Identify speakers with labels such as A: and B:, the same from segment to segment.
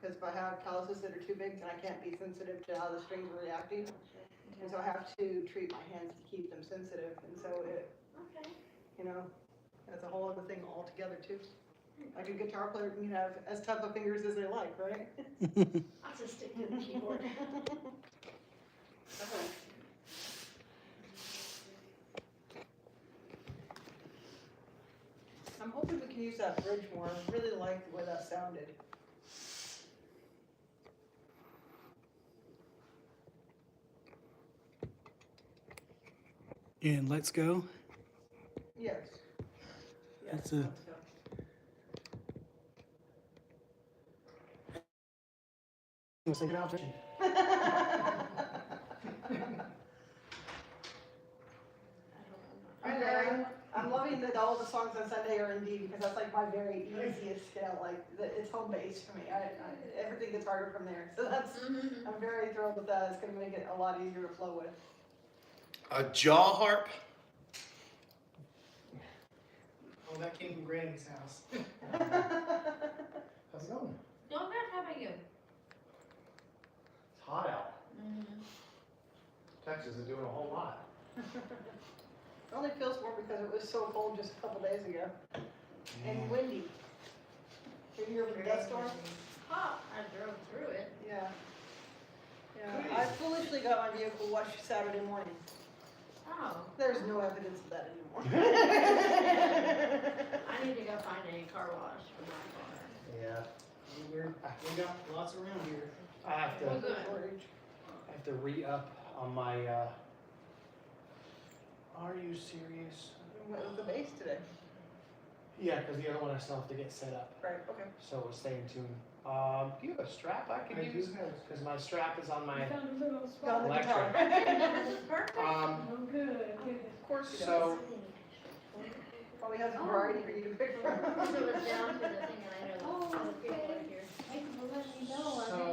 A: because if I have calluses that are too big, then I can't be sensitive to how the strings are reacting. And so I have to treat my hands to keep them sensitive, and so it,
B: Okay.
A: you know, that's a whole other thing altogether too. Like a guitar player can have as tough of fingers as they like, right?
B: I'll just stick to the keyboard.
A: I'm hoping we can use that bridge more. I really like the way that sounded.
C: And let's go.
A: Yes.
C: That's a-
A: let's go.
C: I was thinking out there.
A: I'm loving that all the songs on Sunday are in D because that's like my very easiest scale. Like it's home base for me. Everything gets harder from there. So that's I'm very thrilled with that. It's going to make it a lot easier to flow with.
D: A jaw harp?
C: Oh, that came from Granny's house. How's it going?
B: Not bad, how about you?
D: It's hot out. Texas is doing a whole lot.
A: It only feels more because it was so cold just a couple days ago and windy. Did you hear the dust storm?
B: Hot, I drove through it.
A: Yeah. Yeah. I foolishly got my vehicle washed Saturday morning.
B: Oh.
A: There's no evidence of that anymore.
B: I need to go find a car wash for my car.
D: Yeah.
C: We got lots around here.
D: I have
B: Well,
D: to,
B: good.
D: I have to re-up on my, are you serious?
A: What was the base today?
D: Yeah, because the other one I still have to get set up,
A: Right, okay.
D: so we'll stay in tune. Do you have a strap I could
C: I
D: use?
C: do have.
D: Because my strap is on my,
B: Found a little
A: Got
B: spot.
A: the
D: Electric.
A: guitar.
B: This is perfect.
D: um,
B: Oh, good.
A: Of course he does.
D: so,
A: Probably has a variety for you to pick from.
B: So it's down to the thing and I know the people are here.
E: Thank you for letting me know. I
D: So,
E: didn't ask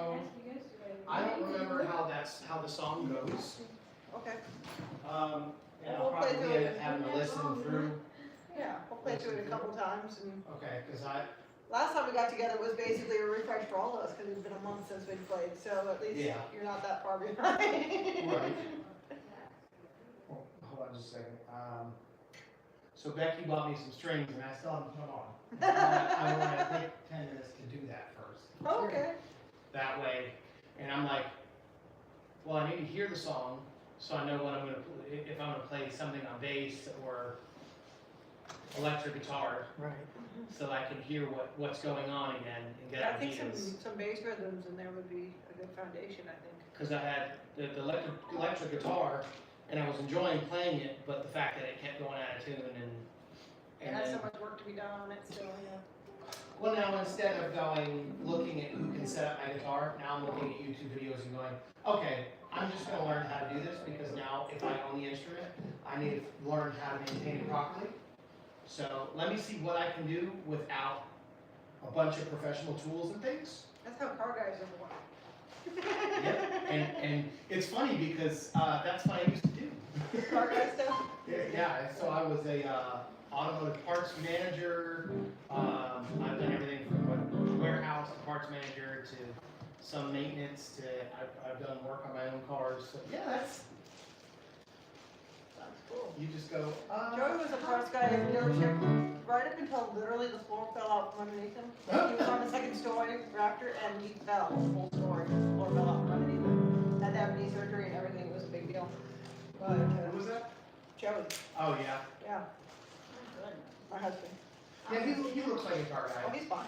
E: you yesterday.
D: I don't remember how the song goes.
A: Okay,
D: And I'll
A: We'll play
D: probably
A: through it.
D: end up having to listen through.
A: yeah, we'll play through it a couple times. And
D: Okay, because
A: last time we got together was basically a refresh for all of us because it's been a month since we'd played. So at least
D: Yeah.
A: you're not that far behind.
D: Right. Well, hold on just a second. So Becky bought me some strings and I still haven't put them on. I want to take 10 minutes to do that first.
A: Okay.
D: That way, and I'm like, well, I need to hear the song so I know what I'm going to, if I'm going to play something on bass or electric guitar,
C: Right.
D: so that I can hear what's going on again and get
A: Yeah, I think
D: ideas.
A: some bass rhythms in there would be a good foundation, I think.
D: Because I had the electric guitar, and I was enjoying playing it, but the fact that it kept going out of tune
A: It
D: and
A: has
D: then,
A: so much work to be done on it still, yeah.
D: well, now instead of looking at who can set up my guitar, now I'm looking at YouTube videos and going, okay, I'm just gonna learn how to do this, because now if I own the instrument, I need to learn how to maintain it properly. So let me see what I can do without a bunch of professional tools and things.
A: That's how car guys are born.
D: Yep, and it's funny because that's what I used to do.
A: Car guy stuff?
D: Yeah, so I was a automotive parts manager. I've done everything from warehouse to parts manager to some maintenance to I've done work on my own cars. So yeah, that's
A: Sounds cool.
D: you just go.
A: Joey was a parts guy at a dealership right up until literally the floor fell out from underneath him. He was on the second story Raptor and he fell, full story. The floor fell out from underneath him. Had to have knee surgery and everything. It was a big deal. But
D: Who was that?
A: Joey,
D: Oh yeah,
A: yeah, my husband.
D: yeah. He looks like a car
A: Oh,
D: guy.
A: he's fine.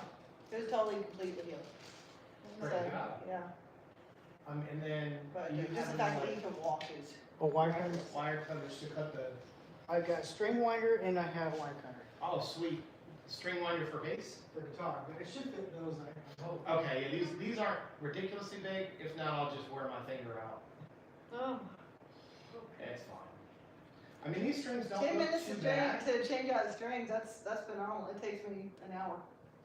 A: It was totally complete with him. So,
D: Great job.
A: yeah,
D: And then
A: but
D: you
A: just the
D: have
A: fact that
D: like
A: he can walk is.
C: A wire cutter.
D: wire cutters to cut the.
C: I've got a string winder and I have a wire cutter
D: Oh sweet, string winder for bass.
C: for guitar, but it should fit those, I hope.
D: Okay, yeah, these aren't ridiculously big. If not, I'll just wear my finger out.
B: Oh.
D: It's fine. I mean, these strings don't
A: 10
D: look
A: minutes
D: too
A: to
D: bad.
A: change out the strings, that's phenomenal. It takes me an hour.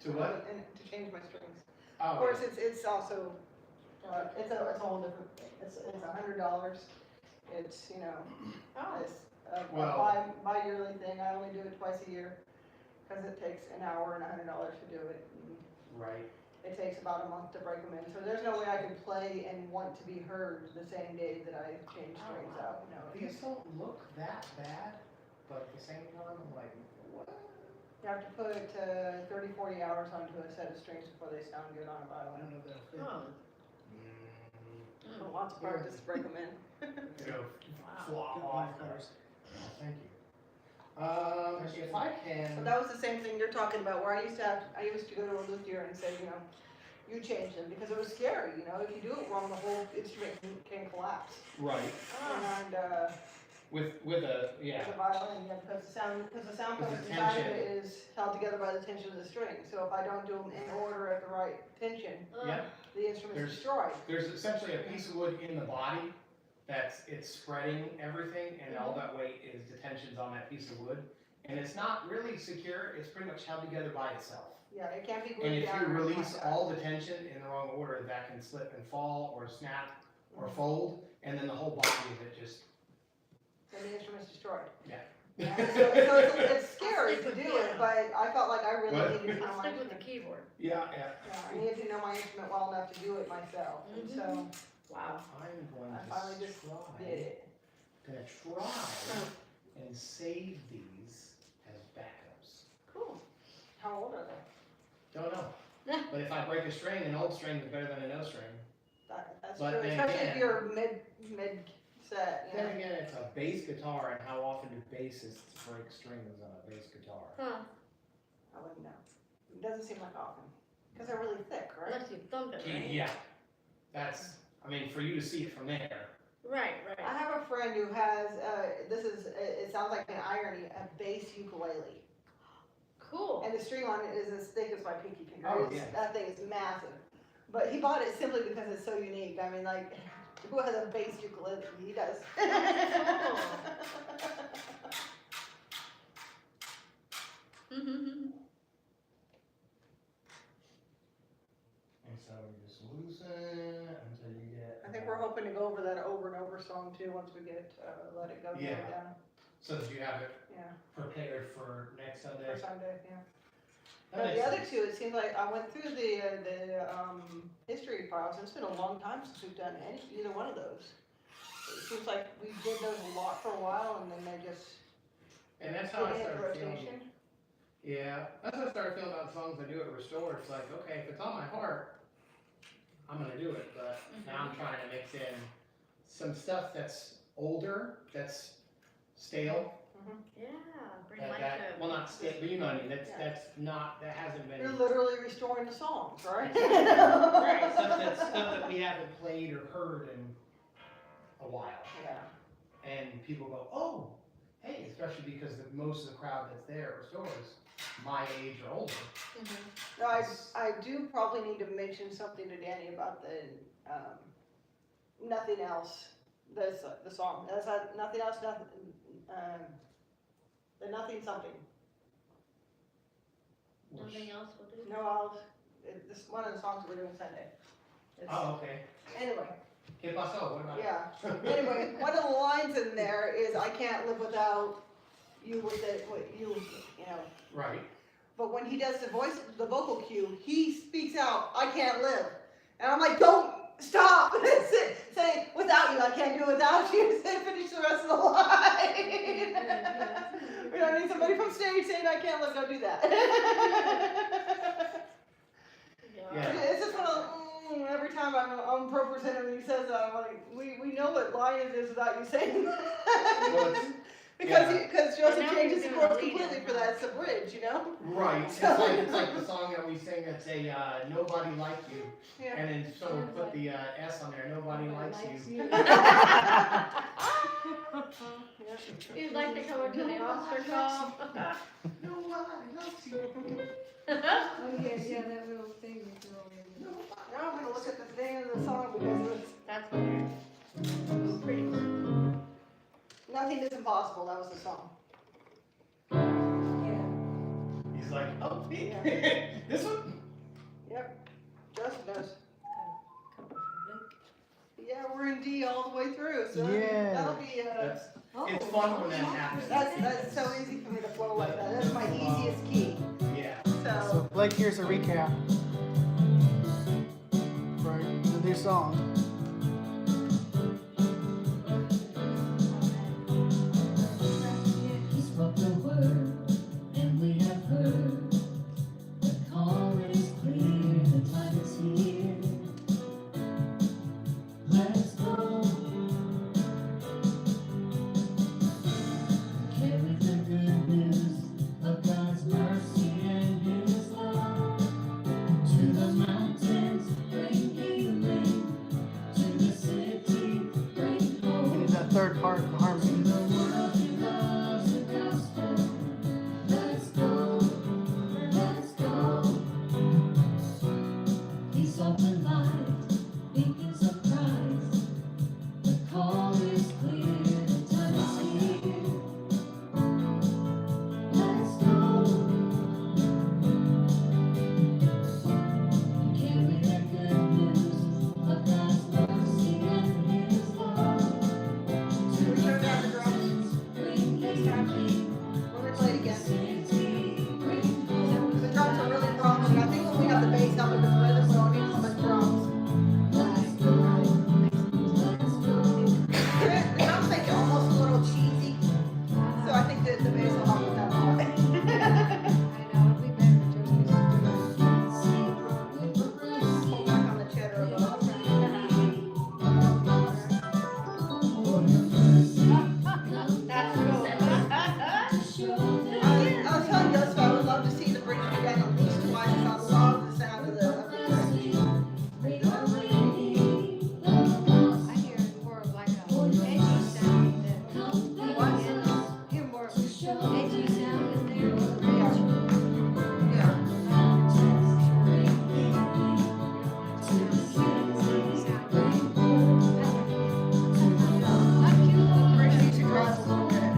D: To what?
A: To change my strings. Of
D: Oh,
A: course, it's also, it's a whole different thing. It's $100. It's, you know,
B: Oh.
A: it's a
D: Well-
A: bi-yearly thing. I only do it twice a year because it takes an hour and $100 to do it. And
D: right.
A: it takes about a month to break them in. So there's no way I could play and want to be heard the same day that I change strings out, you know.
D: These don't look that bad, but at the same time, I'm like, what?
A: You have to put 30, 40 hours onto a set of strings before they sound good on a
C: I
A: violin.
C: don't know if that'll fit.
B: Oh.
A: So lots of practice to break them in.
D: Go
B: Wow.
D: flop
C: Good
D: off.
C: line cutters.
D: Thank you. If I
A: So
D: can,
A: that was the same thing you're talking about, where I used to go to a luthier and say, you know, you change them, because it was scary, you know, if you do it wrong, the whole instrument can collapse.
D: right,
A: And,
D: with a, yeah,
A: the violin, yeah, because the sound
D: With
A: comes
D: the
A: inside of
D: tension.
A: it is held together by the tension of the string. So if I don't do them in order at the right tension,
D: yeah.
A: the instrument's
D: There's-
A: destroyed.
D: There's essentially a piece of wood in the body it's spreading everything, and all that weight is the tensions on that piece of wood. And it's not really secure, it's pretty much held together by itself.
A: Yeah, it can't be
D: And
A: glued
D: if
A: down.
D: you
A: or anything
D: release
A: like that.
D: all the tension in the wrong order, that can slip and fall, or snap, or fold, and then the whole body of it just,
A: Then the instrument's destroyed.
D: Yeah.
A: Yeah, so it's scary to do it, but I felt like I really
D: What?
A: needed to know my
B: Stick with the
A: instrument.
B: keyboard.
D: yeah.
A: Yeah, I needed to know my instrument well enough to do it myself, and so
B: Wow.
D: I'm going
A: I finally
D: to
A: just
D: try,
A: did it.
D: and save these as backups.
B: Cool.
A: How old are they?
D: Don't know. But if I break a string, an old string is better than a no string.
A: That's
D: But
A: true,
D: then
A: especially if
D: again-
A: you're mid set, you know.
D: Then again, it's a bass guitar, and how often do bassists break strings on a bass guitar?
B: Huh.
A: I wouldn't know. It doesn't seem like often, because they're really thick, right?
B: Unless you thump it, right?
D: Yeah, that's, I mean, for you to see it from there.
B: Right,
A: I
B: right.
A: have a friend who has, it sounds like an irony, a bass ukulele.
B: Cool.
A: And the string on it is as thick as my pinky finger.
D: Oh,
A: It's-
D: yeah.
A: That thing is massive. But he bought it simply because it's so unique. I mean, like, who has a bass ukulele? He does.
D: And so you just loosen until you get.
A: I think we're hoping to go over that over and over song too, once we get, let it go
D: Yeah.
A: down.
D: So that you have it
A: Yeah,
D: prepared for next Sunday.
A: for Sunday, yeah.
D: That
A: But
D: makes
A: the other
D: sense.
A: two, it seems like, I went through the history files, and it's been a long time since we've done either one of those. It seems like we did those a lot for a while, and then they just
D: And that's how I
A: get into
D: started feeling.
A: rotation.
D: Yeah, that's how I started feeling about songs I do at Restore. It's like, okay, if it's on my heart, I'm gonna do it. But now I'm trying to mix in some stuff that's older, that's stale.
B: Yeah, bring
D: That,
B: life
D: that,
B: to.
D: well, not stale, but you know what I mean. That's
A: Yeah.
D: that's not, that hasn't been.
A: You're literally restoring the songs, right?
D: Right, stuff that we haven't played or heard in a while.
A: Yeah.
D: And people go, oh, hey, especially because most of the crowd that's there at Restore is my age or older.
A: No, I do probably need to mention something to Danny about the, Nothing Else, the song, that's Nothing Else, the Nothing Something.
B: Nothing else will do?
A: No, this is one of the songs we're doing Sunday. It's-
D: Oh, okay.
A: Anyway,
D: ¿Qué pasó? What about it?
A: yeah, anyway, one of the lines in there is, I can't live without you with it, with you know.
D: Right.
A: But when he does the vocal cue, he speaks out, I can't live. And I'm like, don't stop. Say, without you, I can't do it without you. Say, finish the rest of the line. We don't need somebody from stage saying, I can't live, don't do that.
D: Yeah.
A: It's just one of those, every time I'm on pro presenter and he says that, I'm like, we know what line it is without you saying that.
D: Well, it's-
A: Because Joseph
B: now
A: changes
B: you're
A: the
B: doing a
A: chords
B: lead-in,
A: completely for
B: huh?
A: that, it's a bridge, you know?
D: Right. It's like the song that we sing that's a Nobody Like You.
A: Yeah.
D: And then someone put the S on there, Nobody Likes You.
B: You'd like to come into the Oscar call?
D: Nobody likes you.
E: Oh, yeah, that little thing you throw in.
A: Now I'm gonna look at the name of the song because it's
B: That's weird. Pretty cool.
A: Nothing is Impossible, that was the song.
E: Yeah.
D: He's like, oh,
A: Yeah.
D: this one?
A: Yep, Joseph knows. Yeah, we're in D all the way through, so
C: Yeah.
A: that'll be,
D: That's,
E: Oh,
D: it's fun when that happens.
A: that's so easy for me to flow like that, that's my easiest key,
D: Yeah.
A: so.
C: So Blake, here's a recap. new song.
F: He spoke the word, and we have heard. The call is clear, the time is here. Let's go. Carry the good news of God's mercy and His love. To the mountains, bring healing. To the city, bring
C: We
F: hope.
C: need that third part, the harmony.
F: To the world who loves the gospel. Let's go, let's go. Peace, open light, beacons of Christ. The call is clear, the time is here. Let's go. Carry the good news of God's mercy and His love. To
A: We
F: the
A: turned down the drums.
F: mountains, bring
A: Next time.
F: healing.
A: When we play it again.
F: City, bring hope.
A: The drums are really prominent. I think when we got the bass up and the rhythm, we don't need so much drums.
F: Let's go. Let's go.
A: The drums make it almost a little cheesy, so I think that the bass will help with that a lot.
E: I know, it'd be better just to
A: Pull back on the cheddar a little.
E: That's cool.
A: I was telling Joseph I would love to see the bridge again at least twice. I love the sound of the bridge.
E: I hear more of like a edgy sound than, hear more of edgy sound in there on the bridge.
A: Yeah. The bridge needs to drop a little bit.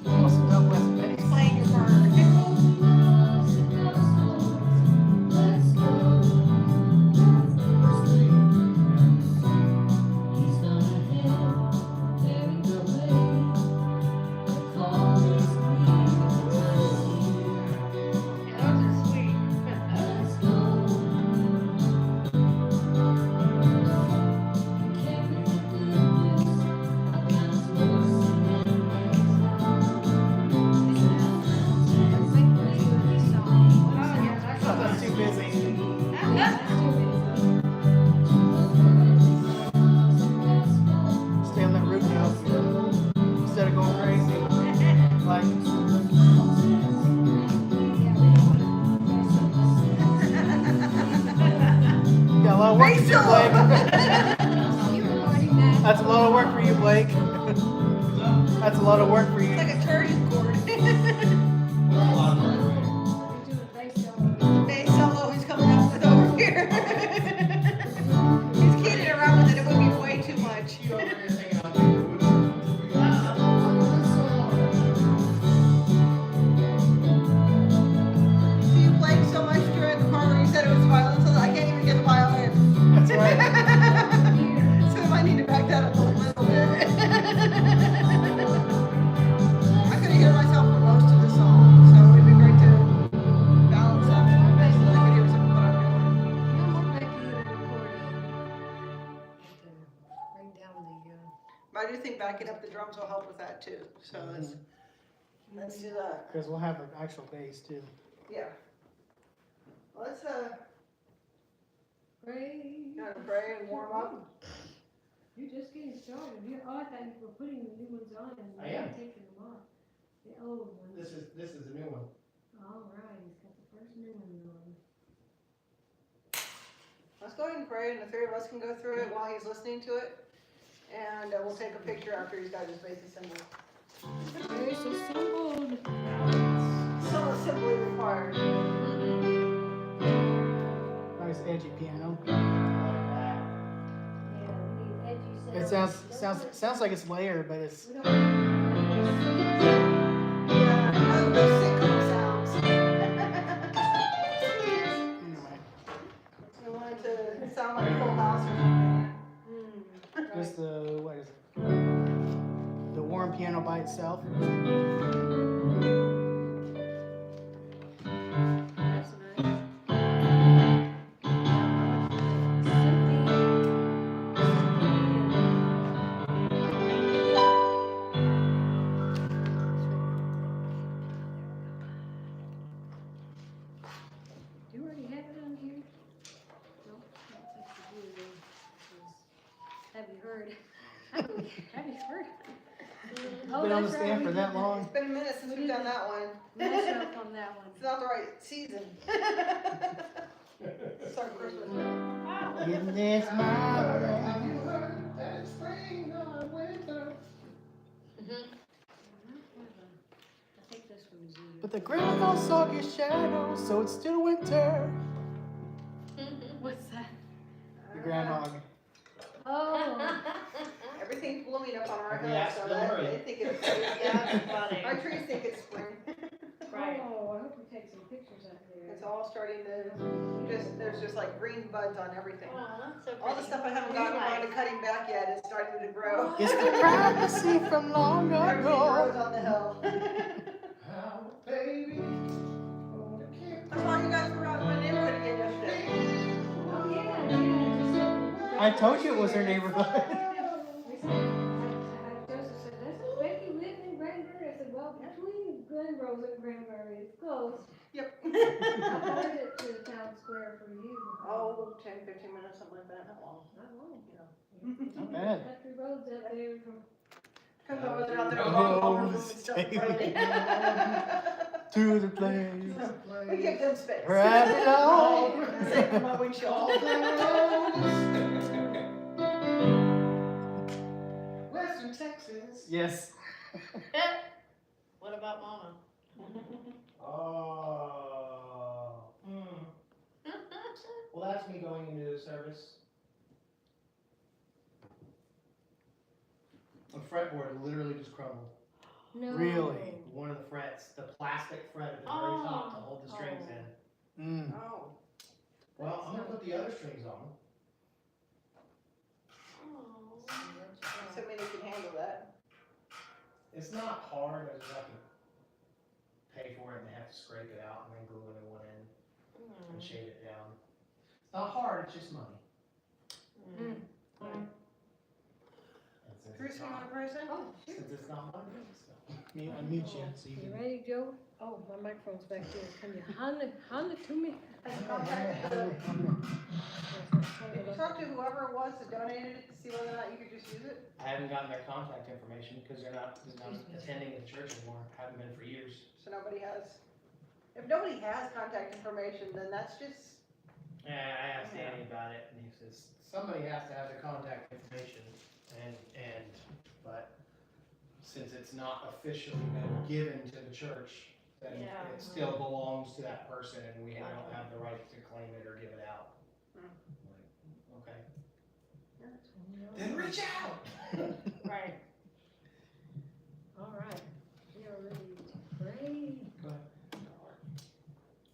C: Almost done with Betty.
A: Playing your part.
E: Those are sweet. Oh, yeah,
C: Oh, that's too busy. Stay on that root now. Instead of going crazy. Like, got a lot of work to do, Blake. That's a lot of work for you, Blake. That's a lot of work for you.
A: It's like a turning cord. Bass solo he's coming up with over here. He's kidding around with it. It would be way too much. You played so much during the part where you said it was violin, so I can't even get the violin.
C: That's right.
A: So I might need to back that up a little bit. I couldn't hear myself for most of the song, so it'd be great to balance that a little bit so that I could hear some of what I'm doing. But I do think backing up the drums will help with that too. So let's do that.
C: Because we'll have an actual bass too.
A: Yeah. Let's
E: Pray.
A: gotta pray and warm up.
E: You're just getting started. Oh, I thought you were putting the new ones on and
D: I am.
E: taking them off. The old ones.
D: This is a new one.
E: All right, he's got the first new one on.
A: Let's go ahead and pray, and the three of us can go through it while he's listening to it. And we'll take a picture after he's got his bass assembled.
E: Bass assembled.
A: So simply required.
C: Nice edgy piano.
E: Yeah, we need edgy
C: It sounds like it's layered, but it's
E: We don't.
A: Yeah, I love those sitcom sounds.
C: anyway.
A: I want it to sound like Full House or something.
C: Just the what is it? The warm piano by itself.
E: That's nice. Do you already have it on here? No, I don't think you do. Have you heard? Have you heard? Oh,
C: Been on the
E: that's right,
C: stand
E: we
C: for
E: did
C: that long.
A: It's been a minute since we've done that one.
E: Mess up on that one.
A: It's not the right season. Sorry, Christmas.
C: In this
D: Have
C: mountain.
D: you heard that it's spring or winter?
E: I think this one is you.
C: But the ground all soggy shadows, so it's still winter.
E: What's that?
C: The groundhog.
E: Oh.
A: Everything's blooming up on our
D: Have we
A: hill,
D: asked
A: so
D: Bill
A: that,
D: Murray?
A: they think it's spring.
B: Yeah, that's funny.
A: Our trees think it's spring.
B: Right.
E: Oh, I hope you take some pictures up there.
A: It's all starting to, there's just like green buds on everything.
B: Aw, that's so
A: All the
B: pretty.
A: stuff I haven't gotten around to cutting back yet is starting to grow.
C: It's the privacy from long
A: Everything
C: ago.
A: grows on the hill.
D: How, baby, gonna keep
A: I saw you guys were out in my neighborhood again yesterday.
E: Oh, yeah, yeah.
C: I told you it was her neighborhood.
E: Joseph said, doesn't Becky live in Granbury? I said, well, between Glenrose and Granbury, it's close.
A: Yep.
E: How far is it to the town square for you?
A: Oh, 10, 15 minutes, something like that, not long.
E: Not long.
C: Not bad.
E: Country roads up there from.
A: Depends on whether or not they're
C: Oh,
A: all over and stuff in front of me.
C: To the place.
A: We give them space.
C: Right it all.
A: Save for my windshield.
D: Western Texas.
C: Yes.
B: What about Mama?
D: Oh. Well, that's me going into the service. The fretboard literally just crumbled.
E: No.
C: Really?
D: One of the frets, the plastic fret at the very top to hold the strings in.
C: Mm.
A: Oh.
D: Well, I'm gonna put the other strings on.
A: Assuming you can handle that.
D: It's not hard, I just have to pay for it and have to scrape it out and then glue a new one in and shave it down. It's not hard, it's just money. And since
A: Bruce,
D: it's
A: you want
D: not,
A: a present?
E: Oh, shoot.
D: since it's not money, so.
C: Unmute you so you
E: You
C: can.
E: ready, Joe? Oh, my microphone's back there. Can you hand it to me?
A: Did you talk to whoever it was that donated it to see whether or not you could just use it?
D: I haven't gotten their contact information because they're not attending the church anymore, haven't been for years.
A: So nobody has. If nobody has contact information, then that's just,
D: Yeah, I asked Danny about it and he says, somebody has to have the contact information but since it's not officially been given to the church, then
B: Yeah.
D: it still belongs to that person and we don't have the right to claim it or give it out. Like, okay, then reach out.
B: Right.
E: All right. We are ready to pray.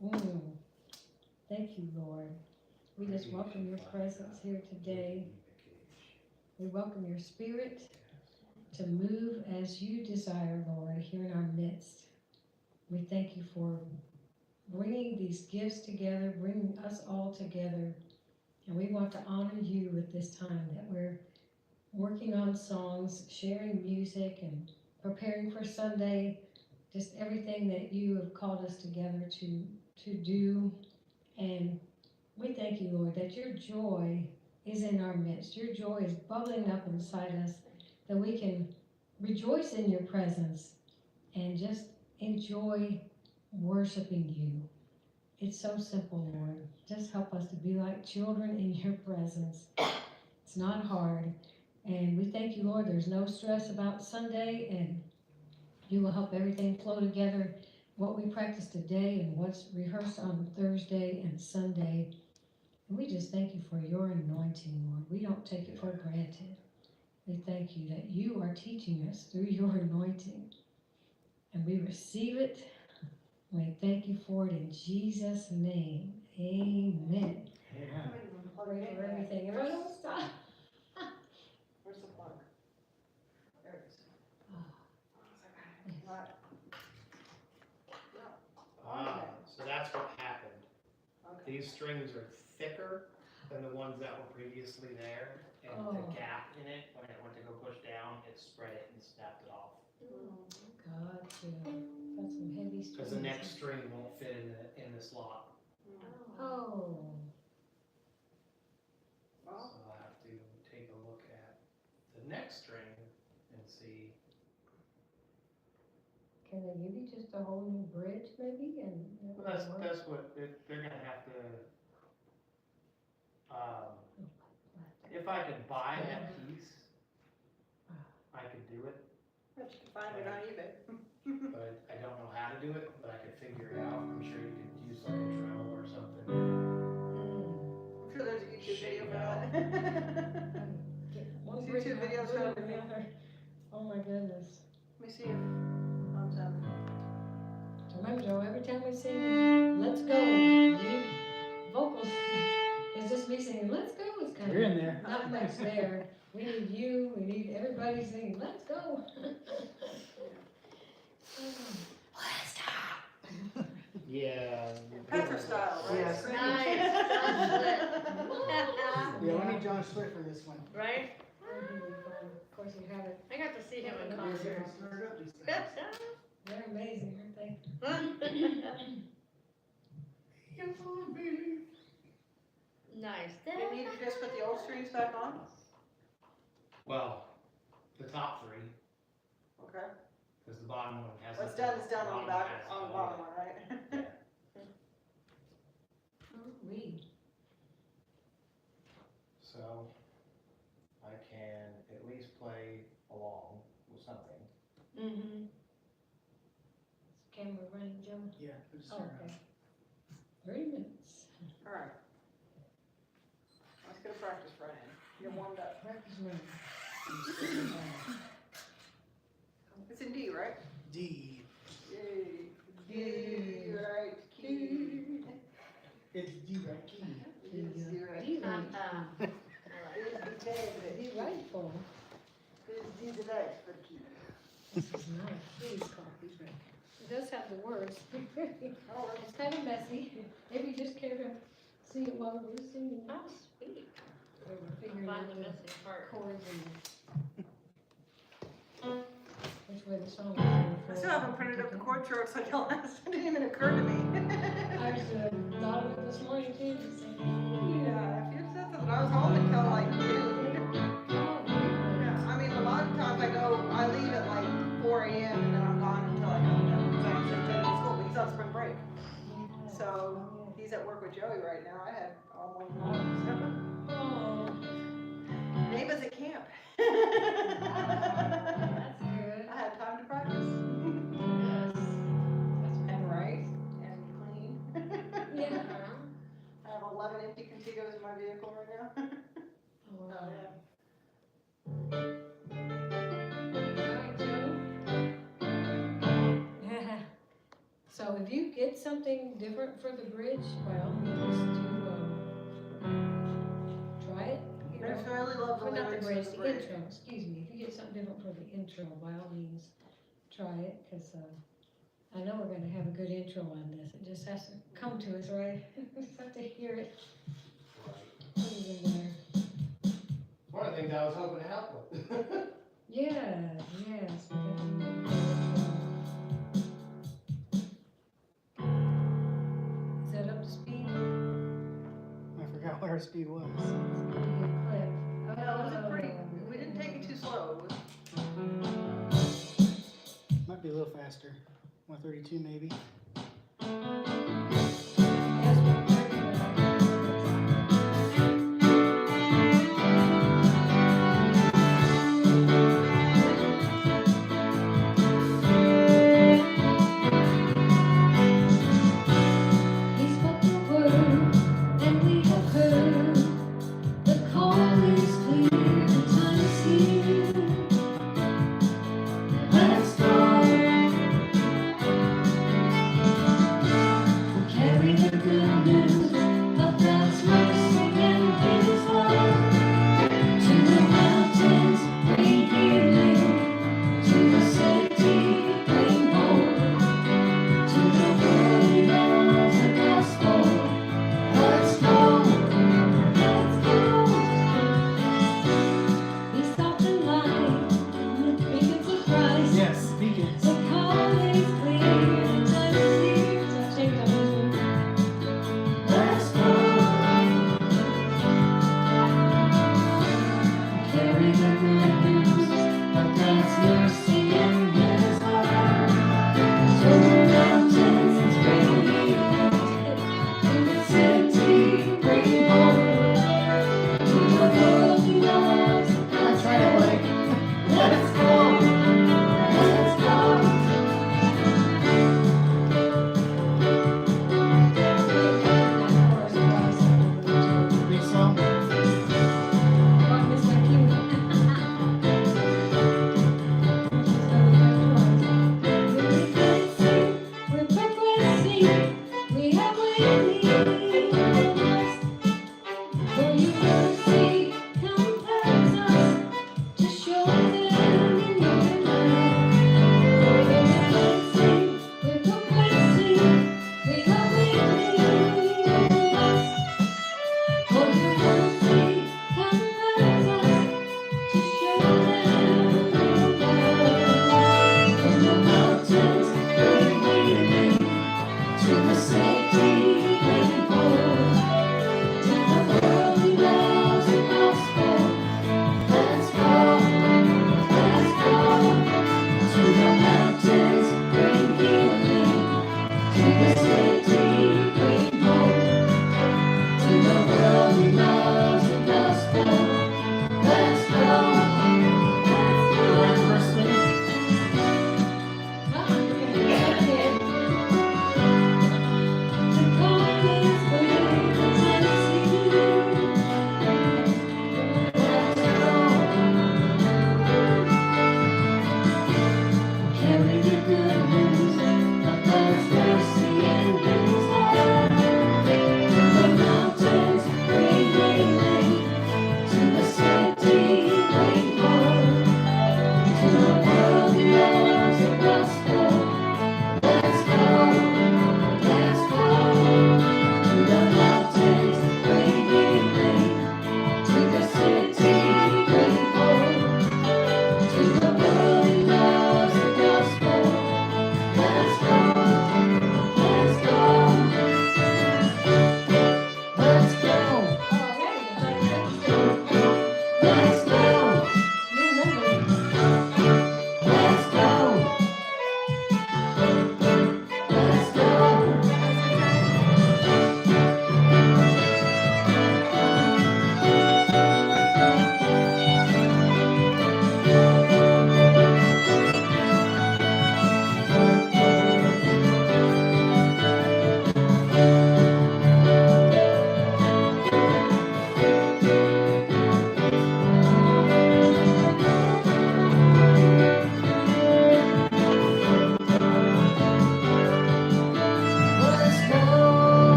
D: Go ahead.
E: Thank you, Lord. We just welcome your presence here today. We welcome your spirit to move as you desire, Lord, here in our midst. We thank you for bringing these gifts together, bringing us all together. And we want to honor you with this time that we're working on songs, sharing music, and preparing for Sunday. Just everything that you have called us together to do. And we thank you, Lord, that your joy is in our midst. Your joy is bubbling up inside us, that we can rejoice in your presence and just enjoy worshiping you. It's so simple, Lord. Just help us to be like children in your presence. It's not hard. And we thank you, Lord, there's no stress about Sunday, and you will help everything flow together, what we practice today and what's rehearsed on Thursday and Sunday. And we just thank you for your anointing, Lord. We don't take it for granted. We thank you that you are teaching us through your anointing. And we receive it. We thank you for it in Jesus' name. Amen. Pray for everything. Everyone else stop.
A: Where's the plug? There it is. Right.
D: So that's what happened.
A: Okay.
D: These strings are thicker than the ones that were previously there, and the
E: Oh.
D: gap in it, when it went to go push down, it spread it and snapped it off.
E: Gotcha. That's some heavy strings.
D: Because the next string won't fit in the slot.
E: Oh.
D: So I'll have to take a look at the next string and see.
E: Can they give you just a whole new bridge maybe and?
D: Well, that's what, they're gonna have to, if I could buy that piece, I could do it,
A: Bet you can find it on eBay.
D: but I don't know how to do it, but I could figure it out. I'm sure you could use like a Dremel or something.
A: I'm sure there's a YouTube video for that.
E: One
A: YouTube
E: bridge
A: videos
E: after
A: for
E: another. Oh my goodness.
A: Let me see if Tom's having it.
E: Remember Joe, every time we sing, let's go, we need vocals. It's just me singing, let's go, it's kind
C: You're
E: of
C: in there.
E: not much there. We need you, we need everybody singing, let's go.
D: Yeah.
A: Pepper style, right?
C: Yes.
B: Nice.
C: Yeah, we need John Schlitt for this one.
B: Right?
E: Of course, you have it.
B: I got to see him in concert.
C: Stir it up these things.
E: They're amazing, aren't they?
B: Nice.
A: You need to just put the old strings back on?
D: Well, the top three,
A: Okay.
D: because the bottom one has.
A: What's done is done on the back,
D: has
A: on the
D: no-
A: bottom one, right?
E: Read.
D: So, I can at least play along with something.
B: Mm-hmm.
E: Is camera running, Joe?
C: Yeah, put a
E: Oh,
C: stir
E: okay.
C: up.
E: 30 minutes.
A: All right. Let's get a practice run in. Get warmed up.
E: Practice run.
A: It's in D, right?
C: D.
A: Yay. D, right, key.
C: It's D, right? Key.
A: It's D, right.
E: D right.
A: It's D, right.
E: D rightful.
A: It's D, the right for key.
E: This is nice. Please call these right. It does have the words.
A: Oh,
E: It's kind of messy. Maybe you just care to see it while we're singing.
B: Oh, sweet.
E: We were figuring
B: Find
E: out
B: the
E: the
B: missing part.
E: chords and which way the song is going.
A: I still haven't printed up the chord charts like the last, it didn't even occur to me.
E: I just thought of it this morning too. Just saying,
A: Yeah, if you said something, I was home until like noon. Yeah, I mean, a lot of times I leave at like 4 a.m. and then I'm gone until I come home. So I said to school, but he's on spring break. So he's at work with Joey right now. I had all morning long.
E: Oh,
A: So. Neighbors at camp.
E: that's good.
A: I had time to practice
E: Yes. That's
A: and write and clean.
E: Yeah.
A: I have 11 empty Contigos in my vehicle right now.
E: Oh, wow.
A: Oh, yeah.
E: Alright, Joe. So if you get something different for the bridge, by all means try it. You
A: I
E: know,
A: just really love the
E: or not the
A: lyrics
E: bridge,
A: of
E: the
A: the bridge.
E: intro, excuse me. If you get something different for the intro, by all means, try it, because I know we're gonna have a good intro on this. It just has to come to us, right? We just have to hear it. Put it in there.
D: One of the things I was hoping to help with.
E: Yeah, yes. We definitely need to do it. Is that up to speed?
C: I forgot what our speed was.
E: It's gonna be a clip.
A: No, it wasn't pretty, we didn't take it too slow. It was,
C: Might be a little faster. 132 maybe.
E: Yes, we're pretty well. He spoke the word, and we have heard. The call is clear, the time is here. Let's go.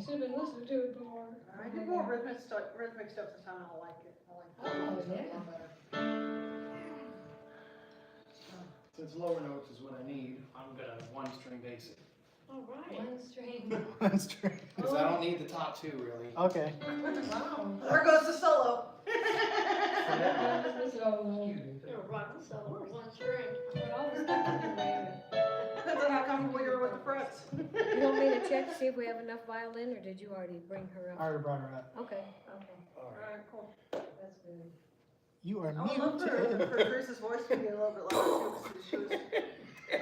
E: should have been listening to it before.
A: I do more rhythmic stuff this time, and I like it. I like
E: Oh,
A: it.
E: yeah.
A: A lot better.
C: Since lower notes is what I need, I'm gonna one string basic.
B: All right.
E: One string.
C: One string.
G: Because I don't need the top two really.
C: Okay.
E: Wow.
A: There goes the solo.
E: This is all,
B: You're rocking solo for one string.
E: but all the stuff you can wear.
A: Depends on how comfortable you are with the frets.
E: You want me to check to see if we have enough violin, or did you already bring her
C: I
E: up?
C: already brought her up.
E: Okay,
A: Alright, cool.
E: that's good.
C: You are
A: I would love
C: muted.
A: for Chris's voice to be a little bit louder too, because she was a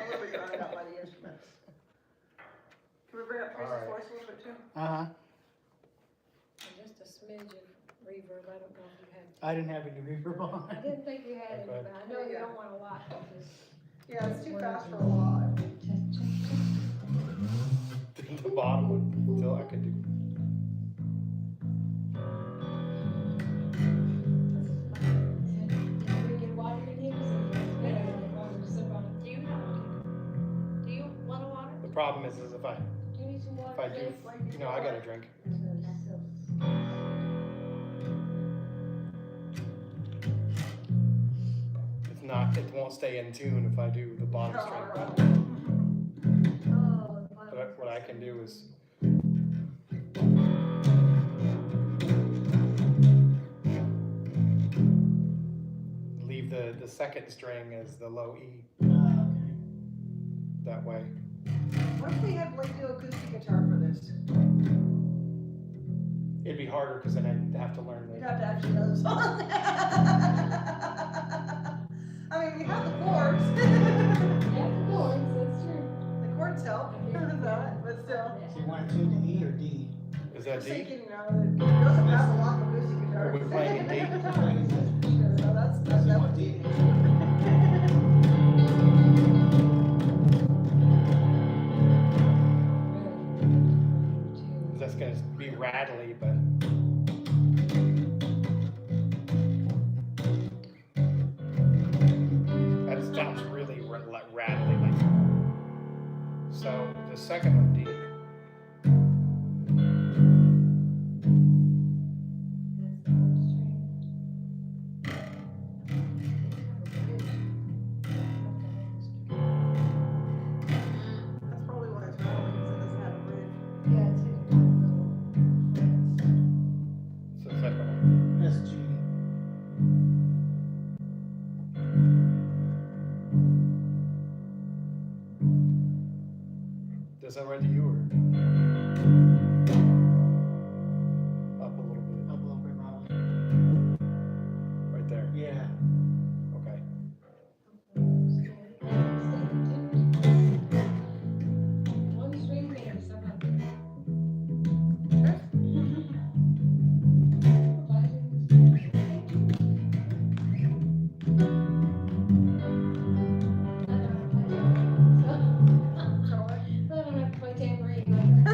A: little bit drowned out by the instruments. Can we bring up Chris's
G: Alright.
A: voice a little bit too?
C: Uh-huh.
E: And just a smidge of reverb, I don't know if you had.
C: I didn't have any reverb on.
E: I didn't think you had any,
G: Okay.
E: but I know you don't want a lot, because.
A: Yeah, it's too fast for a lot.
G: The bottom would still I could do.
E: We get water in here, so it's better than water to sip on.
B: Do you want water?
G: The problem is if I
E: Do you need some water?
G: if I do
E: Dave?
G: I gotta drink. It's not it won't stay in tune if I do the bottom string.
E: Oh, the bottom.
G: But what I can do is leave the second string as the low E that way.
A: What if we had Blake do acoustic guitar for this?
G: It'd be harder because then I'd have to learn
A: You'd
G: the
A: have to actually know the song. I mean, we have the chords.
E: Yeah, the chords, that's true.
A: The chords help, but still.
C: So you want to tune to E or D?
G: Is that
A: Just
G: D?
A: thinking, you know, it doesn't have a lot of acoustic guitar.
G: Are we playing in D?
A: So that's
C: That's
A: that
C: what
A: would
C: D.
A: be.
G: That's gonna be rattly, but that sounds really rattly. Like so, the second one, D.
A: That's probably why it's rattling, because it doesn't have a bridge.
E: Yeah, it's
G: So the second one.
C: That's G.
G: Does that right to you or up a little bit?
C: Up a little bit, probably.
G: Right there.
C: Yeah.
G: Okay.
E: one string there, somehow. I don't have to play tambourine.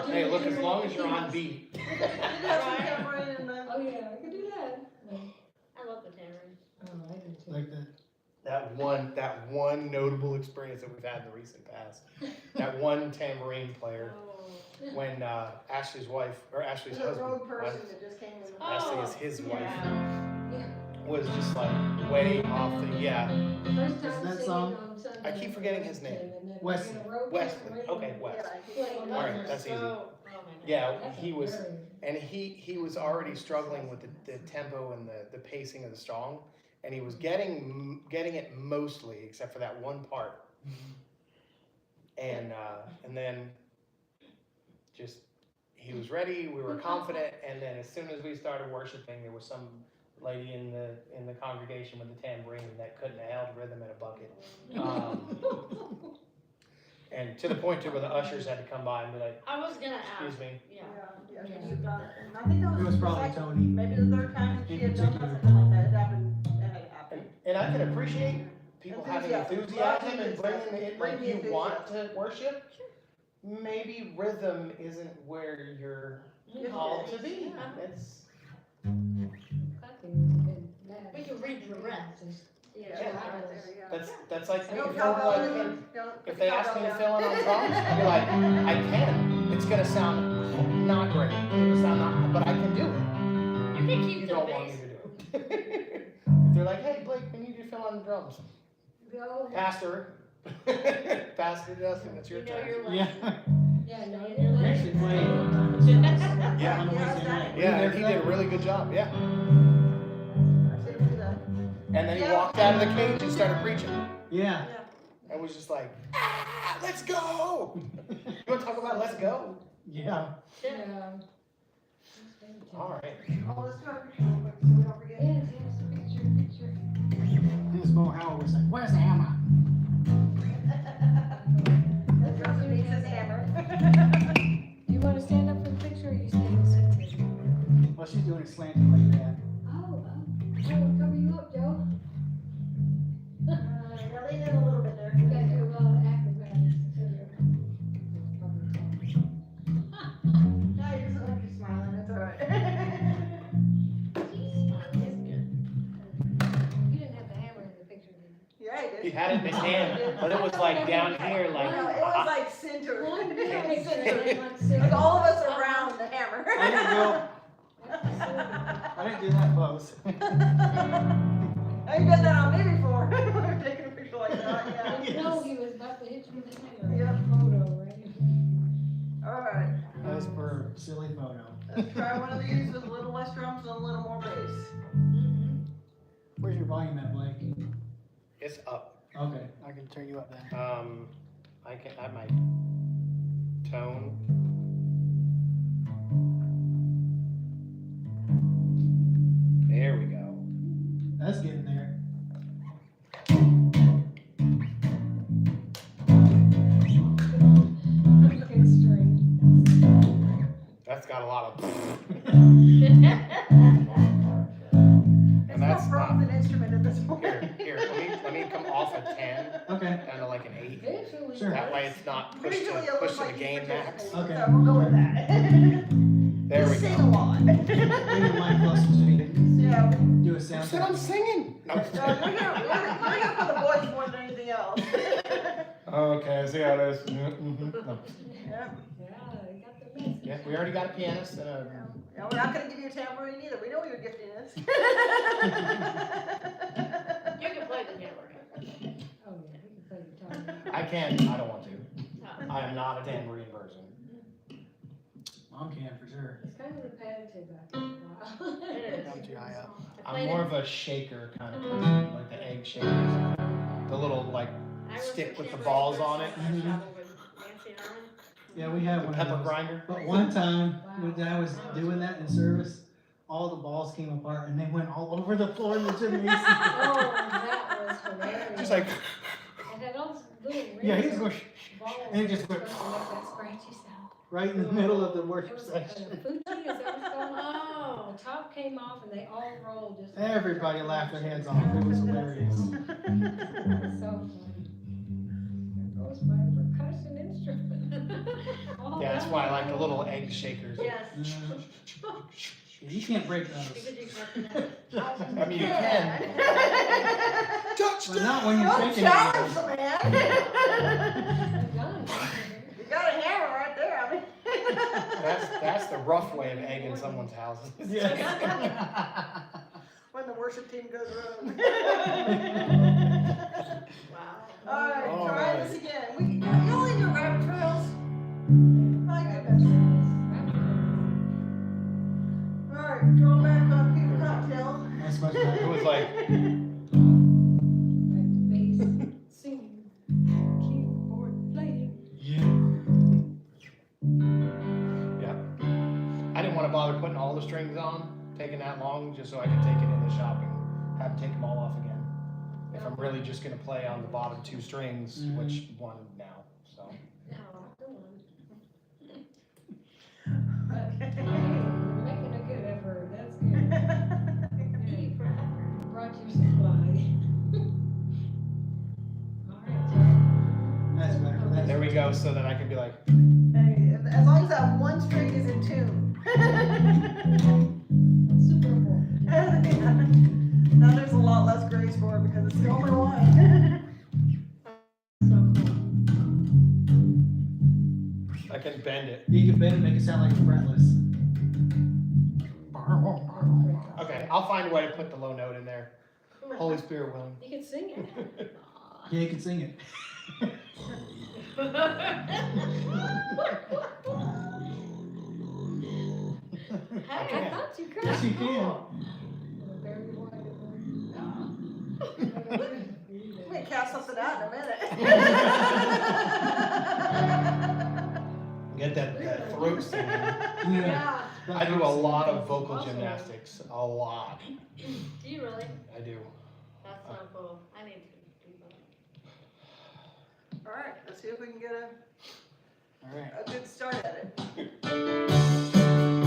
G: Hey, look, as long as you're on beat.
A: You can have some tambourine and then.
E: Oh, yeah, I could do that.
B: I love the tambourine.
E: Oh, I do too.
C: Like the.
G: That one notable experience that we've had in the recent past. That one tambourine player,
B: Oh.
G: when Ashley's wife, or Ashley's
A: There's a
G: husband,
A: rogue person
G: wife,
A: that just came in.
G: Ashley is his wife,
B: Yeah.
G: was just like way off the, yeah.
E: First time
C: that
E: singing
C: song?
E: on Sunday.
G: I keep forgetting his name.
E: And then
C: Wesley.
E: we had a road
G: Wesley,
E: trip
G: okay,
E: around.
G: Wes.
E: Playing
G: All right,
E: numbers.
G: that's easy.
B: Oh my God.
G: Yeah,
E: That's
G: he was,
E: very-
G: and he was already struggling with the tempo and the pacing of the song, and he was getting it mostly, except for that one part. And then just, he was ready, we were confident, and then as soon as we started worshiping, there was some lady in the congregation with the tambourine that couldn't have held rhythm in a bucket. And to the point to where the ushers had to come by and be like,
B: I was gonna ask.
G: excuse me.
B: Yeah.
A: Yeah, she's done it. And I think that
C: It was
A: the
C: probably
A: second-
C: Tony.
A: Maybe the third time she
C: In
A: had done
C: particular.
A: something like that, it happened, it had happened.
G: And I can appreciate people having
A: Enthusiasm.
G: enthusiasm and bringing it,
A: Bring
G: like
A: the
G: you want to worship. Maybe rhythm isn't where you're
A: Yes,
G: called
A: it
G: to
A: is.
G: be.
B: Yeah.
G: It's,
B: We can redirect.
E: Yeah.
A: Yeah, right there, yeah.
G: that's like me.
A: No
G: If,
A: cowbell,
G: like,
A: no,
G: if they ask me to
A: cowbell
G: fill in on drums, I'd be like, I can. It's gonna sound not great. It's gonna sound not, but I can do it.
B: You can keep
G: You
B: the
G: don't want me
B: bass.
G: to do it. If they're like, hey Blake, we need you to fill on the drums.
E: Go.
G: Pastor. Pastor Justin, it's your
B: You know
G: turn.
B: your
F: Yeah.
B: lesson.
E: Yeah, no,
F: We
E: you're
F: actually
E: right.
F: played on
G: Yeah.
F: a Wednesday night.
G: Yeah, and he did a really good job, yeah.
A: I should do that.
G: And then he
A: Yeah.
G: walked out of the cage and started preaching.
F: Yeah.
G: And was just like, let's go! You wanna talk about let's go?
F: Yeah.
E: Yeah.
G: Alright.
A: Oh, let's do our picture real quick so we don't forget.
E: Yes, yes, picture.
F: This Mo Howard was like, where's the hammer?
A: That Joseph needs his hammer.
E: You wanna stand up for the picture or you stand seated?
F: Well, she's doing it slanted like that.
E: Oh, cover you up, Joe.
A: Now lean in a little bit there.
E: You gotta do a lot of acrobatics.
A: No, you just look like you're smiling, that's all right.
E: You didn't have the hammer in the picture, did you?
A: Yeah, he did.
G: He had it in his hand, but it was like down here, like,
A: No, it was like center.
E: One picture,
A: Like all of us around the hammer.
F: I didn't go, I didn't do that close.
A: I've done that on me before. We're taking a picture like that, yeah.
E: You know he was about to hit you with the hammer.
A: Yeah.
E: Photo, right?
A: All right,
F: That was for a silly photo.
A: let's try one of these with a little less drums and a little more bass.
F: Where's your volume at, Blake?
G: it's up.
F: Okay, I can turn you up then.
G: I can add my tone. There we go.
F: That's getting there.
E: Good string.
G: That's got a lot of.
A: It's
G: And
A: not
G: that's
A: from
G: not.
A: an instrument at this point.
G: Here, let me come off a 10
F: Okay,
G: down to like an 8.
E: Visually.
F: Sure.
G: That way it's not pushed
A: Usually
G: to,
A: it looks
G: pushed to
A: like
G: the
A: he's
G: gain max.
A: participating,
F: Okay.
A: so we'll go with that.
G: There we
A: Just sing
G: go.
A: a lot.
F: bring your mic closer so you can
A: Yeah.
F: do a
G: I
F: sound
G: said I'm
F: check.
G: singing. No.
A: No, you're gonna put the voice more than anything else.
G: Okay, see how it is.
A: Yeah.
E: Yeah, you got the message.
G: Yeah, we already got a pianist and a.
A: Yeah, we're not gonna give you a tambourine either. We know what your gifting is.
B: You can play the hammer.
E: Oh, yeah, you can play guitar.
G: I can't. I don't want to. I am not a tambourine person.
F: Mom can for sure.
E: It's kind of repetitive after a while.
B: It is.
G: I'm too high up.
B: I
G: I'm
B: played
G: more
B: it-
G: of a shaker kind of person, like the egg shakers. The little like
B: I was
G: stick
B: a
G: with the
B: tambourine
G: balls
B: person.
G: on it.
B: I traveled with Nancy and Arlen.
F: Yeah, we have
G: the
F: one
G: pepper
F: of those.
G: grinder.
F: But one time, when I was doing that in service, all the balls came apart and they went all over the floor in the gymnasium.
E: Oh, that was hilarious.
G: Just like
E: It had all those little rings.
F: Yeah, he's going
E: balls
F: and it just
E: that
F: went
E: were supposed to make that scratchy sound.
F: right in the middle of the
E: It
F: worship
E: was like a
F: section.
E: fuji, is that what it's called?
B: Oh.
E: The top came off and they all rolled just.
F: Everybody laughed their heads off. It was hilarious.
E: That was so funny. There goes my percussion instrument. All
G: yeah, that's
E: that.
G: why I like the little egg shakers.
B: Yes.
F: You can't break those.
B: Because you got that.
G: I mean, you can.
F: But not when you're
A: Don't
F: shaking
A: challenge
F: it.
A: the man.
E: They're done.
A: You got a hammer right there, I mean.
G: That's the rough way of egging someone's house.
F: Yeah.
A: When the worship team goes rogue.
B: Wow.
A: Alright,
G: All
A: try
G: right.
A: this again. You only do rabbit trails. My goodness. Alright, go back on Peter Cocktail.
F: That's much
G: It
F: better.
G: was like,
E: Bass, singing, keyboard playing.
F: Yeah.
G: yeah. I didn't want to bother putting all the strings on, taking that long, just so I could take it in the shop and have to take them all off again. If I'm really just gonna play on the bottom 2 strings,
F: Mhm.
G: which one now, so.
E: No, go on. But, hey, you're making a good effort, that's good.
B: You forever.
E: Brought your supply. All right, Joe.
F: That's better for that.
G: There we go, so that I can be like,
A: Hey, as long as that one string is in tune.
E: Super important.
A: Now there's a lot less grace for it because it's the only one.
E: So cool.
G: I can bend it.
F: You can bend it, make it sound like fretless.
G: Okay, I'll find a way to put the low note in there. Holy Spirit willing.
E: You can sing it.
F: Yeah, you can sing it.
E: Hey, I thought you could.
F: Yes, you can.
E: Very
A: We may cast something out in a minute.
G: Get that throat singing.
F: Yeah.
G: I do a lot of vocal gymnastics. A lot.
B: Do you really?
G: I do.
B: That's so cool. I need to do that.
A: All right, let's see if we can get
G: All right.
A: a good start at it.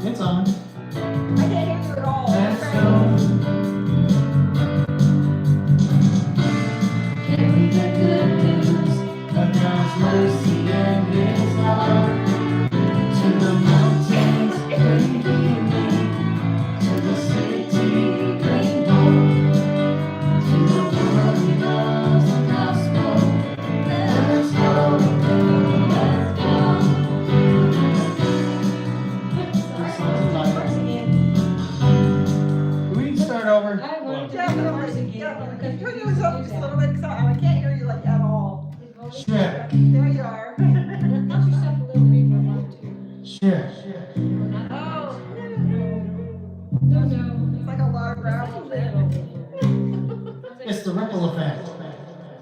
F: It's on.
A: I can't hear you at all.
F: Let's
A: Okay.
F: go. Carry the good news of God's mercy and His love to the mountains, bring healing to the city, bring hope to the world who loves the gospel. Let's go, let's go. We can start over.
E: I wanted to do the verse
A: Definitely,
E: again.
A: definitely.
E: because
A: Turn
E: we
A: yours up
E: used
A: just a
E: to
A: little bit, because I can't hear you like at all.
E: do that. His voice-
F: Shrek.
A: There you are.
E: Put yourself a little reverb on too.
F: Sure.
E: Oh.
A: It's
E: No.
A: like a lot of gravel there.
F: It's the ripple effect.
E: It's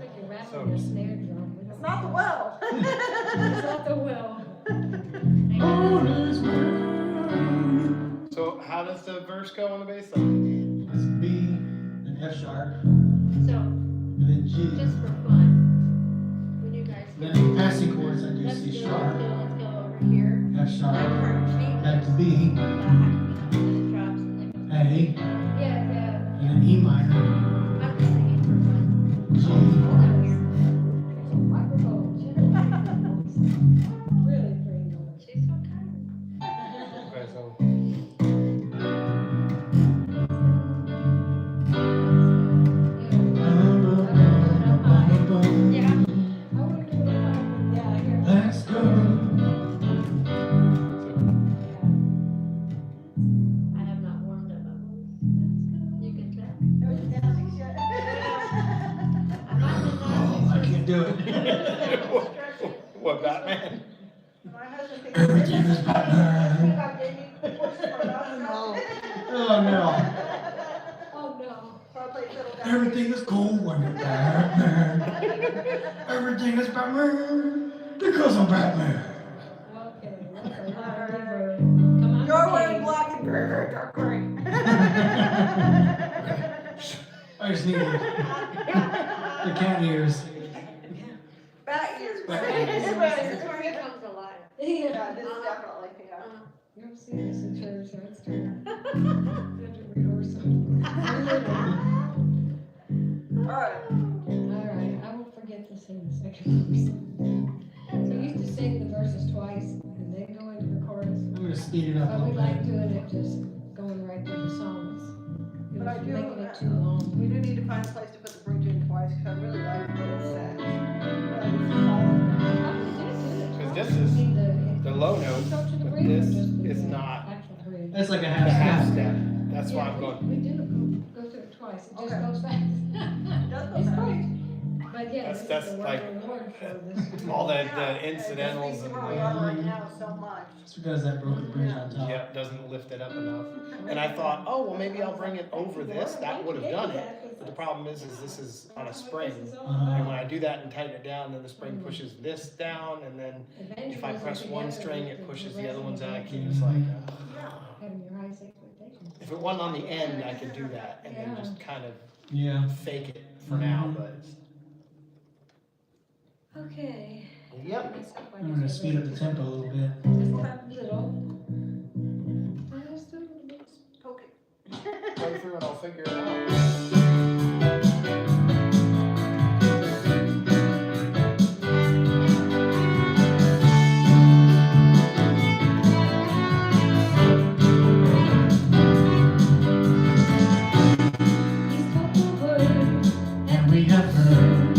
E: like you're rattling a snare drum.
A: It's not the well.
E: It's not the well.
F: All is well.
G: So how does the verse go on the bass line?
F: It's B, then F sharp,
B: So,
F: and then G.
B: just for fun, when you guys
F: Then in passing chords, I do
B: let's
F: C
B: go,
F: sharp,
B: let's go over here.
F: F sharp,
B: I've heard G,
F: back to B,
B: and it drops and then goes.
F: A,
B: Yeah.
F: and then E minor,
B: I'm just singing for fun.
F: G.
B: Hold on here.
E: There's a microphone. Really pretty noise.
B: She's so tired.
G: Okay, so
B: Yeah.
E: I want to do it. Yeah, here.
F: Let's go.
B: I have not warmed up my voice. You can tell.
A: Are you dancing yet?
B: I'm not
F: Oh, I can't do it.
G: what, Batman?
A: My husband thinks
F: Everything is Batman.
A: I gave me the push for it.
F: Oh no.
E: Oh, no.
A: So I played fiddle down.
F: Everything is cool when you're Batman. Everything is Batman because I'm Batman.
E: Okay, that's a lot of reverb. Come on.
A: You're
E: Dave.
A: wearing black and gray, dark gray.
F: I just need the cat ears.
A: Bat ears.
F: Bat
B: This
F: ears.
B: is where he comes alive.
E: Yeah.
A: Yeah, this is definitely, yeah.
E: You don't see this in church, so it's true. You have to rehearse it.
A: All right.
E: All right, I won't forget to sing the second verse. We used to sing the verses twice and then go into the chorus.
F: I'm gonna speed it up a
E: But we
F: little
E: like
F: bit.
E: doing it just going right through the songs. It
A: But I
E: was
A: do,
E: making it too long.
A: we do need to find a place to put the bridge in twice, because I really like what it says.
G: Because this is the low note, but this is not
F: That's like a
G: the
F: half
G: half
F: step.
G: step. That's why I'm going.
E: We do go through it twice, it just
A: Okay.
E: goes fast.
A: Does go
E: It's
A: fast.
E: great. But yeah,
G: That's-
E: this
G: that's
E: is the
G: like-
E: word for this.
G: All the
A: Yeah,
G: incidentals
A: it
G: and
A: makes me where we are right now so much.
F: It's because that broken bridge on top.
G: yeah, doesn't lift it up enough. And I thought, oh well, maybe I'll bring it over this. That would have done it. But the problem is this is on a spring. And when I do that and tighten it down, then the spring pushes this down, and then if I press one string, it pushes the other ones out of key. It's like,
E: Having your highest expectations.
G: if it wasn't on the end, I could do that and then just kind of
F: Yeah.
G: fake it for now. But
E: Okay.
G: yep.
F: I'm gonna speed up the tempo a little bit.
E: Just a little. Just a little bit.
A: Okay.
G: Go through and I'll figure it out.
F: heard,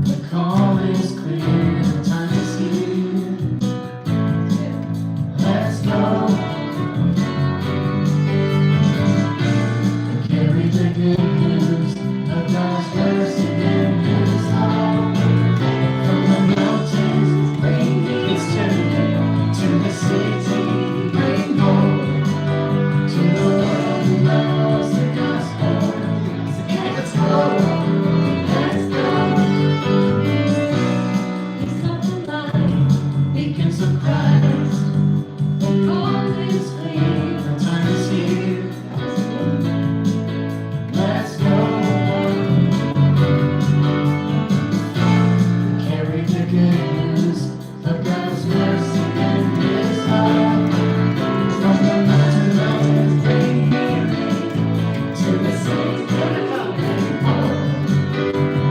F: the call is clear, the time is here. Let's go. Carry the good news of God's mercy and His love. From the mountains, bring its turning to the city, bring hope to the world who loves the gospel. Let's go, let's go. He's coming alive, beacons of Christ. The call is clear, the time is here. Let's go. Carry the good news of God's mercy and His love. From the mountains, bring healing to the city, bring hope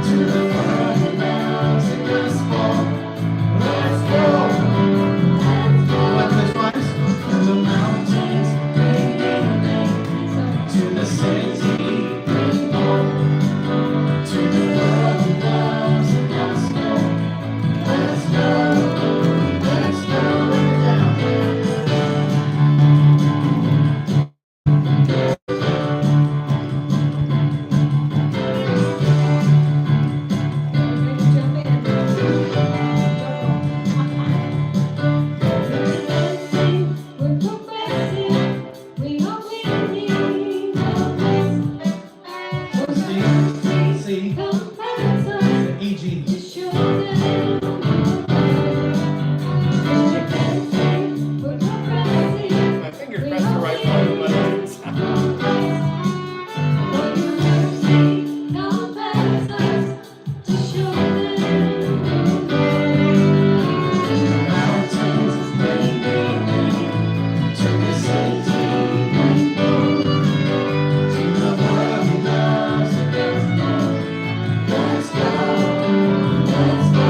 F: to the world who loves the gospel. Let's go. Let's go. From the mountains, bring healing to the city, bring hope to the world who loves the gospel. Let's go, let's go down.
E: We're progressing, we hope we need
F: C,
E: compels us
F: E, G.
E: to show them we're progressing.
G: My finger pressed the right button, but it didn't sound.
F: Mountains, bring healing to the city, bring hope to the world who loves the gospel. Let's go, let's go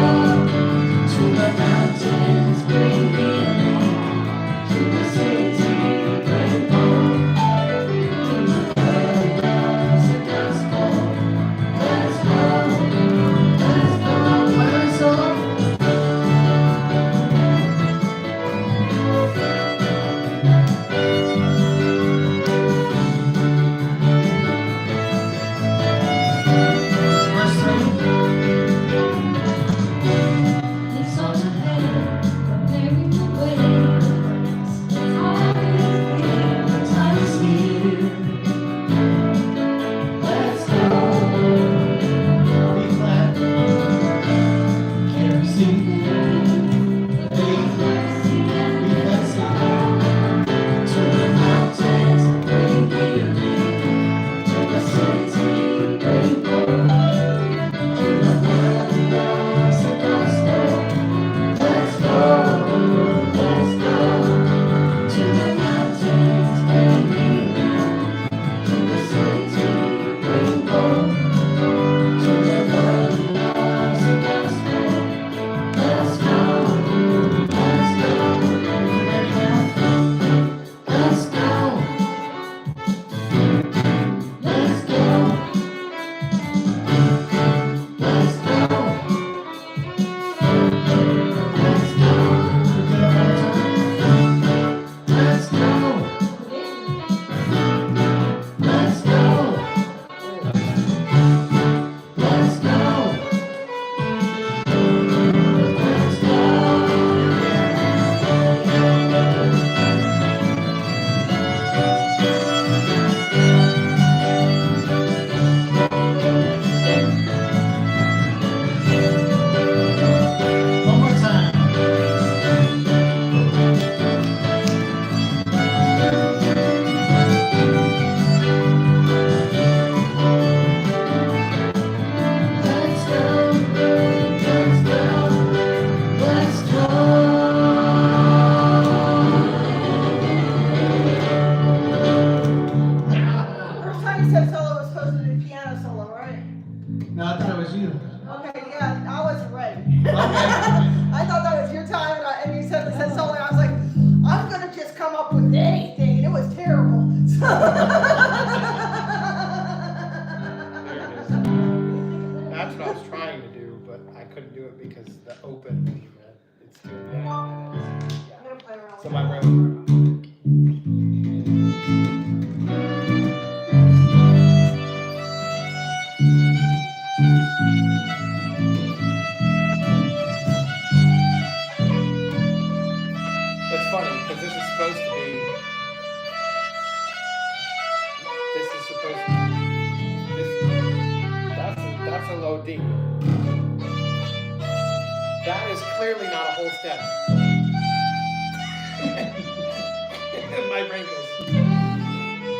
F: to the mountains, bring healing to the city, bring hope to the world who loves the gospel. Let's go, let's go, let's go. Verse 3.
E: He's on ahead, preparing the way. It's always clear.
F: The time is here. Let's go. B flat. Carry C. A. B flat C. To the mountains, bring healing. To the city, bring hope. To the world who loves the gospel. Let's go. Let's go. To the mountains, bring healing. To the city, bring hope. To the world who loves the gospel. Let's go. Let's go. Ready now? Let's go. Let's go. Let's go. Let's go. Let's go. Let's go. Let's go. Let's go. One more time. Let's go. Let's go. Let's
A: First time you said solo was supposed to be piano solo, right?
F: No, I thought it was you.
A: Okay, yeah, I wasn't ready.
F: Okay.
A: I thought that was your time, and you said solo, and I was like, I'm gonna just come up with anything, and it was terrible.
G: That's what I was trying to do, but I couldn't do it because the open, it's too down. Yeah.
A: I'm gonna play around with
G: So
A: it.
G: my brain. It's funny because this is supposed to be. This is supposed to. This. That's a low D. That is clearly not a whole step. My brain goes.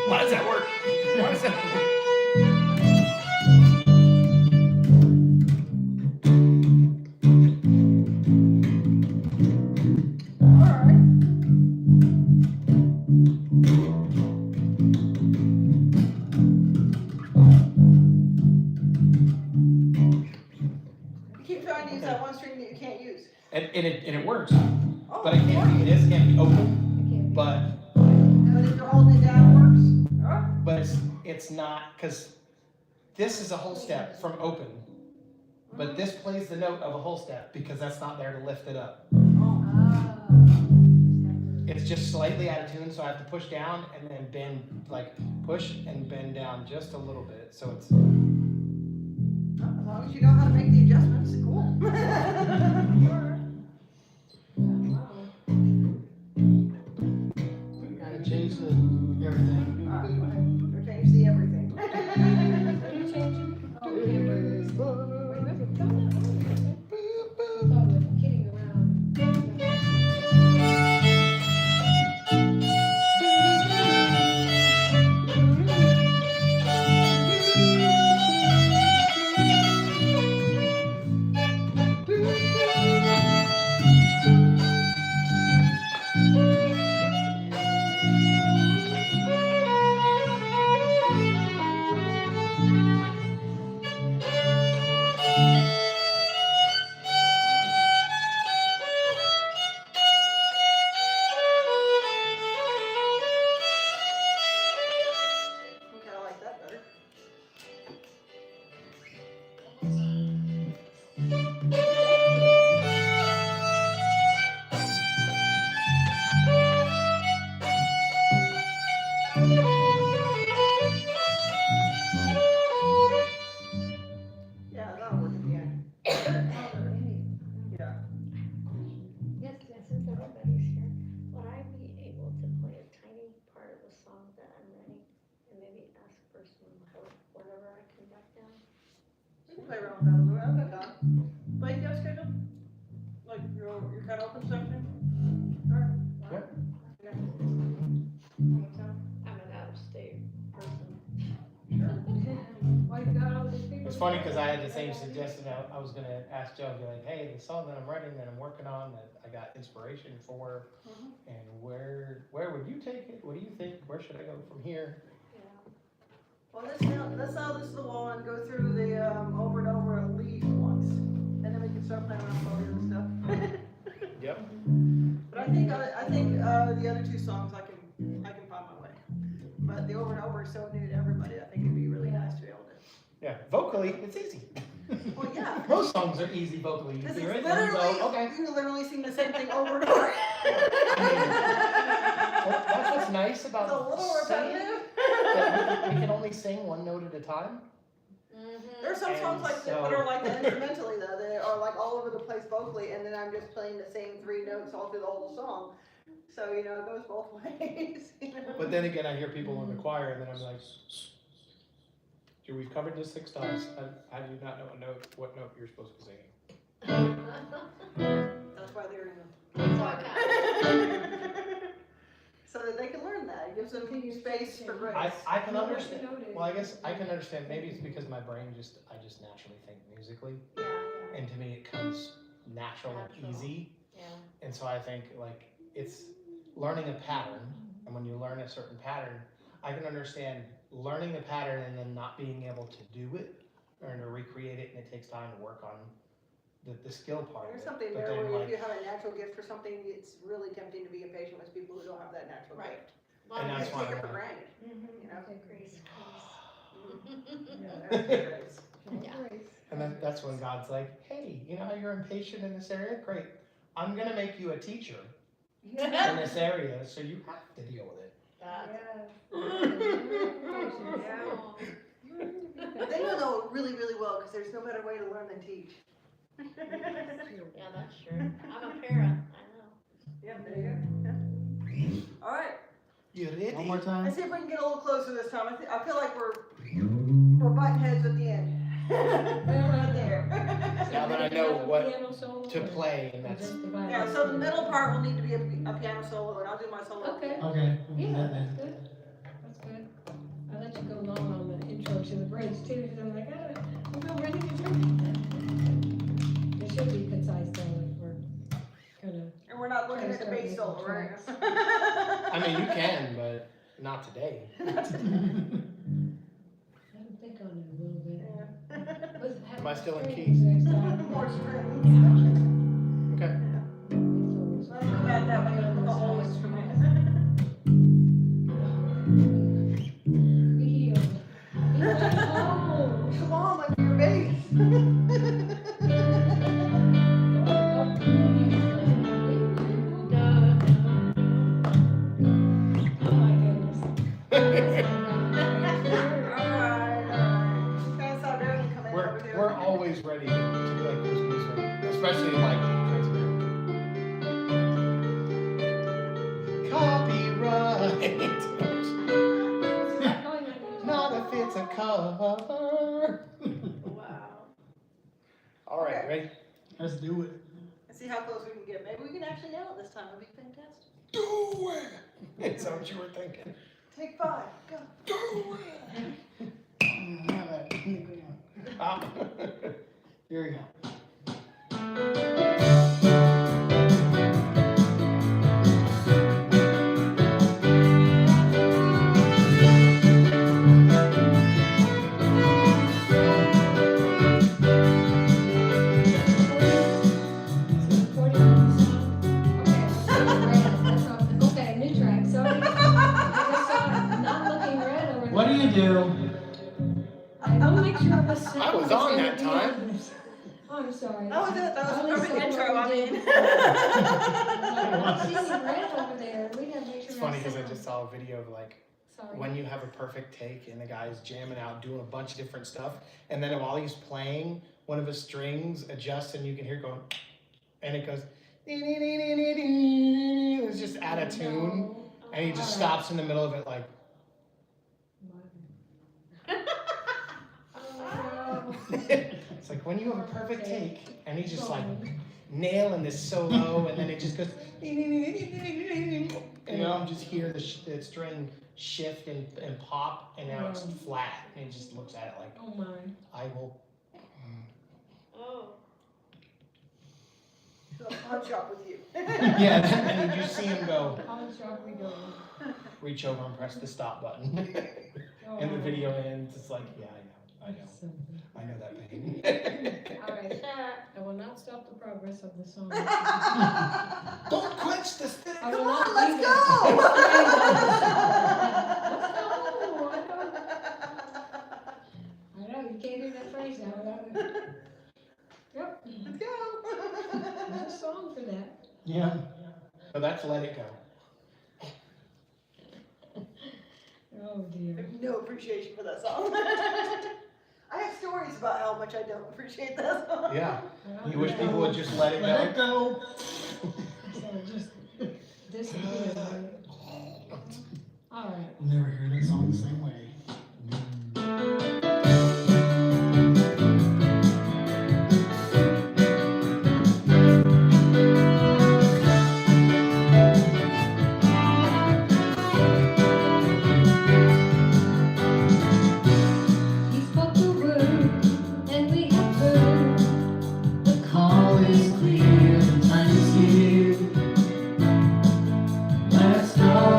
G: Why does that work? Why does that work?
A: You keep trying to use that one string that you can't use.
G: And it works.
A: Oh,
G: But it can't be. This can't be open. But
A: But if you're holding it down, it works. Alright.
G: but it's not because this is a whole step from open. But this plays the note of a whole step because that's not there to lift it up. It's just slightly out of tune, so I have to push down and then bend, like push and bend down just a little bit. So it's
A: As long as you know how to make the adjustments, cool.
D: Gotta change the everything.
A: Alright, go ahead. Or change the everything.
E: Kidding around.
A: Okay, I like that better. Yeah, that'll work at the end. Yeah.
B: Yes, since everybody's here, would I be able to play a tiny part of a song that I'm writing and maybe ask for some help whenever I come back down?
A: We can play around with that a little bit. I've got time. Blake, you have a schedule? Like your kind of open section? Alright.
G: Yep.
A: Yeah.
B: I'm an out-of-state person.
E: Why you got all these people?
G: It's funny because I had the same suggestion. I was gonna ask Joe, be like, hey, the song that I'm writing, that I'm working on, that I got inspiration for, and where would you take it? What do you think? Where should I go from here?
A: Well, let's now this is the one, go through the over and over at least once, and then we can start playing around with all the other stuff.
G: Yep.
A: But I think the other two songs I can find my way. But the over and over is so new to everybody. I think it'd be really nice to be able to.
G: Yeah. Vocally, it's easy.
A: Well, yeah.
G: Most songs are easy vocally. You
A: This
G: hear
A: is
G: it and you
A: literally,
G: go, okay.
A: you literally sing the same thing over and over.
G: Well, that's what's nice about
A: It's a little
G: singing,
A: repetitive.
G: that we can only sing one note at a time.
A: There's some songs
G: And
A: like that
G: so-
A: that are like that instrumentally though. They are like all over the place vocally, and then I'm just playing the same three notes all through the whole song. So you know it goes both ways. You know?
G: But then again, I hear people in the choir, and then I'm like, "Dude, we've covered this 6 times. How do you not know what note you're supposed to be singing?"
A: That's why they're in
B: That's okay.
A: so that they can learn that. It gives them space for grace.
G: I can understand. Well, I guess I can understand. Maybe it's because my brain I just naturally think musically,
B: Yeah,
G: and to me it comes natural and
B: Natural.
G: easy.
B: yeah.
G: And so I think like it's learning a pattern, and when you learn a certain pattern, I can understand learning the pattern and then not being able to do it or to recreate it, and it takes time to work on the skill part of
A: There's
G: it.
A: something
G: But
A: there
G: then,
A: where
G: like,
A: if you have a natural gift for something, it's really tempting to be impatient with people who don't have that natural
B: Right.
A: gift.
G: And
A: You
G: that's
A: just
G: why
A: take it
G: I'm
A: for
G: like-
A: granted. You know?
B: Grace,
A: Yeah, that's grace.
B: Yeah.
G: And that's when God's like, hey, you know how you're impatient in this area? Great. I'm going to make you a teacher in this area, so you have to deal with it.
A: They will know it really, really well, because there's no better way to learn than teach.
B: Yeah, that's true. I'm a parent, I know.
A: Yeah, there you go. Yeah. All right,
G: You ready?
C: One more
A: let's
C: time.
A: see if we can get a little closer this time. I feel like we're butting heads at the end. Right there.
G: Now that I know what
E: Piano solo
G: to
E: or
G: play, and that's
E: just the violin?
A: Yeah, so the middle part will need to be a piano solo, and I'll do my solo.
E: Okay,
F: Okay, we'll do
E: yeah,
F: that
E: that's
F: then.
E: good. That's good. I let you go long on the intro to the bridge too, because I'm like, I'm not ready to do that. It should be concise though, if we're kind of.
A: And we're not looking at the bass solo, right?
G: I mean, you can, but not today.
E: Let him think on it a little bit.
G: Am I still in key?
E: Next time.
A: More strings.
G: Okay.
A: So I'm glad that way with the whole instrument.
E: Be healed. Be whole.
A: Come on, like your bass.
E: Oh my goodness.
G: We're always ready to play this music, especially like copyright. Not if it's a cover.
B: Wow.
G: All right, ready?
F: Let's do it.
A: Let's see how close we can get. Maybe we can actually nail it this time. It'd be fantastic.
G: Do it. Is that what you were thinking?
A: Take 5. Go.
G: Do it.
F: Here we go.
E: Okay, new track, sorry. I just saw it not looking red over there.
F: What do you do?
E: I want to make sure it was.
G: I was on that time.
E: Oh, I'm sorry.
A: That was it. That was
E: I
A: the
E: only
A: perfect
E: saw
A: intro,
E: what
A: I
E: we
A: mean.
E: did. I see the red over there. We gotta make sure.
G: It's funny because I just saw a video of like
E: Sorry.
G: when you have a perfect take and the guy's jamming out, doing a bunch of different stuff, and then while he's playing, one of his strings adjusts and you can hear it going, and it goes, it's just out of tune, and he just stops in the middle of it like,
E: Oh,
G: it's like when you have a perfect take, and he's just like nailing this solo, and then it just goes, and I'm just hear the string shift and pop, and now it's flat, and he just looks at it like,
E: oh my.
G: I will.
B: Oh.
A: So I'll shop with you.
G: Yeah, and you just see him go,
E: How sharp we go?
G: reach over and press the stop button. And the video ends, it's like, yeah, I know that pain.
E: All right, I will not stop the progress of the song.
G: Don't quench the stick.
E: I will
A: Come
E: not
A: on, let's
E: leave
A: go.
E: I know, you can't hear that phrase now. Yep,
A: Let's go.
E: there's a song for that.
F: Yeah.
G: So that's Let It Go.
E: Oh dear.
A: I have no appreciation for that song. I have stories about how much I don't appreciate that song.
G: Yeah. You wish people would just let it
F: Let
G: go.
F: it go.
E: So just disappear. Right? All right.
F: I'll never hear that song the same way.
E: He spoke the word, and we have heard.
F: The call is clear, the time is here. Let's go.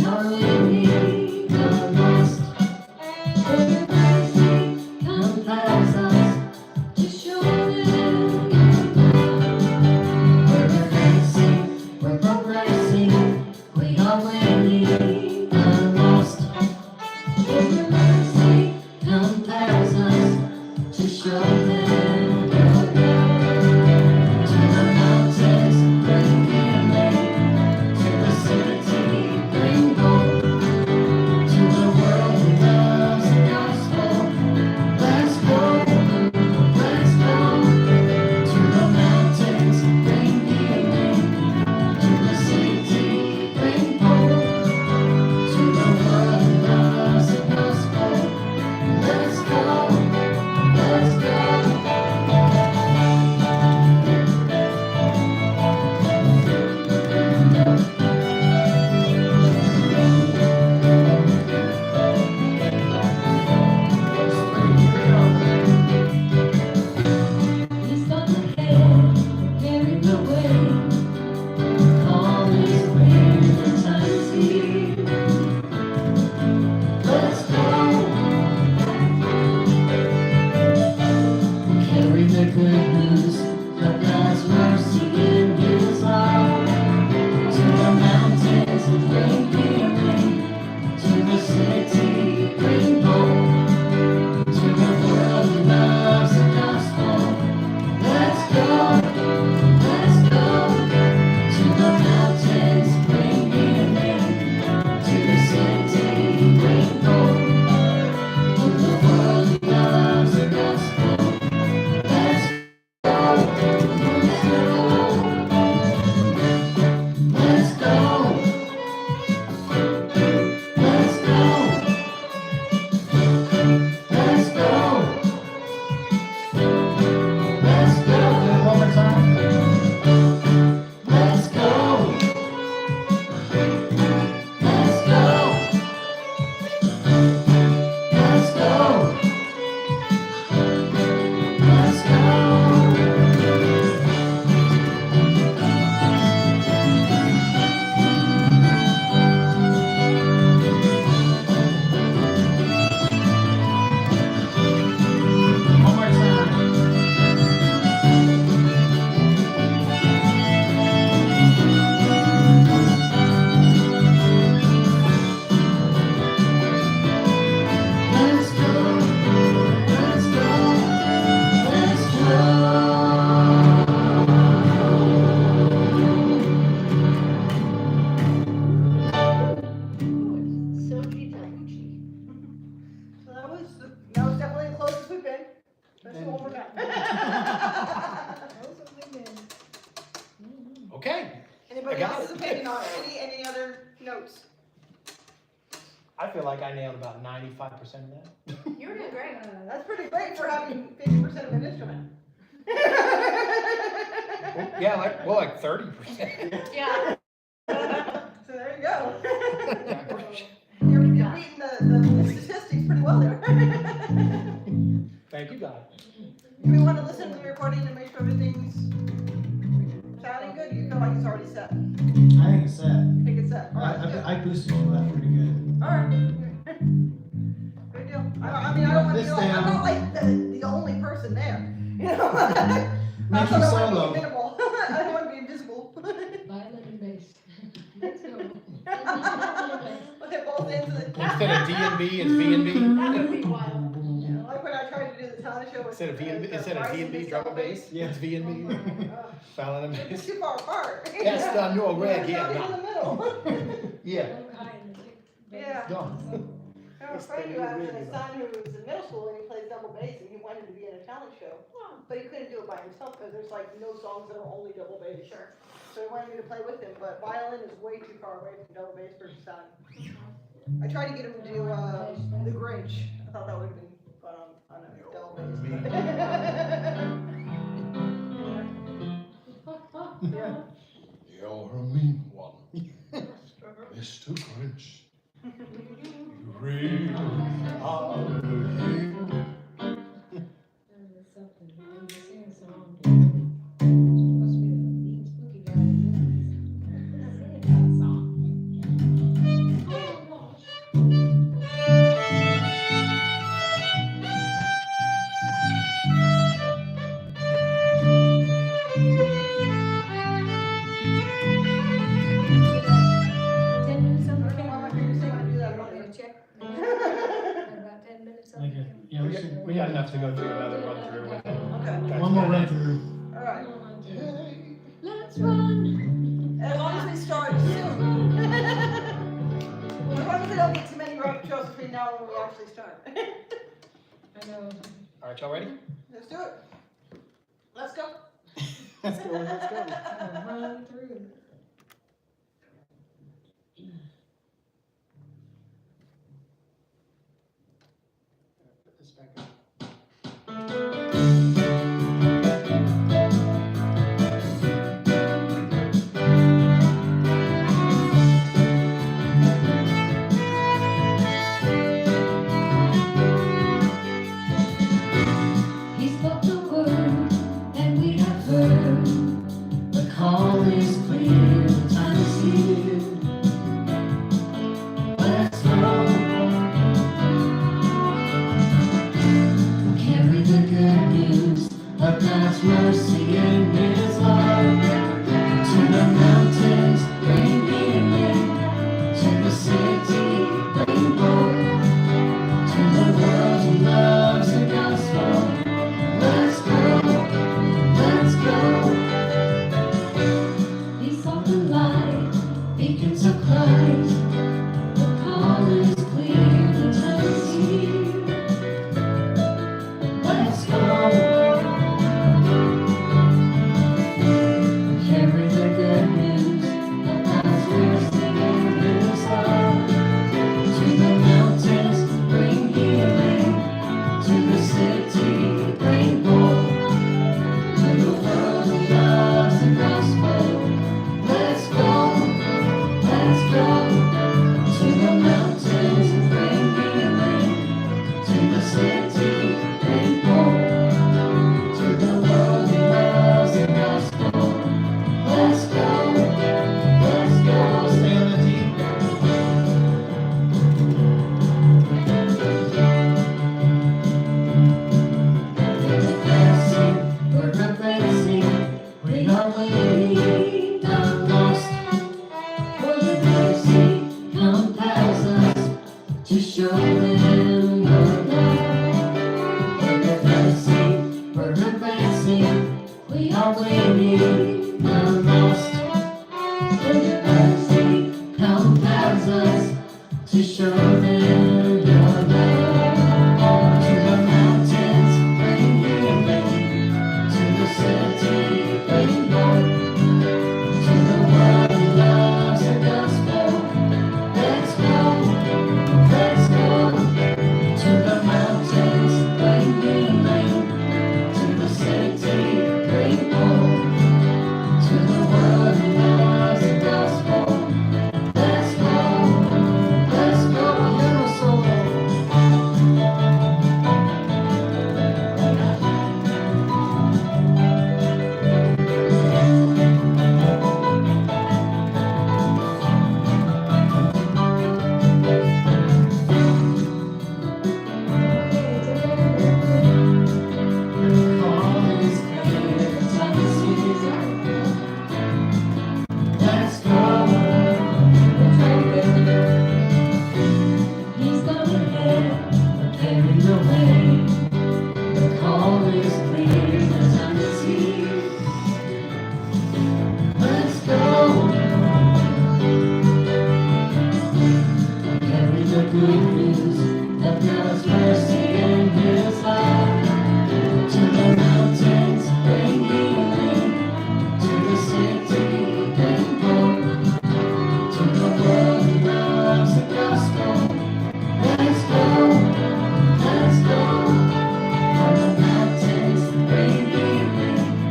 F: are winning the lost. Where your mercy compels us to show them your love. We're advancing, we're progressing, we are winning the lost. Where your mercy compels us to show them your love. To the mountains bring healing, to the city bring hope, to the world who loves the gospel. Let's go, let's go. To the mountains bring healing, to the city bring hope, to the world who loves the gospel. Let's go, let's go. He's on the head, carrying the weight. All is clear, the time is here. Let's go. Carry the good news of God's mercy and His love. To the mountains bring healing, to the city bring hope, to the world who loves the gospel. Let's go, let's go. To the mountains bring healing, to the city bring hope, to the world who loves the gospel. Let's go, let's go. Let's go, let's go. Let's go, let's go. One more time. Let's go. Let's go. Let's go. Let's go. One more time. Let's go, let's go, let's go.
B: So detailed.
A: So that was definitely the closest we've been. Let's do one more time.
G: Okay,
A: Anybody
G: I got
A: else's
G: it.
A: opinion on it? Any other notes?
G: I feel like I nailed about 95% of that.
B: You were doing great.
A: That's pretty great for having 50% of an instrument.
G: Yeah, like 30%.
B: Yeah.
A: So there you go.
G: Yeah,
A: You're beating the statistics pretty well there.
G: Thank you, God.
A: Do we want to listen to the recording and make sure everything's sounding good? You feel like it's already set?
F: I think it's set.
A: You think it's set? All right, good.
F: I boosted you up pretty good.
A: All right. Good deal. I mean, I don't want to be
F: This
A: like, I'm
F: down.
A: not like the only person there. You know?
F: Make
A: I
F: you
A: don't want to
F: solo.
A: be minimal. I don't want to be invisible.
E: Violin and bass. Let's go.
A: Look at both ends of the.
G: Instead of D&B, it's V&B.
B: That would be wild.
A: Yeah, like when I tried to do the talent show with.
G: Instead of D&B, drum and bass,
F: Yeah.
G: it's V&B. Fallon and
A: It's
G: bass.
A: too far apart.
G: Yes, no, no, red,
A: It's
G: yeah,
A: not in the middle.
G: Yeah.
A: Yeah.
E: Done.
A: I have a friend who has a son who's in middle school and he plays double bass and he wanted to be in a talent show. But he couldn't do it by himself because there's like no songs that are only double bass.
B: Sure.
A: So he wanted me to play with him, but violin is way too far away from double bass for his son. I tried to get him to do The Grinch. I thought that would have been fun on a double bass. Yeah.
H: You're a mean one, Mr. Grinch. You really are a hero.
E: There's something. You sing a song. Supposed to be the mean spooky guy. Sing that song.
B: it's
F: Like
B: okay.
F: it. Yeah, we should.
G: We got enough to go through another run through with them.
A: Okay,
F: One more run through.
A: all right.
B: Let's run.
A: As long as we start soon. As long as we don't get too many road patrols between now and when we actually start.
E: I know.
G: All right, y'all ready?
A: Let's do it. Let's go.
C: Let's go, let's go.
E: Run through.
G: Put this back up.
F: He spoke the word, and we have heard. The call is clear, the time is here. Let's go. Carry the good news of God's mercy and His love to the mountains, bring healing to the city, bring hope to the world who loves the gospel. Let's go, let's go. Be salt and light, beacons of Christ. The call is clear, the time is here. Let's go. Carry the good news of God's mercy and His love to the mountains, bring healing to the city, bring hope to the world who loves the gospel. Let's go, let's go to the mountains, bring healing to the city, bring hope to the world who loves the gospel. Let's go, let's go. Stay on the team. We're a blessing, we are waiting, not lost. For the mercy compels us to show them your love. We're advancing, we're advancing, we are waiting, not lost. For the mercy compels us to show them your love. To the mountains, bring healing. To the city, bring hope. To the world who loves the gospel. Let's go, let's go. To the mountains, bring healing. To the city, bring hope. To the world who loves the gospel. Let's go, let's go. Little solo. Let's go. He's gone ahead, carry the way. The call is clear, the time is here. Let's go. Carry the good news of God's mercy and His love to the mountains, bring healing to the city, bring hope to the world who loves the gospel. Let's go, let's go. On the mountains, bring healing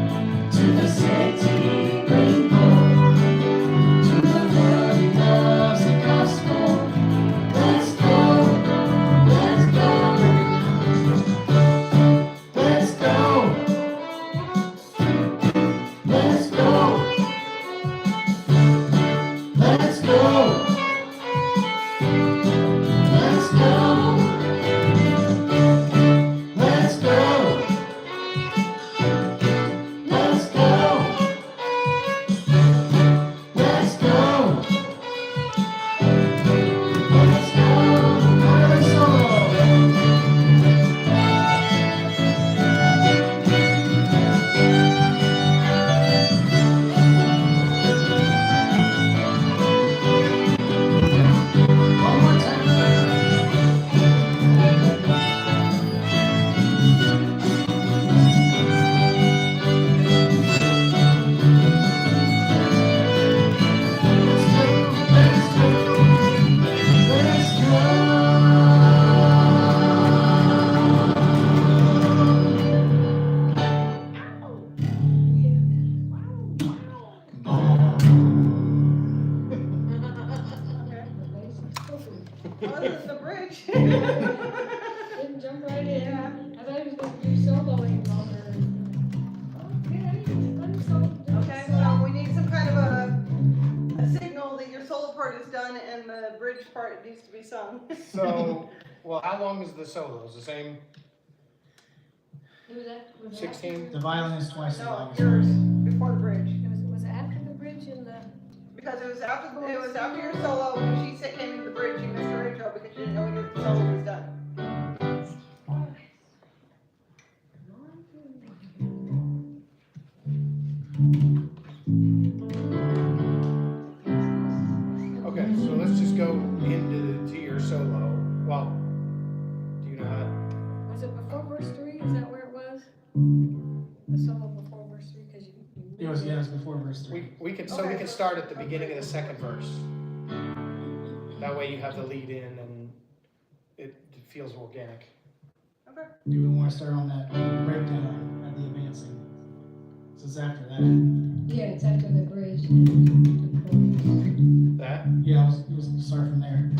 F: to the city, bring hope to the world who loves the gospel. Let's go,
A: Oh, this is the bridge.
E: Didn't jump right in. I thought he was gonna do soloing longer. Okay, let him solo.
A: Okay, so we need some kind of a signal that your solo part is done and the bridge part needs to be sung.
G: So, well, how long is the solo? Is the same
E: Was that
G: 16?
D: The violin is twice as
A: No,
D: long as
A: yours,
D: mine.
A: before the bridge.
E: Was it after the bridge in the?
A: Because it was after your solo, when she said came into the bridge, you missed her intro because you didn't know when your solo was done.
G: Okay, so let's just go to your solo. Well, do you know how?
E: Was it before verse 3? Is that where it was? The solo before verse 3, because you.
D: It was before verse 3.
G: We could
A: Okay.
G: start at the beginning of the second verse. That way you have the lead in and it feels organic.
A: Okay.
D: Do we want to start on that breakdown at the advancing? So it's after that.
E: Yeah, it's after the bridge.
G: That?
D: Yeah, it was start from there.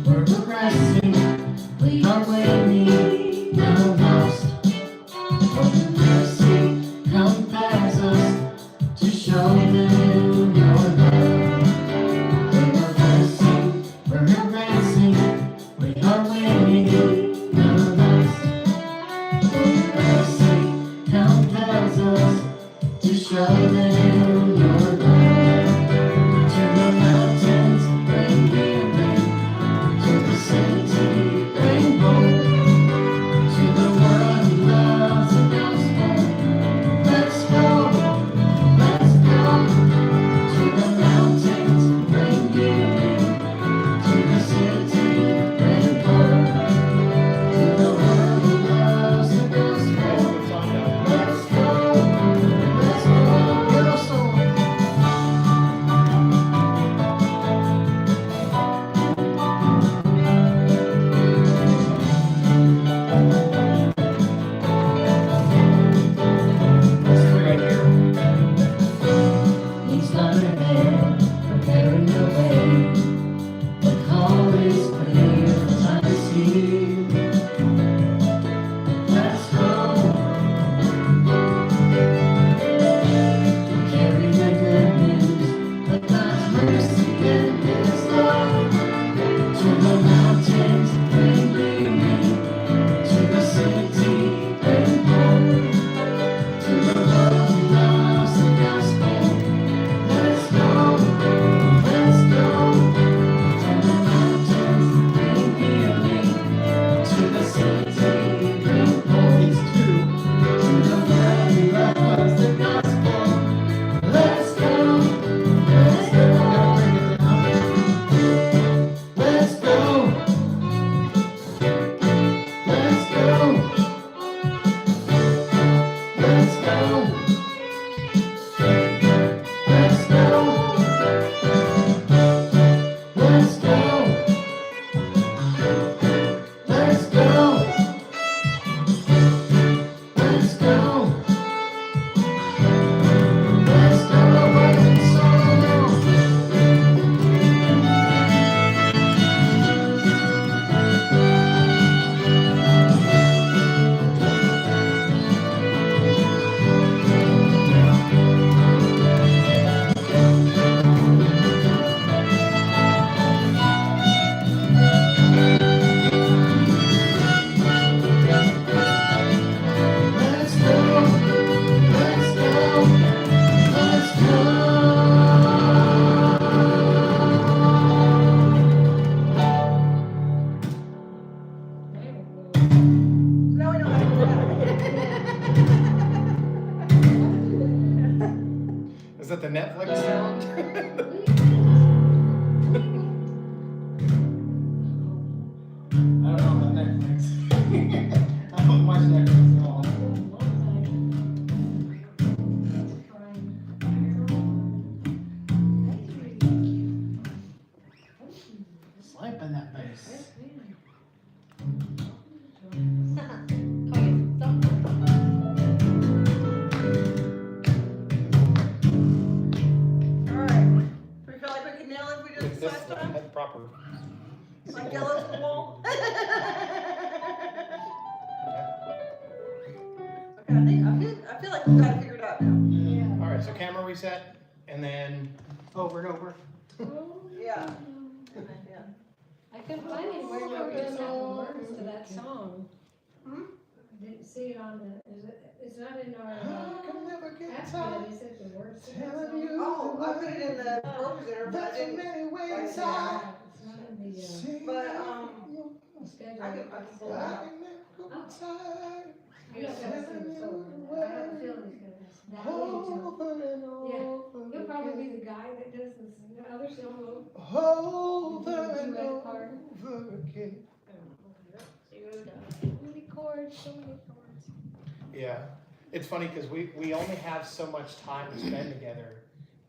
D: We're progressing, we are waiting, no lost. Open mercy compels us to show them your love. We're progressing, we're advancing, we are waiting, no lost. Open mercy compels us to show them your love. To the mountains, bring healing. To the city, bring hope. To the world who loves the gospel. Let's go, let's go. To the mountains, bring healing. To the city, bring hope. To the world who loves the gospel. Let's go, let's go. Get our soul.
G: Right here.
D: He's not there, preparing the way. The call is clear, the time is here. Let's go. We carry the good news of God's mercy and His love. To the mountains, bring healing. To the city, bring hope. To the world who loves the gospel. Let's go, let's go. To the mountains, bring healing. To the city, bring hope. It's two. To the world who loves the gospel. Let's go, let's go. Let's go. Let's go. Let's go. Let's go. Let's go. Let's go. Let's go. Let's go. Running solo. Let's go. Let's go. Let's
A: Now we know how to do that.
G: Is that the Netflix sound?
D: I don't know about Netflix. I don't watch Netflix at all. Slapping that bass.
B: Oh, yeah,
A: Jello to the wall. Okay, I feel like we've got it figured out now.
E: Yeah.
G: All right, so camera reset, and then
C: Over and over.
A: Yeah.
E: I couldn't find anywhere where we just have the words to that song.
A: Hmm?
E: I didn't see it on the, it's not in our,
H: I can never get
E: app
H: tired.
E: yet, is it the words to that
H: Telling
E: song?
H: you
A: Oh, I put it in the proposal, but I
H: there's so
A: didn't.
H: many ways
E: Yeah,
H: I
E: it's not in the,
H: see
A: But,
E: schedule.
A: I can pull it
H: I
A: up.
H: can never go tired.
E: I know that's in the store. I have a feeling he's gonna, that
H: Over
E: will
H: and
E: Yeah.
H: over.
E: He'll probably be the guy that does this other solo.
H: Over
E: The
H: and
E: duet part.
H: over again.
B: So you wrote down.
E: So many chords, so many chords.
G: yeah, it's funny because we only have so much time to spend together,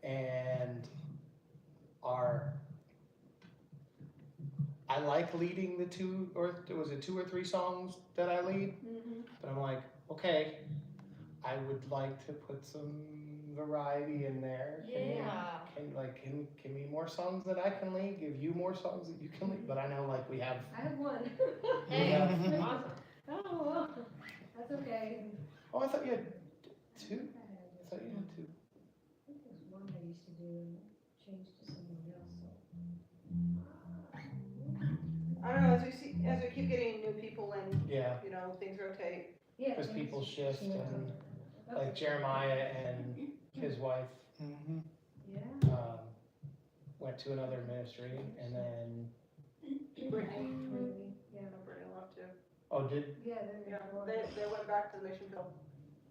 G: and I like leading the two or three songs that I lead, but I'm like, okay, I would like to put some variety in there.
B: Yeah.
G: Can me more songs that I can lead, give you more songs that you can lead, but I know like we have.
E: I have one.
B: Hey,
G: Yeah.
B: awesome.
E: Oh, well, that's okay.
G: Oh, I thought you had two.
E: I
G: I thought you had two.
E: think there's one I used to do and changed to someone else, so.
A: I don't know, as we keep getting new people in,
G: Yeah,
A: you know, things rotate.
E: Yeah.
G: because people shift and
E: Okay.
G: like Jeremiah and his wife
C: Mm-hmm.
E: Yeah.
G: went to another ministry, and then
A: Brittany,
E: Maybe, yeah.
A: Brittany left too.
G: oh, did
E: Yeah, they're.
A: Yeah, they went back to the mission field,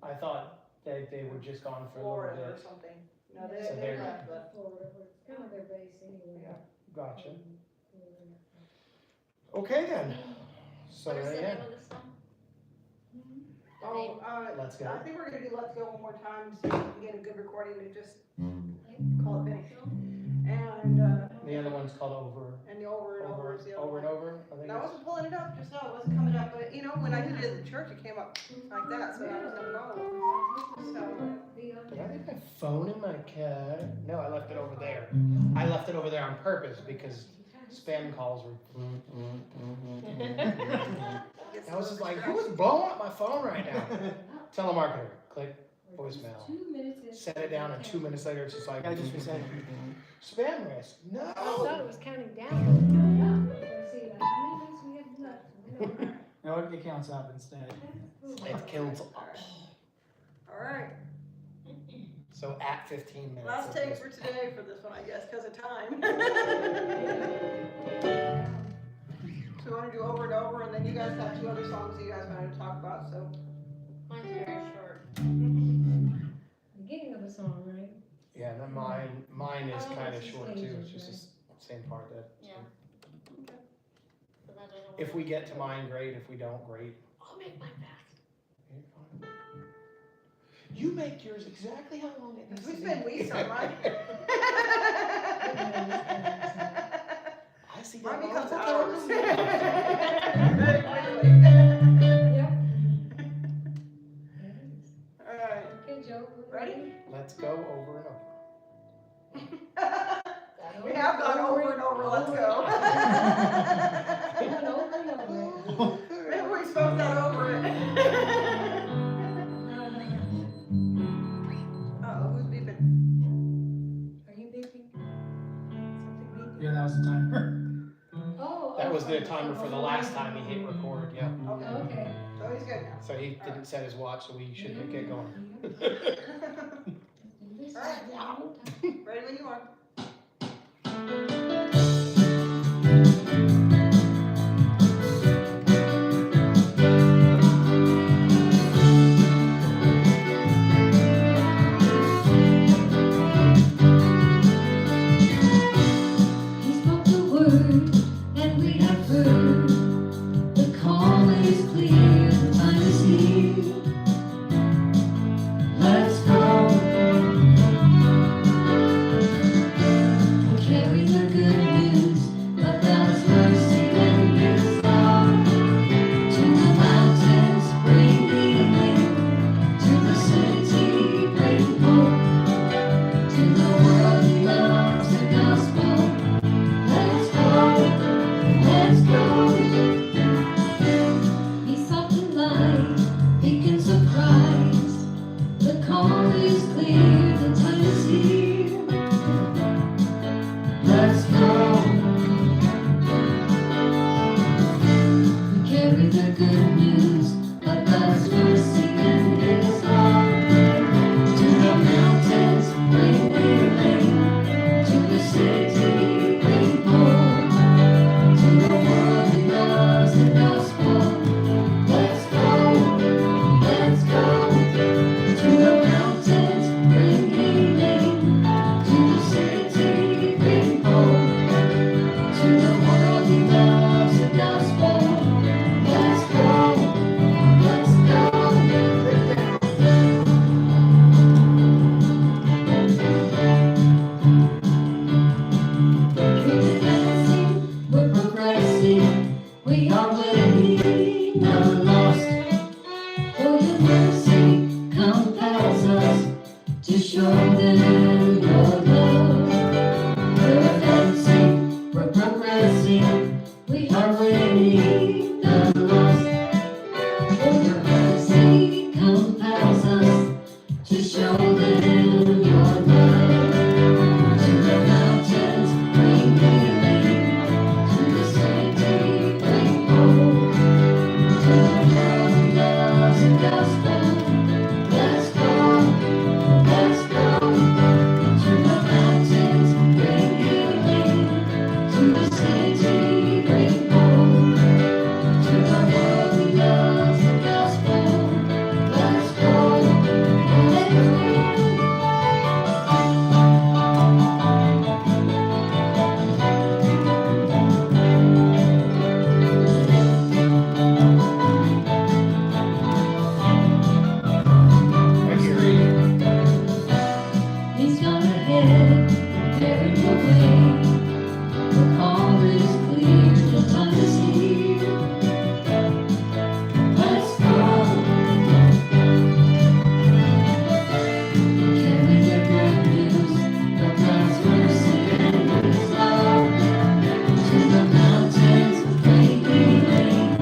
G: I thought they were just gone for a
A: Florida
G: little
A: or
G: bit?
A: something. No,
E: So
A: they
G: they're-
A: left, but.
E: Florida, it's kind of their base anyway.
A: Yeah.
G: Gotcha.
E: Florida.
G: Okay then. So
B: What is the
G: yeah,
B: name of this song? The name?
G: let's go.
A: I think we're gonna do Let's Go one more time, so we can get a good recording and just call it finished. And,
G: The other one's called Over,
A: and the over and over is the other
G: Over
A: one.
G: and Over. I think
A: And I
G: it's-
A: wasn't pulling it up just now, it wasn't coming up, but you know, when I did it at the church, it came up like that, so I was never wrong. So,
E: Be on
G: Did I
E: there.
G: leave my phone in my car? No, I left it over there. I left it over there on purpose because spam calls were. I was just like, who is blowing up my phone right now? Telemarketer. Click voicemail.
E: 2 minutes.
G: Set it down, and 2 minutes later, it's just like.
C: I just reset.
G: Spam risk. No.
E: I thought it was counting down, but it's counting up. So see, like, how many minutes we have left? We don't-
C: No, it counts up instead.
G: It kills.
A: alright,
G: So at 15 minutes.
A: last
G: of
A: take
G: this-
A: for today for this one, I guess, cause of time. So we wanna do over and over, and then you guys have two other songs that you guys wanted to talk about, so.
B: Mine's very short.
E: Beginning of the song, right?
G: Yeah, then mine is
E: Oh,
G: kind of
E: it's the
G: short too.
E: stages,
G: It's just the same part that.
B: Yeah. So that I don't
G: If we get to mine, great. If we don't, great.
B: I'll make mine fast.
G: You're fine. You make yours exactly how long it needs
A: We
G: to be.
A: spend weeks on mine.
G: I see that
A: Mine becomes
G: multiple
A: hours.
G: times.
A: Very quickly.
E: Yep.
A: Alright,
E: Okay, Joe. we're
A: ready?
G: Let's go over and over.
A: We have gone over and over, let's go.
E: Going over and over.
A: Maybe we spoke that over it. Uh-oh, who's beeping?
E: Are you beeping? Something beeping?
C: Yeah, that was the timer.
E: Oh.
G: That
E: oh,
G: was the
E: fine.
G: timer for the last time he hit record. Yeah.
A: Okay,
E: Okay.
A: so he's good now.
G: So he didn't set his watch, so we should get going.
A: Ready when you are.
F: He spoke the word, and we have heard. The call is clear, the time is here. Let's go. call is clear, the time is here. Let's go. We carry the good news of God's mercy and His love. To the mountains, bring their rain. To the city, bring hope. To the world who loves the gospel. Let's go, let's go. To the mountains, bring healing. To the city, bring hope. To the world who loves the gospel. Let's go, let's go. We're advancing, we're progressing. We are winning, not lost. For your mercy compels us to show them your love. We're advancing, we're progressing. We are winning, not lost. For your mercy compels us to show them your love. To the mountains, bring healing. To the city, bring hope. To the world who loves the gospel. Let's go, let's go. To the mountains, bring healing. To the city, bring hope. To the world who loves the gospel. Let's go, let's go.
G: Right here.
F: He's gone ahead, preparing the way. The call is clear, the time is here. Let's go. Carry the good news of God's mercy and His love. To the mountains, bring healing.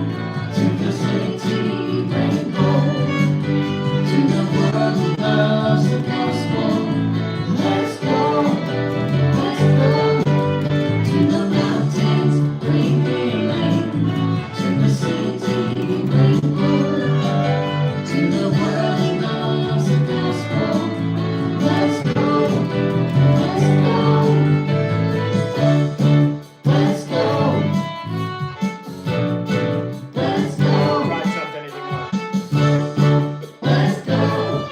F: To the city, bring hope. To the world who loves the gospel. Let's go, let's go. To the mountains, bring healing. To the city, bring hope. To the world who loves the gospel. Let's go, let's go. Let's go. Let's go.
G: Write something if you want.
F: Let's go.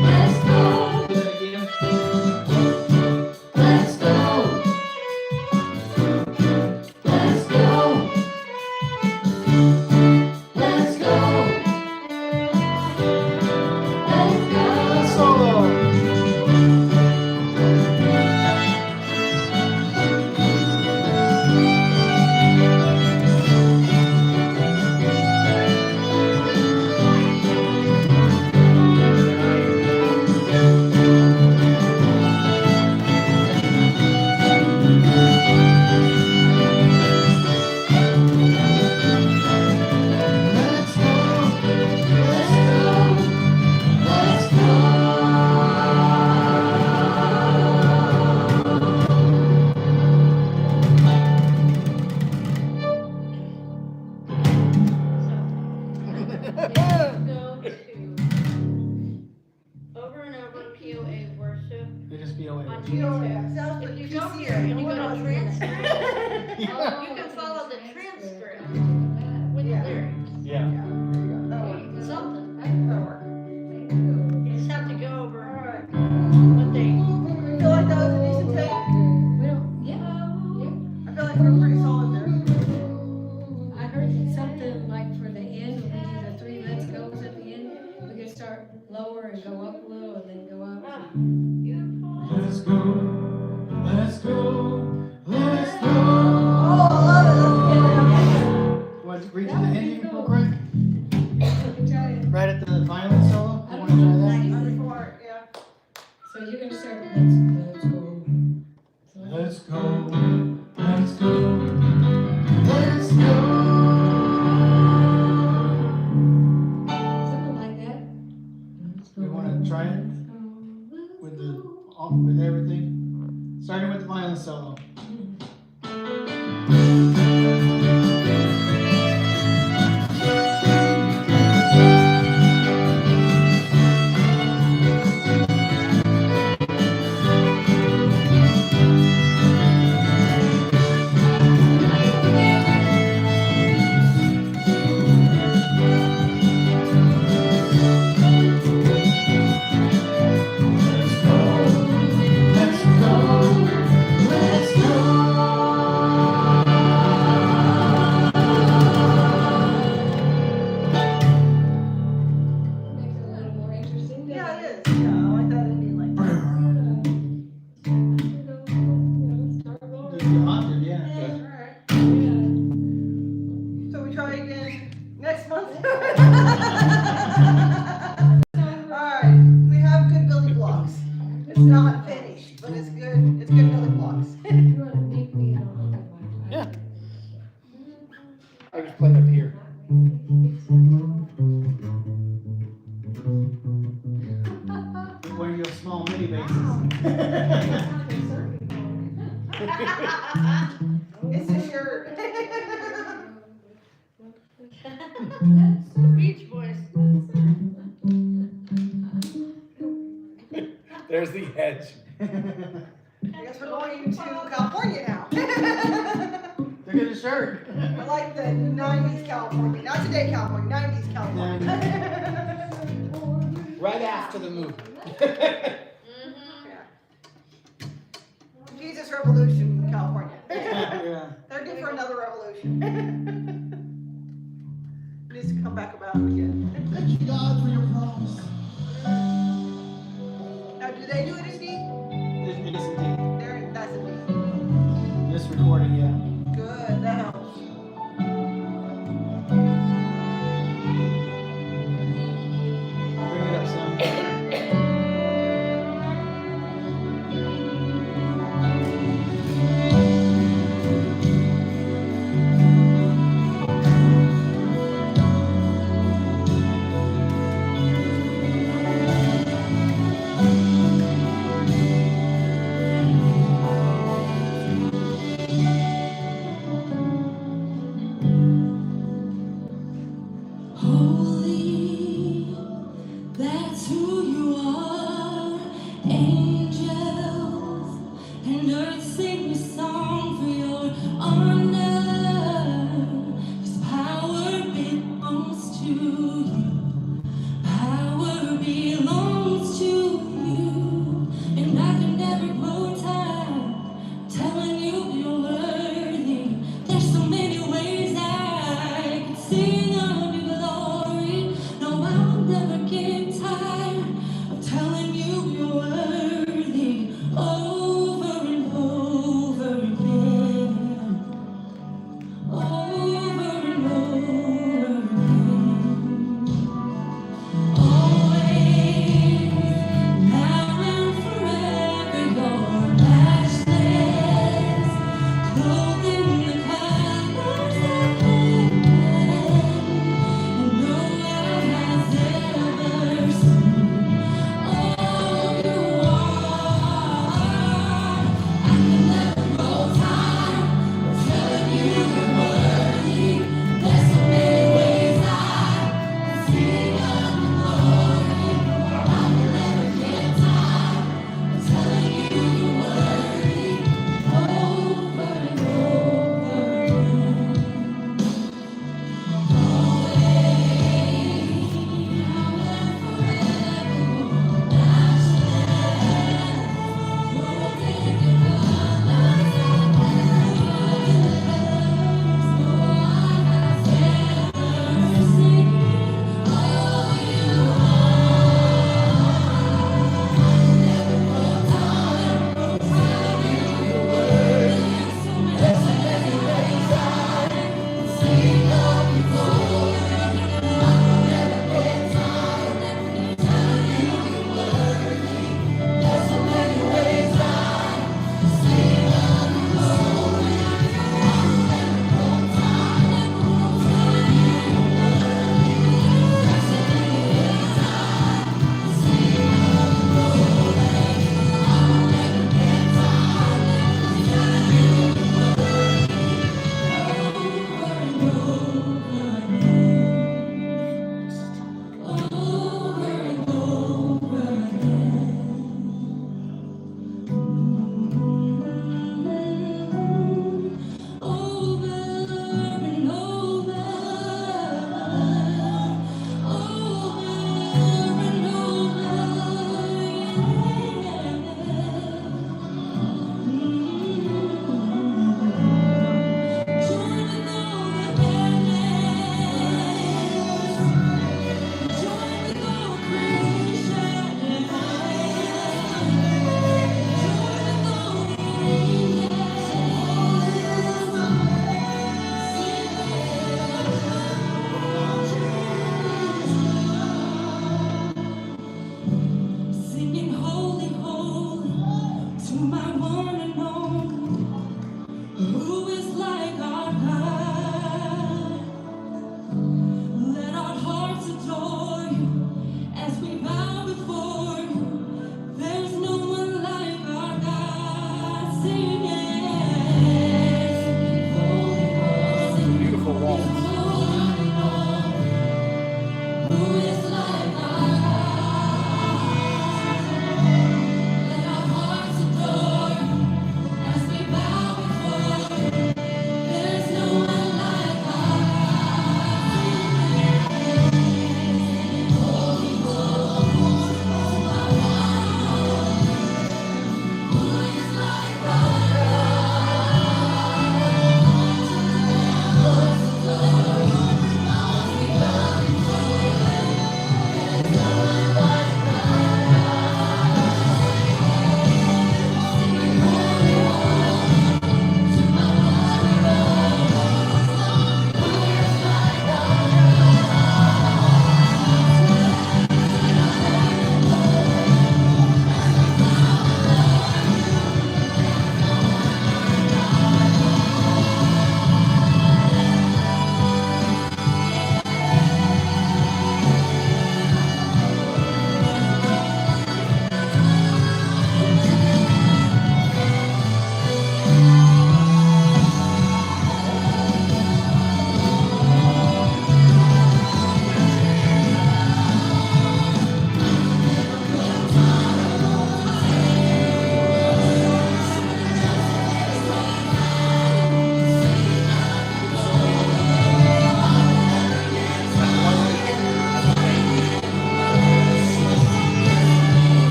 F: Let's go.
D: Do that again.
F: Let's go. Let's go. Let's go. Let's go.
H: Solo.
F: Let's go. Let's go. Let's
B: Go to over and over POA worship
H: They just be away.
B: on
A: You know,
B: YouTube.
A: sounds
B: If
A: like
B: you go
A: PC,
B: here and you go
A: no one
B: to
A: knows
B: transcript,
E: Oh,
B: you can follow the transcript
E: Yeah.
B: with the
A: Yeah.
B: lyrics.
G: Yeah.
A: Yeah, there you go. That'll work.
B: Something.
A: That'll work.
B: You just have to go
A: All
B: over
A: right.
B: what they.
A: You feel like that was a decent take?
E: We don't, yeah,
A: I feel like we're pretty solid there.
E: I heard something like for the end, when we do the three let's goes at the end, we can start lower and go up a little and then go up.
B: Ah, beautiful.
F: Let's go. Let's go. Let's go.
A: Oh, I love it. Let's get it.
H: Want to read to the ending real quick?
E: We can try it.
H: Right at the violin solo? You want to try that?
A: Before, yeah.
E: So you're gonna start, let's go. So
F: Let's go. Let's go. Let's go.
E: something like that.
H: try it with everything, starting with the violin solo. Let's
E: Makes it a little more interesting, doesn't
A: Yeah, it is. Yeah, I like that Indian like.
E: Start going.
H: do the octave, yeah.
A: Alright,
E: Yeah.
A: so we try again next month? Alright, we have good building blocks. It's not finished, but it's good building blocks.
E: You want to make me a little bit more.
G: Yeah. I just played up here.
H: One of your small mini basses.
A: It's a shirt.
B: Beach Boys.
G: There's the edge.
A: I guess we're going to California now.
H: Look at the shirt.
A: I like the 90s California, not today California, 90s California.
G: Right after the movie.
A: Yeah. Jesus Revolution, California.
H: Yeah.
A: They're due for another revolution. Needs to come back about again.
F: Thank you, God, for your promise.
A: Now, do they do it in D?
H: It is indeed.
A: That's in D.
H: This recording, yeah.
A: Good, that helps.
H: Bring it up some.
F: Holy, that's who you are. Angels and earth sing a song for your honor. 'Cause power belongs to you. Power belongs to you. And I can never grow tired telling you you're worthy. There's so many ways I could sing of your glory. No, I'll never get tired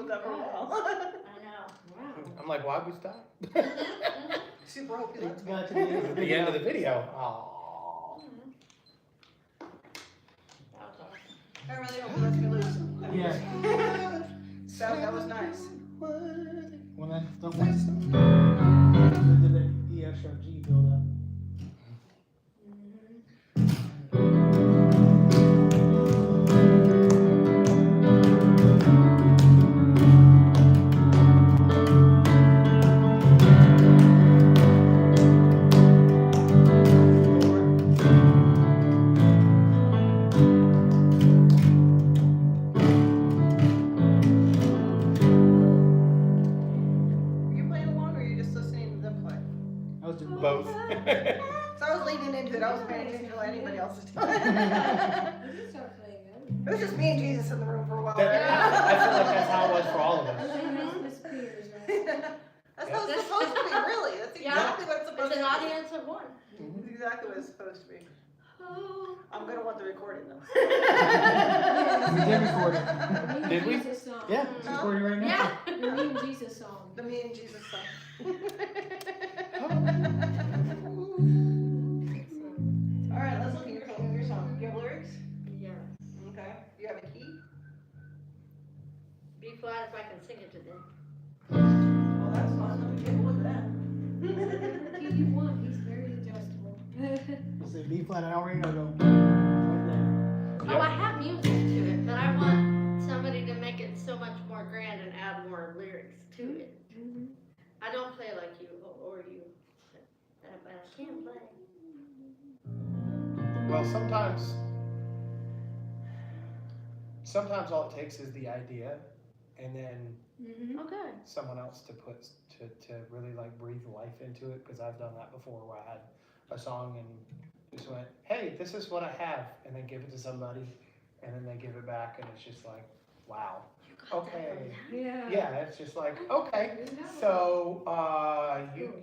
A: with that for a while.
B: I know.
E: Wow.
G: I'm like, why'd we stop?
A: Super hope he
H: It
A: lets me.
H: got to the end of
G: The end of the video. Aww.
B: That was awesome.
A: I really hope he lets me loose.
H: Yeah.
A: So that was nice.
H: When I don't want to do the E F sharp G build up.
A: Are you playing along or are you just listening to them play?
H: I was doing
G: Both.
A: So I was leaning into it. I wasn't paying attention to what anybody else was doing.
E: You start playing
A: It was just me and Jesus in the room for a while.
G: I feel like that's how it was for all of us.
E: Miss Peters, right?
A: That's how it's supposed to be, really. That's exactly what it's supposed
B: It's
A: to
B: an
A: be.
B: audience of one.
A: It's exactly what it's supposed to be. I'm gonna want the recording though.
H: We did record it.
G: Did we?
E: Jesus song.
H: Yeah, it's recording right now.
B: Yeah.
E: The Me and Jesus song.
A: The me and Jesus song. All right, let's look at your song. Do you have lyrics?
B: Yes.
A: Okay. Do you have a key?
B: B flat if I can sing it to them.
A: Well, that's fun. Let me take a look at that.
E: The key you want, he's very adjustable.
H: You say B flat, I already know though.
B: Oh, I have music to it, but I want somebody to make it so much more grand and add more lyrics to it. I don't play like you or you, but I can play.
G: Well, sometimes all it takes is the idea, and then
B: Oh, good.
G: someone else to really like breathe life into it. Because I've done that before, where I had a song and just went, "Hey, this is what I have," and then give it to somebody, and then they give it back, and it's just like, wow. Okay.
E: Yeah.
G: Yeah, it's just like, okay, so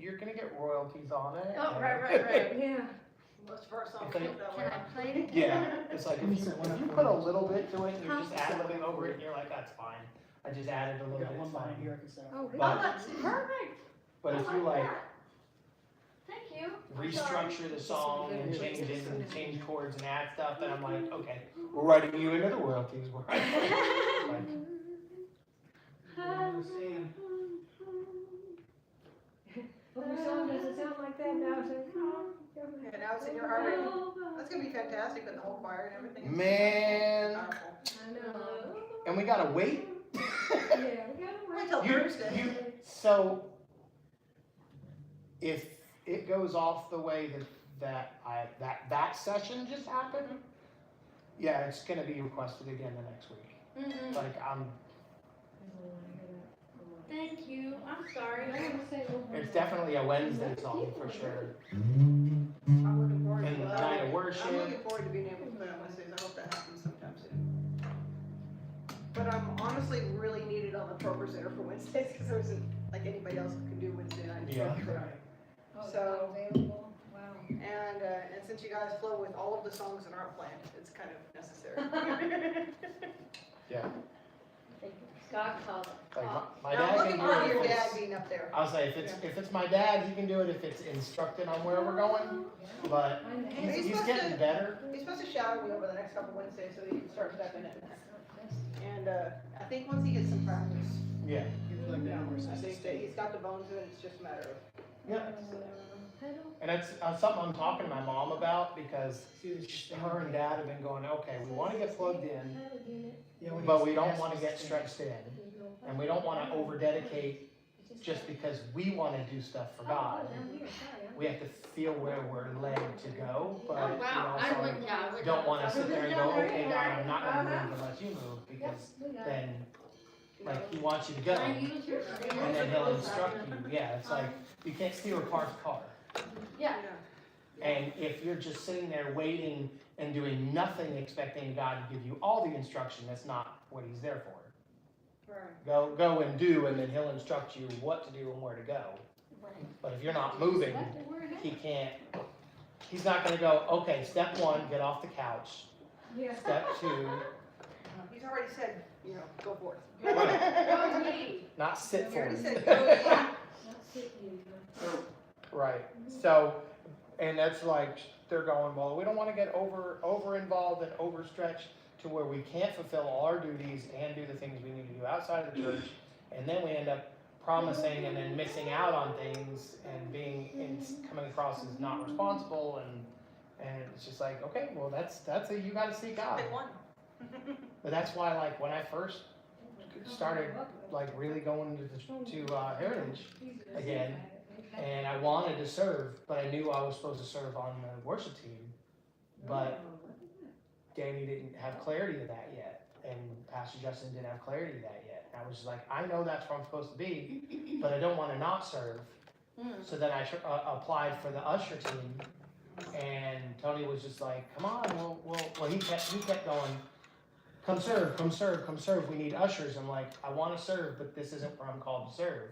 G: you're gonna get royalties on it.
B: Oh, right.
E: Yeah.
A: Most of our songs
G: If they-
A: look that
B: Can
A: way.
B: I play it?
G: Yeah, it's like if you put a little bit to it and you're just ad-libbing over it and you're like, that's fine. I just added a
H: I
G: little
H: got
G: bit,
H: one
G: it's
H: behind
G: fine.
H: here I can set.
E: Oh, really?
G: But-
B: Oh, that's perfect.
G: But if you like
B: Thank you.
G: restructure the song and change it and change chords and add stuff, then I'm like, okay, we're writing you into the royalties. We're like,
E: Well, your song doesn't sound like that now, so.
A: Yeah, now it's in your heart. That's gonna be fantastic with the whole choir and everything.
G: man,
A: Powerful.
E: I know.
G: and we gotta wait.
E: Yeah, we gotta
A: Wait
E: wait.
A: till Thursday.
G: So if it goes off the way that session just happened, yeah, it's gonna be requested again the next week. Like
B: Thank you. I'm sorry.
G: it's definitely a Wednesday song for sure.
A: I'm looking forward
G: And
A: to that.
G: night of worship.
A: I'm looking forward to being able to play on Wednesdays. I hope that happens sometime soon. But I'm honestly really needed on the pro presenter for Wednesdays because there isn't like anybody else who can do Wednesday night.
G: Yeah.
A: So-
E: Available, wow.
A: And since you guys flow with all of the songs that aren't planned, it's kind of necessary.
G: Yeah.
B: God called it.
G: Like my
A: Now, I'm
G: dad
A: looking
G: can do
A: forward to
G: it.
A: your
G: If
A: dad
G: it's,
A: being up there.
G: I'll say if it's my dad, he can do it if it's instructed on where we're going. But he's getting better.
A: He's supposed to shadow me over the next couple Wednesdays so he can start stepping in. And I think once he gets some practice,
G: Yeah.
A: I think that he's got the bones in it, it's just a matter of.
G: Yeah. And that's something I'm talking to my mom about because her and dad have been going, okay, we want to get plugged in, but we don't want to get stretched in. And we don't want to over dedicate just because we want to do stuff for God. We have to feel where we're led to go, but
B: Oh, wow. I
G: we
B: would,
G: also
B: yeah, I would.
G: don't want to sit there and go, okay, God, I'm not going to move unless you move because then, like, he wants you to go.
B: Can I use your screen?
G: And then he'll instruct you. Yeah, it's like, you can't steer a parked car.
B: Yeah.
G: And if you're just sitting there waiting and doing nothing, expecting God to give you all the instruction, that's not what he's there for.
A: Right.
G: Go and do, and then he'll instruct you what to do and where to go. But if you're not moving, he can't, he's not gonna go, okay, step one, get off the couch.
E: Yeah.
G: Step two,
A: He's already said, go for it.
G: Right.
B: lead.
G: not sit
A: You
G: for
A: already
G: you.
A: said go eat.
E: That's it, you.
G: Right, so, and that's like, they're going, well, we don't wanna get over involved and overstretched to where we can't fulfill all our duties and do the things we need to do outside of the church, and then we end up promising and then missing out on things and coming across as not responsible, and it's just like, okay, well, that's you gotta seek God.
A: Pick one.
G: But that's why, like, when I first started, like, really going to Heritage again, and I wanted to serve, but I knew I was supposed to serve on the worship team, but Danny didn't have clarity of that yet, and Pastor Justin didn't have clarity of that yet. And I was just like, I know that's where I'm supposed to be, but I don't want to not serve. So then I applied for the usher team, and Tony was just like, come on, well, he kept going, come serve, we need ushers. I'm like, I want to serve, but this isn't where I'm called to serve.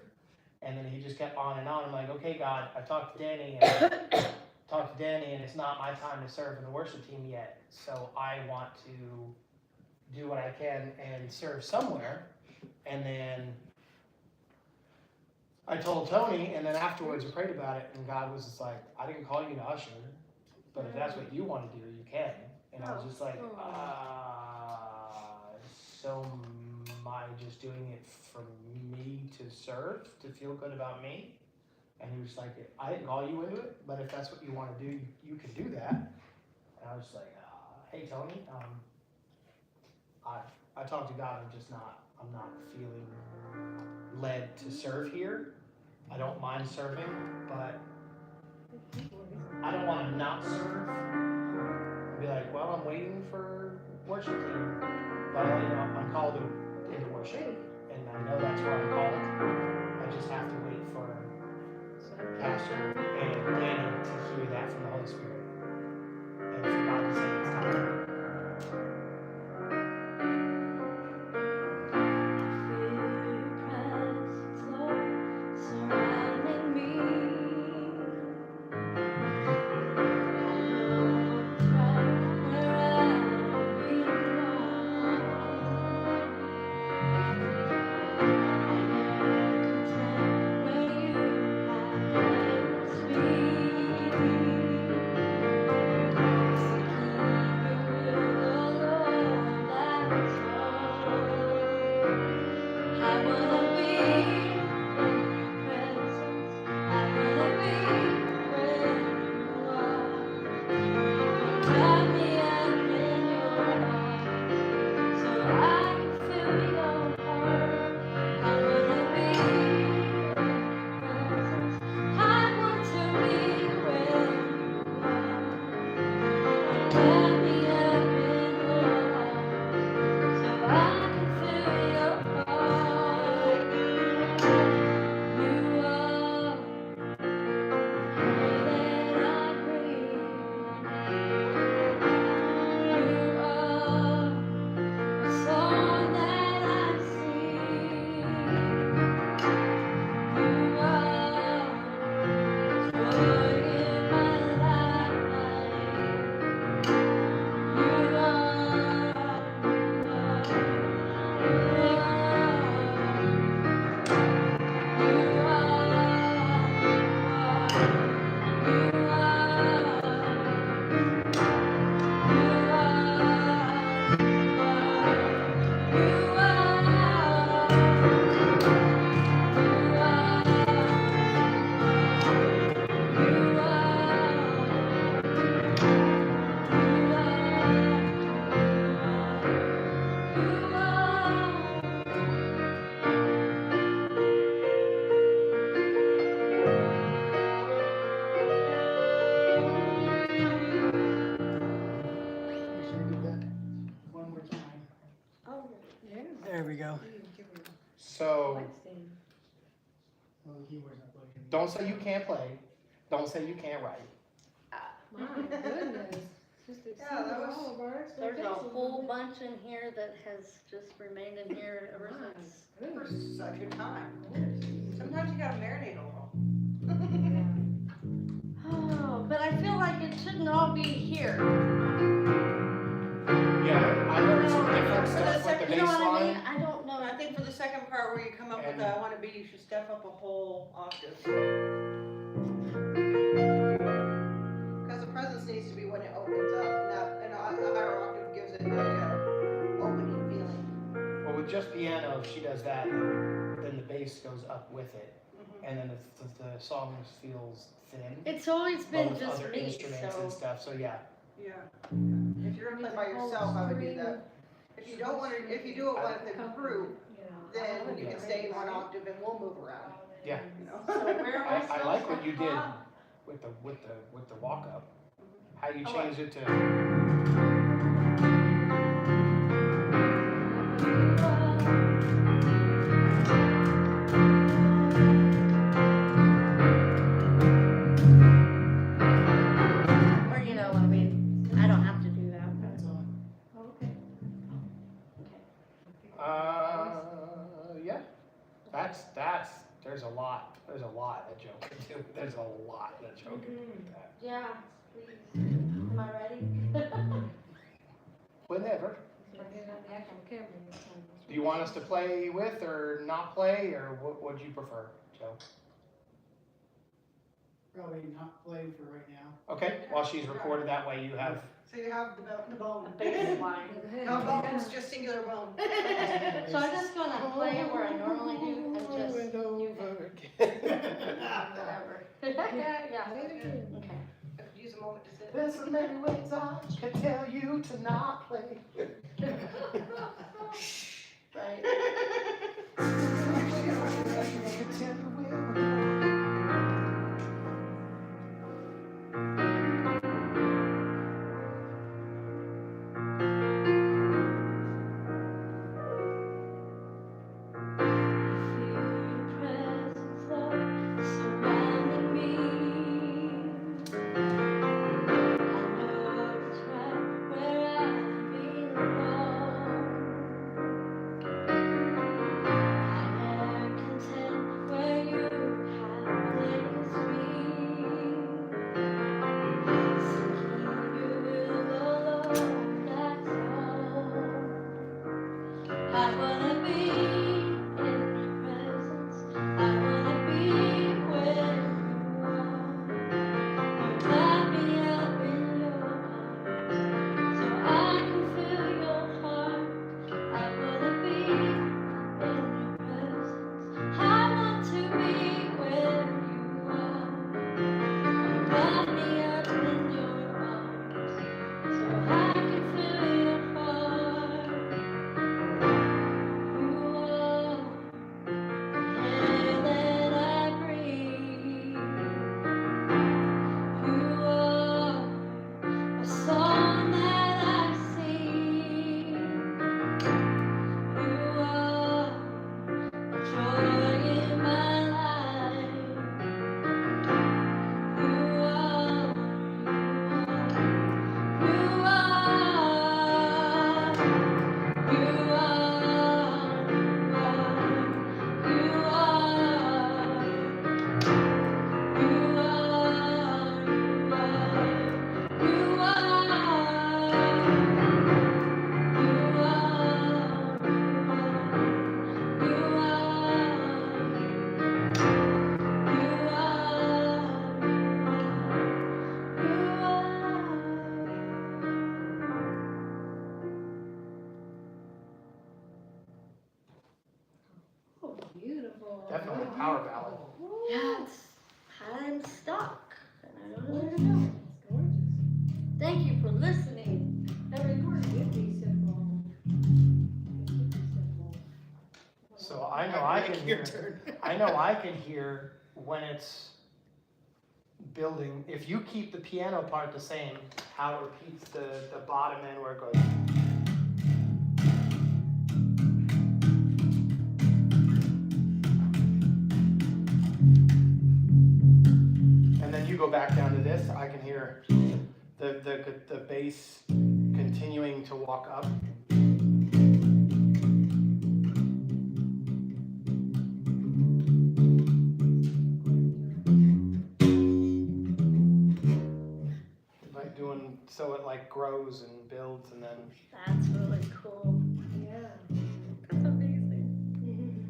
G: And then he just kept on and on. I'm like, okay, God, I talked to Danny, and it's not my time to serve in the worship team yet. So I want to do what I can and serve somewhere. And then I told Tony, and then afterwards I prayed about it, and God was just like, I didn't call you to usher, but if that's what you want to do, you can. And I was just like, so am I just doing it for me to serve, to feel good about me? And he was like, I didn't call you into it, but if that's what you want to do, you can do that. And I was like, hey Tony, I talked to God, I'm not feeling led to serve here. I don't mind serving, but I don't want to not serve. And be like, well, I'm waiting for worship team. But I'm called into worship, and I know that's where I'm called. I just have to wait for Pastor and Danny to hear that from the Holy Spirit, and for God to say it's time.
C: There we go.
G: So, don't say you can't play. Don't say you can't write.
E: My goodness. Just
A: Yeah, that was-
E: all of our
B: There's a
E: expectations.
B: whole bunch in here that has just remained in here ever since.
A: For such a time. Sometimes you gotta marinate a little.
B: Oh, but I feel like it shouldn't all be here.
G: Yeah, I heard some different stuff with the
B: You know what I mean?
G: baseline.
B: I don't know.
A: I think for the second part where you come up with the I wanna be, you should step up a whole octave. Cause the presence needs to be when it opens up, and a higher octave gives it like a opening feeling.
G: Well, with just piano, if she does that, then the bass goes up with it, and then the song feels thin.
B: It's always been
G: With
B: just
G: other
B: me,
G: instruments
B: so.
G: and stuff, so yeah.
A: Yeah. If you're gonna play by yourself, I would do that. If you don't wanna, if you do it with the group, then you can stay in one octave and we'll move around.
G: Yeah.
A: You know?
B: So where was
G: I
B: the
G: like what you did
B: spot?
G: with the walk up. How you
B: Oh,
G: changed it to.
B: Or, you know, I mean, I don't have to do that, but. Okay.
G: Yeah. There's a lot that Joe can do. There's a lot that Joe can do with that.
B: Yeah, please. Am I ready?
G: Whenever. Do you want us to play with or not play, or what would you prefer, Joe?
H: Probably not play for right now.
G: Okay, while she's recorded that way, you have.
A: So you have the bone.
B: Baseline.
A: No bones, just singular bone.
B: So I'm just gonna play where I normally do and just
G: over
B: whatever. Yeah, okay.
A: Use a moment to sit.
G: There's so many ways I can tell you to not play.
B: Right.
G: Definitely a power ballad.
B: Yeah, I'm stuck, and I don't know where to go.
E: It's gorgeous.
B: Thank you for listening.
G: So I know I can hear. I know I can hear when it's building. If you keep the piano part the same, how it repeats the bottom end where it goes. And then you go back down to this, I can hear the bass continuing to walk up. Like doing, so it like grows and builds and then.
B: That's really cool.
E: Yeah.
B: That's amazing.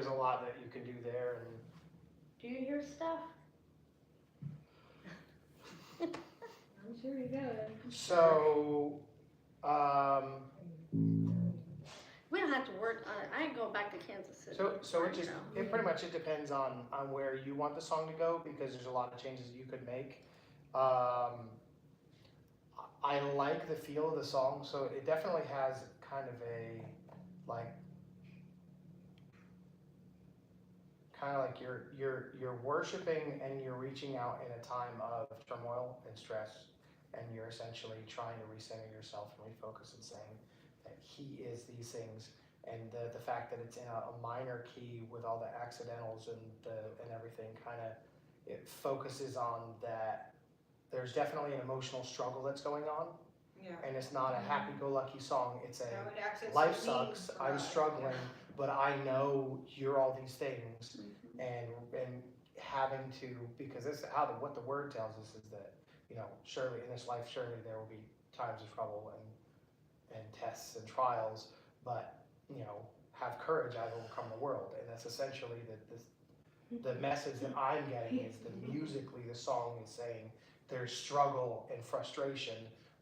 G: there's a lot that you can do there, and
B: Do you hear stuff?
E: I'm sure you does.
G: so,
B: We don't have to work on it. I ain't going back to Kansas City.
G: so
B: right
G: it just,
B: now.
G: it pretty much, it depends on where you want the song to go, because there's a lot of changes you could make. I like the feel of the song, so it definitely has kind of a, like, you're worshiping and you're reaching out in a time of turmoil and stress, and you're essentially trying to recenter yourself and refocus and saying that He is these things, and the fact that it's in a minor key with all the accidentals and everything, kind of, it focuses on that there's definitely an emotional struggle that's going on,
A: Yeah.
G: and it's not a happy-go-lucky song. It's a
A: Now it accents
G: life
A: the
G: sucks,
A: need for
G: I'm
A: God.
G: struggling, but I know you're all these things, and having to, because this what the word tells us is that, surely in this life, surely there will be times of trouble and tests and trials, but have courage, I will overcome the world. And that's essentially the message that I'm getting is that musically the song is saying there's struggle and frustration,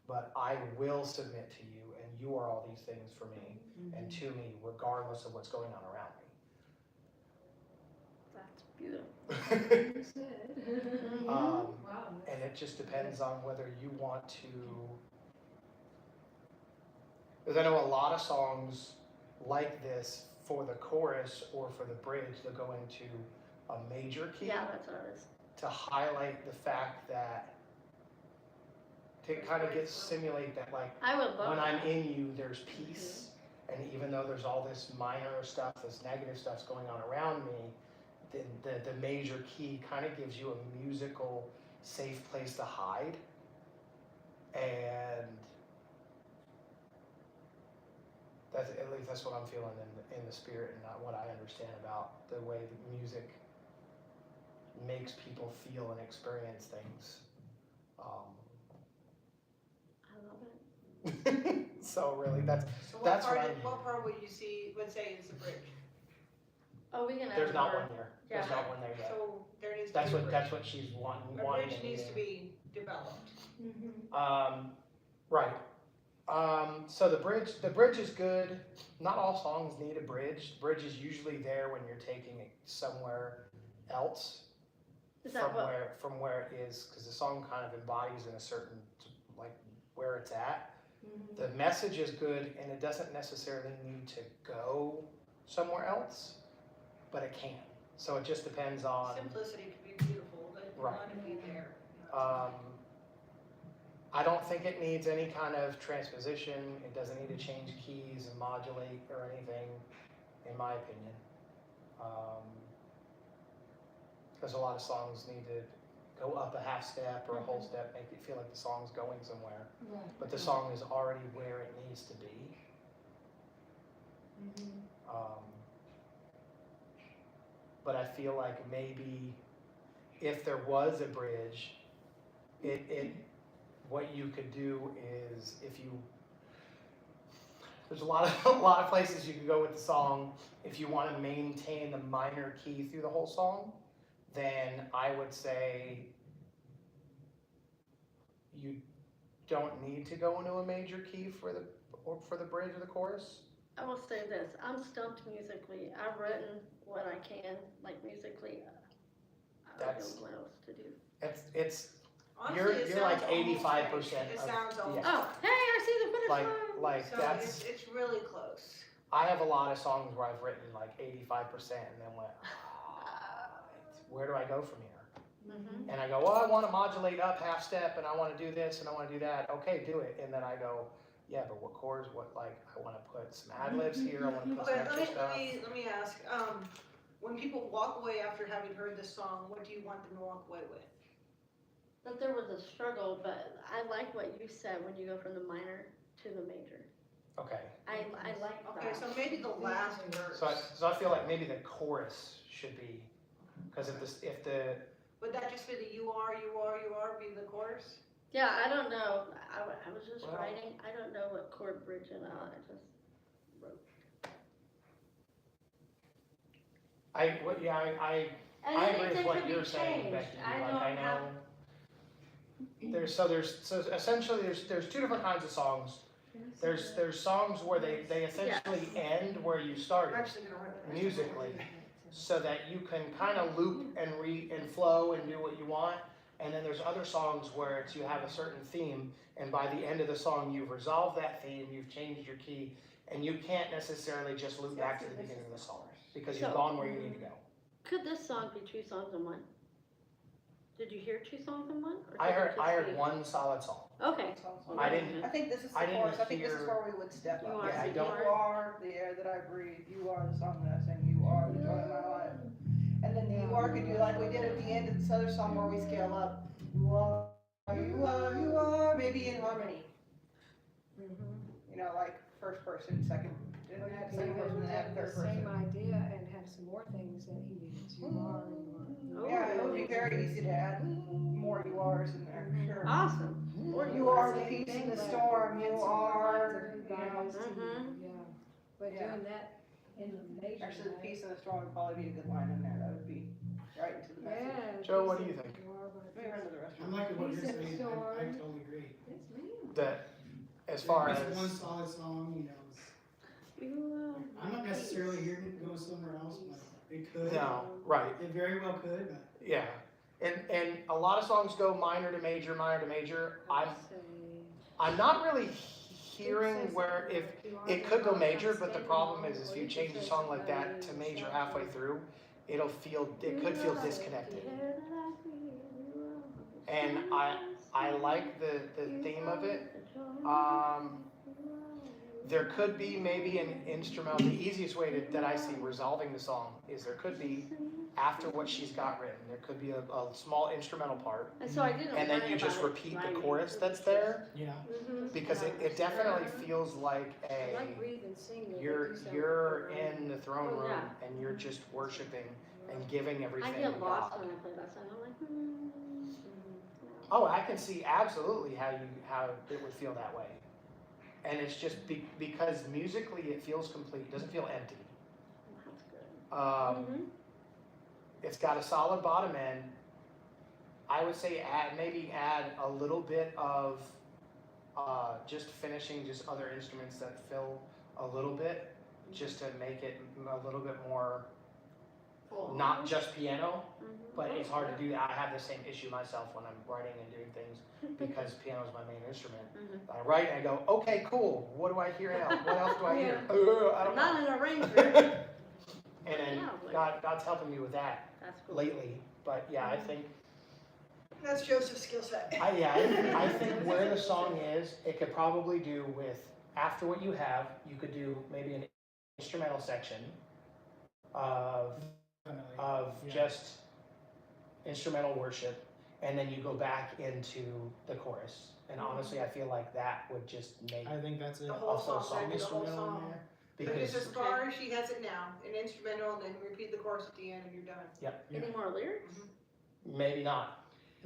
G: but I will submit to you, and you are all these things for me and to me, regardless of what's going on around
B: That's beautiful.
G: me.
E: Wow.
G: And it just depends on whether you want to, because I know a lot of songs like this for the chorus or for the bridge, they'll go into a major key
B: Yeah, that's what it is.
G: to highlight the fact that, to kind of simulate that, like,
B: I would love
G: when
B: that.
G: I'm in you, there's peace. And even though there's all this minor stuff, this negative stuff's going on around me, the major key kind of gives you a musical safe place to hide. And at least that's what I'm feeling in the spirit, and not what I understand about the way that music makes people feel and experience things.
B: I love it.
G: So really, that's
A: So
G: what I'm
A: what part would you say is the bridge?
B: Oh, we can add
G: there's not
B: more.
G: one there. There's
B: Yeah.
G: not one there yet.
A: So there needs to
G: That's
A: be a
G: what
A: bridge.
G: she's wanting.
A: A
G: wanting
A: bridge
G: and
A: needs to
G: needing.
A: be developed.
G: Right. So the bridge is good. Not all songs need a bridge. The bridge is usually there when you're taking it somewhere else
B: Is that what?
G: from where it is, because the song kind of embodies in a certain, like, where it's at. The message is good, and it doesn't necessarily need to go somewhere else, but it can. So it just depends on.
A: Simplicity can be beautiful, but
G: Right.
A: not if you're there.
G: I don't think it needs any kind of transposition. It doesn't need to change keys and modulate or anything, in my opinion. Because a lot of songs need to go up a half step or a whole step, make it feel like the song's going somewhere.
E: Right.
G: But the song is already where it needs to be. But I feel like maybe if there was a bridge, what you could do is, there's a lot of places you can go with the song. If you want to maintain the minor key through the whole song, then I would say you don't need to go into a major key for the bridge or the chorus.
B: I will say this, I'm stumped musically. I've written what I can, like musically. I don't know what else to do.
G: It's
A: Honestly, it
G: you're like
A: sounds almost
G: 85%
A: finished. It
G: of
A: sounds
G: the
A: almost.
B: Oh, hey, I see the finish line.
G: like
A: So
G: that's.
A: it's really close.
G: I have a lot of songs where I've written like 85% and then went, where do I go from here? And I go, well, I want to modulate up half step, and I want to do this, and I want to do that. Okay, do it. And then I go, yeah, but what chords? I want to put some ad libs here. I want to put some
A: Okay,
G: extra stuff.
A: let me ask. When people walk away after having heard this song, what do you want them to walk away with?
B: That there was a struggle, but I like what you said when you go from the minor to the major.
G: Okay.
B: I like
A: Okay,
B: that.
A: so maybe the last verse.
G: So I feel like maybe the chorus should be, because if the
A: Would that just be the you are be the chorus?
B: Yeah, I don't know. I was just
G: Well-
B: writing. I don't know what chord bridge and all. I just wrote.
G: I
B: And
G: agree with
B: anything
G: what
B: could be
G: you're saying,
B: changed.
G: Becky.
B: I
G: Like,
B: don't
G: I
B: have.
G: know, so essentially there's two different kinds of songs. There's songs where they essentially end where you
A: I'm
G: started
A: actually gonna write it.
G: musically, so that you can kind of loop and flow and do what you want. And then there's other songs where it's you have a certain theme, and by the end of the song you've resolved that theme, you've changed your key, and you can't necessarily just loop back to the beginning of the song because you've
B: So-
G: gone where you need to go.
B: Could this song be two songs in one? Did you hear two songs in one? Or
G: I
B: could it
G: heard
B: just be-
G: one solid song.
B: Okay.
G: I didn't.
A: I think this is the
G: I didn't
A: chorus, I think this is
G: hear-
A: where we would step
B: You
A: up.
B: are
G: Yeah, I
A: You
G: don't-
A: are the air that I breathe, you are the song that I sing, you are the joy of my life. And then you are could do like we did at the end of this other song where we scale up. You are, maybe in harmony. You know, like first person, second, then add second person, then add third
E: Same
A: person.
E: idea and have some more things that he needs. You are, you are.
A: Yeah, it would be very easy to add more you are's in there, sure.
B: Awesome.
A: You are the peace in the storm, you are, you know.
B: Mhm.
E: Yeah, but
A: Yeah.
E: doing that in the major.
A: Actually, the peace in the storm would probably be a good line in there, that would be right into the message.
E: Yeah.
G: Joe, what do you think?
A: Maybe run to the rest
H: I'm
A: of it.
H: liking what you're
E: Peace in the
H: saying,
E: storm.
H: I totally agree.
E: It's me.
G: That as far
H: It's
G: as
H: one solid song, you know, I'm not necessarily hearing it go somewhere else, but it could.
G: no, right.
H: It very well could, but
G: Yeah, and a lot of songs go minor to major, minor to major. I'm not really hearing where if it could go major, but the problem is if you change a song like that to major halfway through, it could feel disconnected. And I like the theme of it. There could be maybe an instrumental. The easiest way that I see resolving the song is there could be, after what she's got written, there could be a small instrumental part,
B: And so I didn't.
G: and then
B: worry
G: you just
B: about it
G: repeat the
B: rhyming.
G: chorus that's there,
H: yeah.
G: because it definitely feels like
E: I like breathe and sing. though, they
G: you're
E: do sound
G: in the throne
B: Oh,
G: room
B: yeah.
G: and you're just worshiping and giving
B: I
G: everything to
B: get lost
G: God.
B: when I play that song. I'm like,
G: Oh, I can see absolutely how it would feel that way. And it's just because musically it feels complete, it doesn't feel empty.
B: that's good.
G: It's got a solid bottom end. I would say maybe add a little bit of just finishing just other instruments that fill a little bit, just to make it a little bit more not just piano. But it's hard to do that. I have the same issue myself when I'm writing and doing things because piano is my main instrument. I write and I go, okay, cool. What do I hear now? What else do I hear? I don't know.
B: Not an arranger.
G: And then
B: Yeah,
G: God's helping me with that
B: That's cool.
G: lately. But yeah, I think
A: That's Joseph's skill set.
G: I think where the song is, it could probably do with after what you have, you could do maybe an instrumental section of
H: Yeah.
G: just instrumental worship, and then you go back into the chorus. And honestly, I feel like that would just make
H: I think that's it.
A: The whole
G: also
A: song,
G: song
A: the whole
H: instrumental in
A: song.
H: there.
A: Because
G: because
A: as far as she has it now, an instrumental, and then repeat the chorus at the end and you're done.
B: Any more lyrics?
G: maybe not.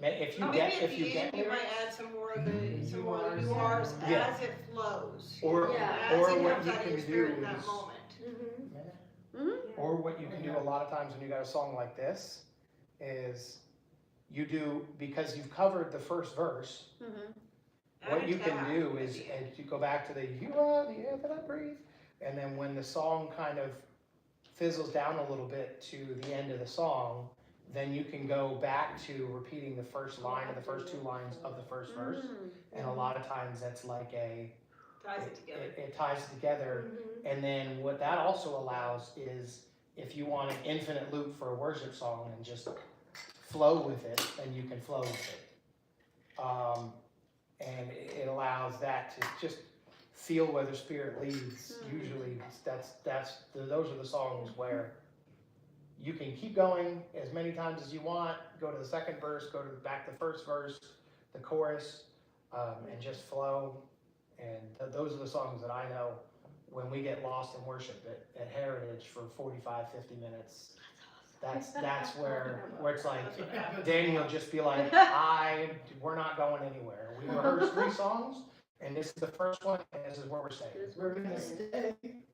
G: If you
A: Maybe
G: get
A: at
G: if you
A: the
G: get
A: end, you might
G: lyrics,
A: add some more of the you are's
G: Yeah.
A: as it flows.
G: or
B: Yeah.
A: As
G: or
A: it
G: what
A: comes
G: you
A: out of
G: can
A: your
G: do
A: spirit in that
G: is.
A: moment.
G: Or what you can do a lot of times when you got a song like this is you do, because you've covered the first verse, what
A: Add
G: you
A: a
G: can
A: tab
G: do
A: at
G: is
A: the end.
G: you go back to the you are the air that I breathe, and then when the song kind of fizzles down a little bit to the end of the song, then you can go back to repeating the first line or the first two lines of the first verse, and a lot of times that's like
A: Ties it together.
G: it ties it together. And then what that also allows is if you want an infinite loop for a worship song and just flow with it, then you can flow with it. And it allows that to just feel where the Spirit leads. Usually those are the songs where you can keep going as many times as you want, go to the second verse, go to back to the first verse, the chorus, and just flow. And those are the songs that I know when we get lost in worship at Heritage for 45, 50 minutes. That's where it's like,
A: That's what happens.
G: Danny will just be like, we're not going anywhere. We rehearsed 3 songs, and this is the first one, and this is where we're staying.
B: We're gonna stay.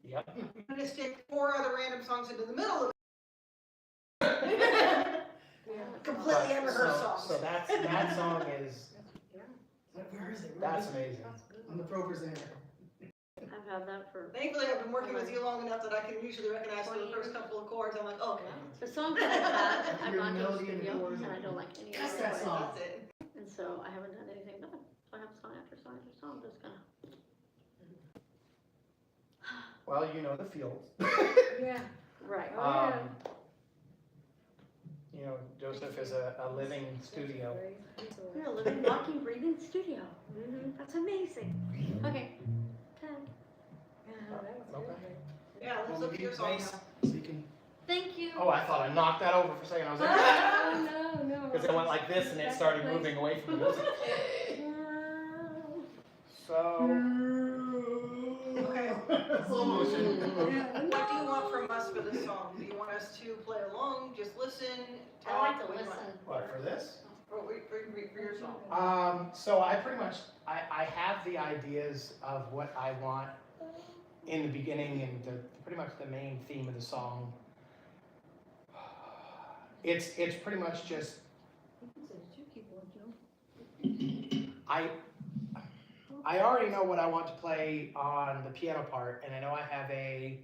G: Yep.
A: I'm gonna stick 4 other random songs into the middle of Completely unrehearsed songs.
G: So that song is,
H: Where is it?
G: that's amazing.
H: On the pro presenter.
B: I've had that for,
A: Thankfully, I've been working with you long enough that I can usually recognize the first couple of chords. I'm like, okay.
B: the songs that I've had, I've
H: Your
B: gone to the
H: melody and
B: studio,
H: chords.
B: and I don't like any
H: That's
B: other
H: that
B: way.
H: song.
A: That's it.
B: And so I haven't done anything done. So I have song after song after song, just gonna.
G: Well, you know the Fields.
E: Yeah.
B: Right.
G: Um, you know, Joseph is a living studio.
B: We're a living, walking, breathing studio. That's amazing. Okay.
G: Okay.
A: Yeah, let's look at your song now.
H: So you can.
B: Thank you.
G: Oh, I thought I knocked that over for a second. I was like,
E: Oh, no.
G: because it went like this and it started moving away from the music. So,
A: Okay.
H: Slow motion.
A: What do you want from us for this song? Do you want us to play along, just listen, talk?
B: I like to
A: What do you
B: listen.
G: what, for this?
A: want? For your song.
G: So I pretty much, I have the ideas of what I want in the beginning and pretty much the main theme of the song. It's pretty much just, I already know what I want to play on the piano part, and I know I have a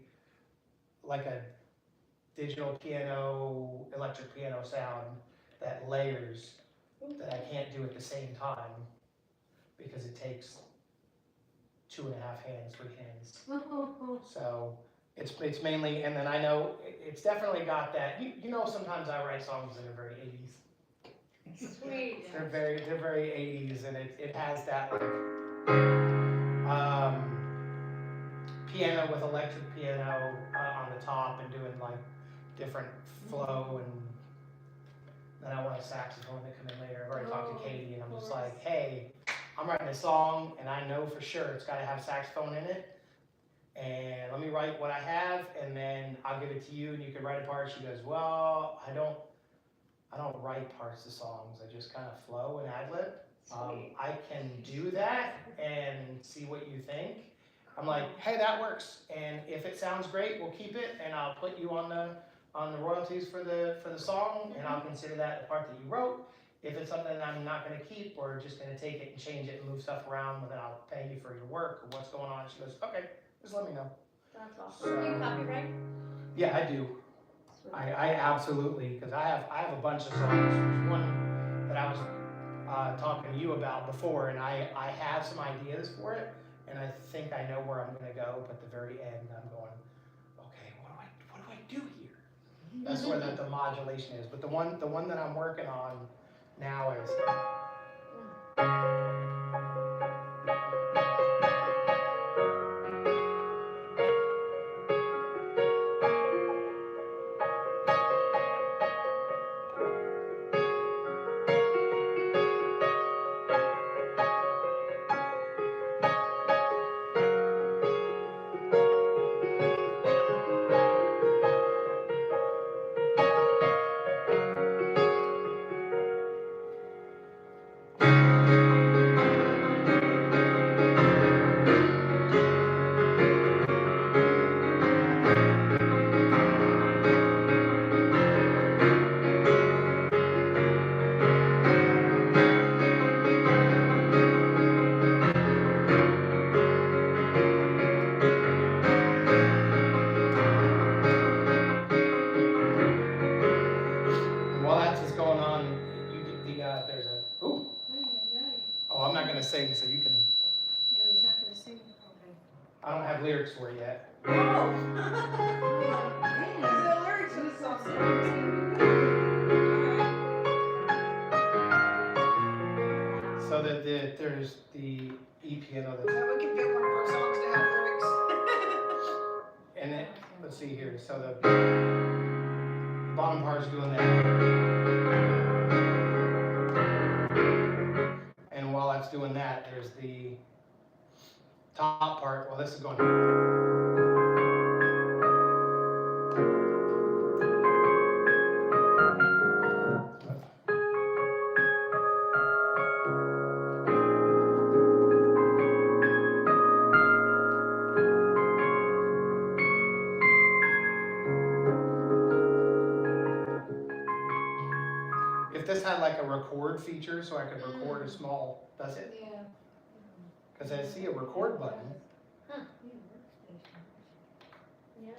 G: digital piano, electric piano sound that layers that I can't do at the same time because it takes 2.5 hands, 3 hands. So it's mainly, and then I know it's definitely got that, you know, sometimes I write songs that are very 80s.
B: Sweet.
G: They're very 80s, and it has that like piano with electric piano on the top and doing like different flow, and then I want a saxophone to come in later. I've already talked to Katie, and I'm just like, hey, I'm writing a song and I know for sure it's got to have saxophone in it, and let me write what I have and then I'll give it to you and you can write a part. She goes, well, I don't write parts of songs, I just kind of flow and ad-lib. I can do that and see what you think. I'm like, hey, that works, and if it sounds great, we'll keep it, and I'll put you on the royalties for the song, and I'll consider that the part that you wrote. If it's something that I'm not going to keep, or just going to take it and change it and move stuff around, then I'll pay you for your work or what's going on. She goes, okay, just let me know.
B: That's awesome. Do you copyright?
G: Yeah, I do. I absolutely, because I have a bunch of songs. There's one that I was talking to you about before, and I have some ideas for it, and I think I know where I'm going to go. But at the very end, I'm going, okay, what do I do here? That's where the modulation is. But the one that I'm working on now is. I'm not going to sing, so you can.
E: No, he's not gonna sing. Okay.
G: I don't have lyrics for it yet.
A: Oh! There's no lyrics to this song.
G: So there's the E piano
A: So we can pick one of our songs to have lyrics.
G: and it. Let's see here. So the bottom part is doing that. And while that's doing that, there's the top part. Well, this is going. record feature, so I could record a small, does it?
E: Yeah.
G: Because I see a record button,
B: Yeah.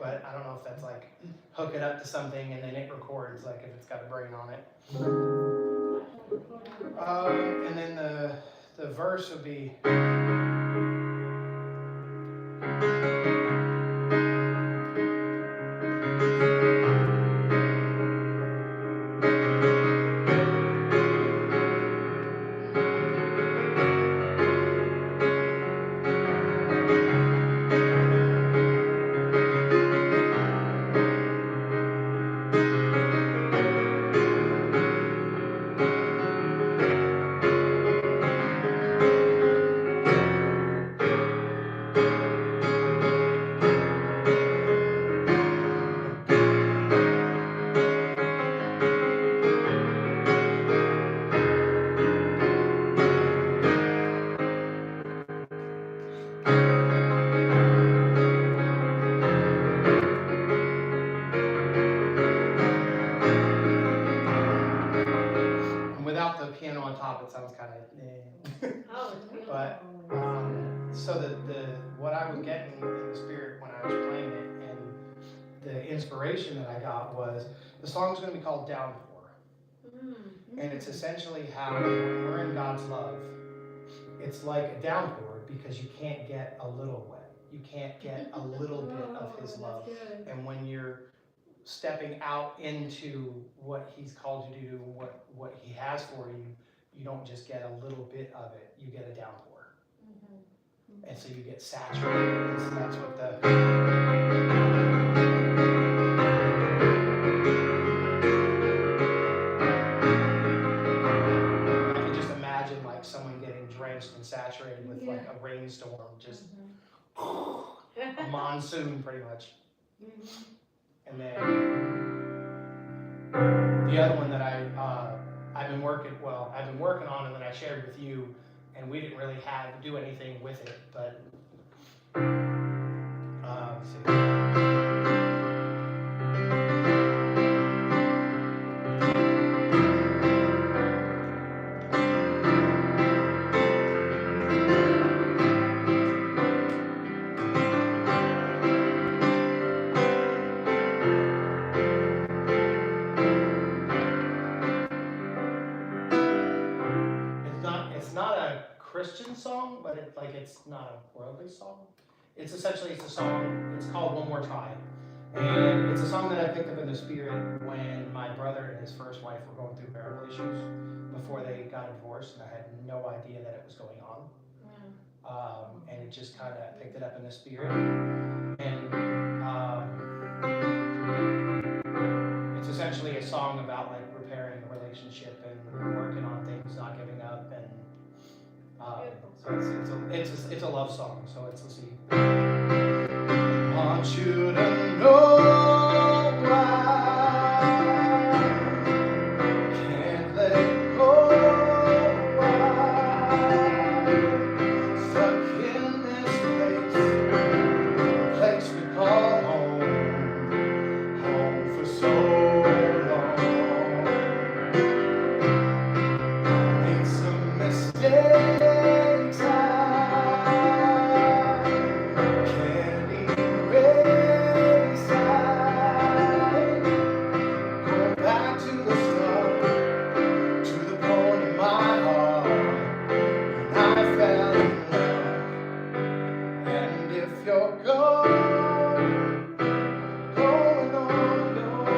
G: but I don't know if that's like hook it up to something and then it records, like if it's got a brain on it. And then the verse would be. Without the piano on top, it sounds kind of.
B: Oh, it's beautiful.
G: But so the what I was getting in the spirit when I was playing it, and the inspiration that I got was the song's going to be called Downpour, and it's essentially how when we're in God's love, it's like a downpour because you can't get a little wet, you can't get a little bit of His love, and when you're stepping out into what He's called you to do, what He has for you, you don't just get a little bit of it, you get a downpour. And so you get saturated, and so that's what the... I can just imagine like someone getting drenched and saturated with like a rainstorm, just a monsoon pretty much. And then the other one that I've been working on, and then I shared with you, and we didn't really do anything with it, but let's see. It's not a Christian song, but it's not a worldly song. It's a song, it's called One More Try. And it's a song that I picked up in the spirit when my brother and his first wife were going through marital issues before they got divorced, and I had no idea that it was going on. And it just kind of picked it up in the spirit. And it's essentially a song about like repairing a relationship and working on things, not giving up, and so it's a love song. So let's see. I want you to know why can't let go. Stuck in this place we call home for so long. Made some mistakes I can't erase. Go back to the start, to the point in my heart when I fell in love. And if you're going on your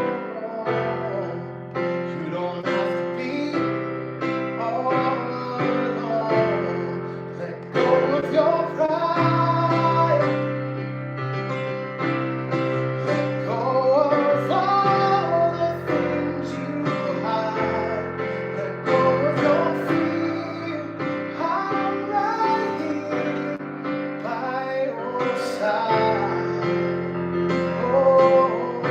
G: own, you don't have to be all alone. Let go of your pride. Let go of all the things you hide. Let go of your fear. I'm right here by your side. Oh,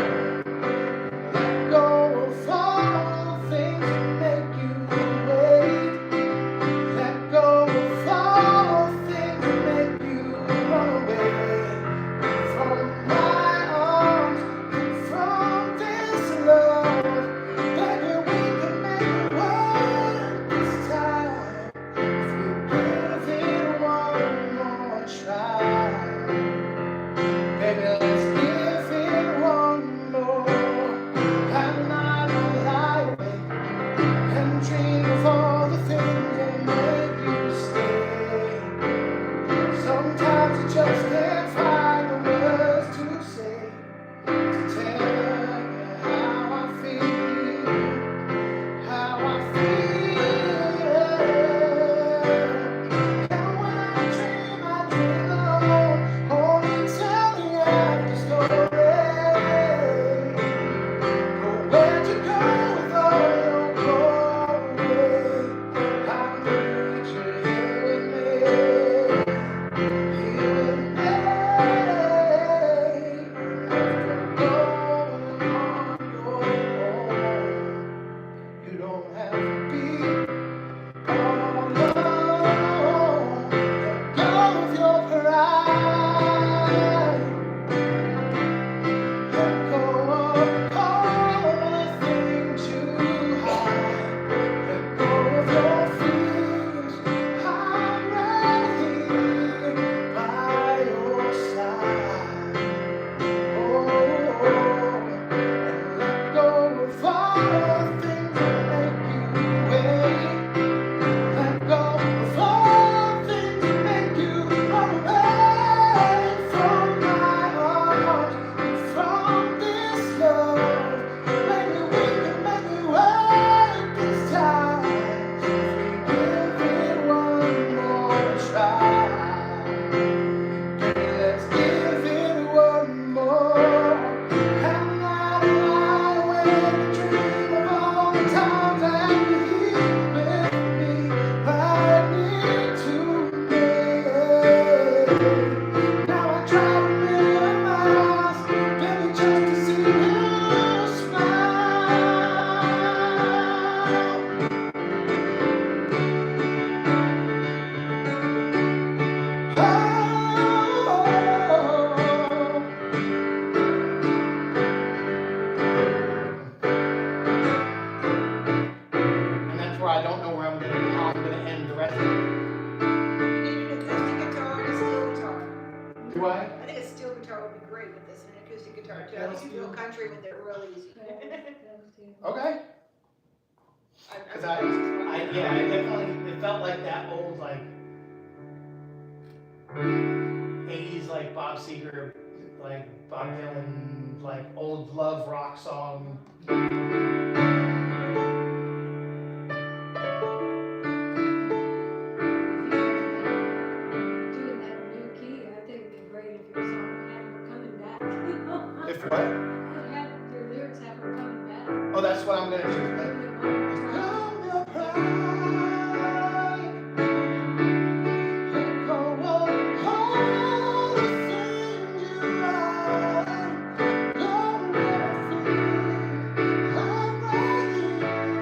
G: let go of all the things that make you wait. Let go of all the things that make you run away from my arms, from this love. Baby, we can make it work.
C: pride. Let go of all the things you hide. Let go of your fears. I'm right here by your side. Oh, and let go of all the things that make you wait. Let go of all things that make you run away from my arms, from this love. Make me weak and make me wait this time. If we give it one more try, baby, let's give it one more. And not lie awake and dream of all the times that you here with me. I need to make. Now I drive a million miles, baby, just to see you smile. Oh, and that's where I don't know where I'm going to how I'm going to end the rest of it.
A: You need an acoustic guitar and a steel guitar.
C: Do I?
A: I think a steel guitar would be great with this, and an acoustic guitar too. I think you feel country with it real easy.
C: Okay. Because I definitely, it felt like that old, like, 80s, like, Bob Seger, like, Bob Dylan, like, old love rock song.
E: Doing that new key, I think it'd be great if your song had her coming back.
C: If what?
E: Have your lyrics have her coming back.
C: Oh, that's what I'm going to do.
E: Give it one more try.
C: Your pride. Let go of all the things you like. Don't get free. I'm right here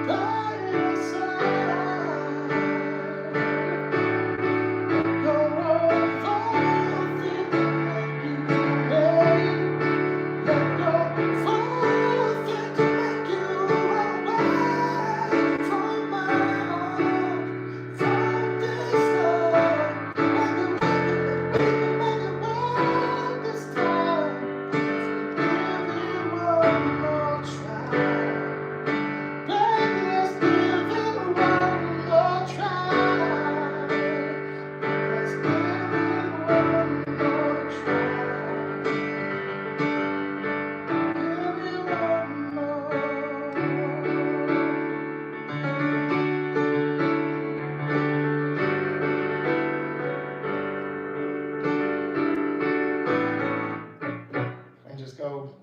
C: by your side. Let go of all the things that make you wait. Let go of all the things that make you run away from my arms, from this love. Make me want this time. Give it one more try. Baby, let's give it one more try. Let's give it one more try. Give it one more. And just go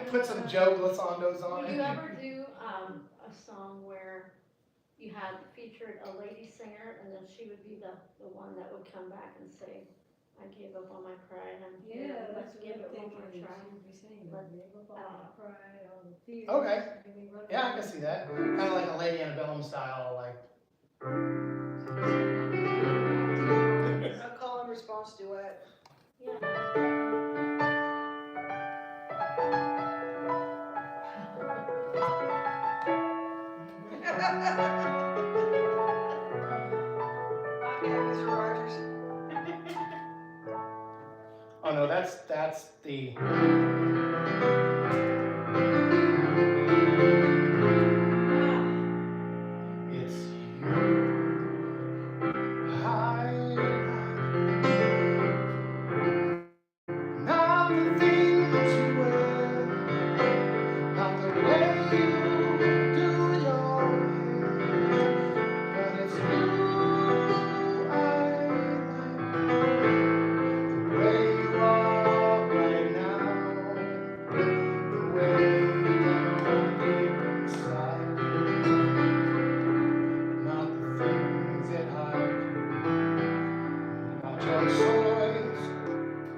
C: put some Joe Glissandos on
B: Will
C: it.
B: you ever do a song where you had featured a lady singer and then she would be the one that would come back and say, I gave up on my pride, I'm here,
E: Yeah,
B: let's
E: that's
B: give
E: what
B: it
E: I'm
B: one more
E: thinking.
B: try.
E: She would be saying,
B: Let-
E: "Give up all the pride, all the fear."
C: Okay.
E: Give me run
C: Yeah, I
E: away."
C: can see that. Kind of like a Lady Antebellum style, like.
A: A call and response duet.
B: Yeah.
A: Okay, Mr. Rogers.
C: Oh no, that's the. It's you. Not the things you wear, not the way you do your hair, but it's you I like. The way you are right now, the way down deep inside, not the things that hide you, not your choice,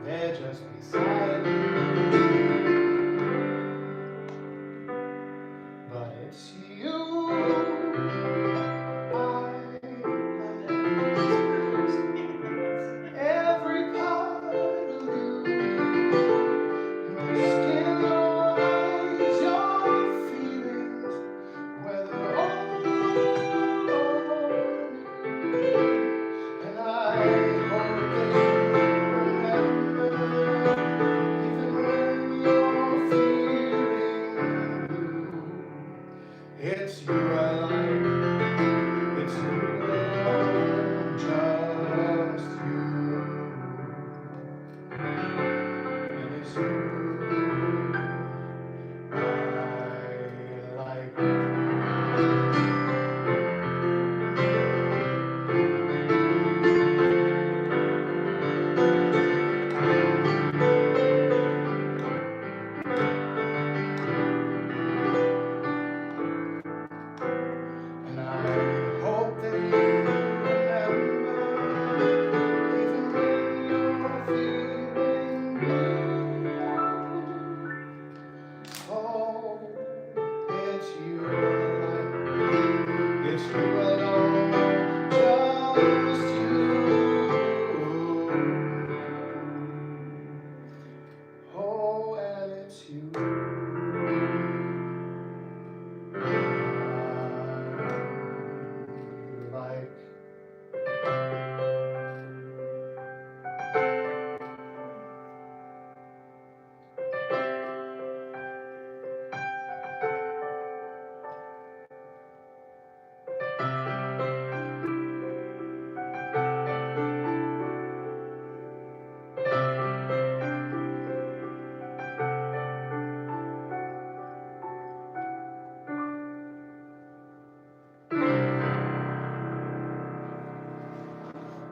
C: they're just beside you. But it's you I like. it's you I like. And I hope that you remember, even when you're feeling blue. Oh, it's you I like. It's you alone, just you. Oh, and it's you. Like.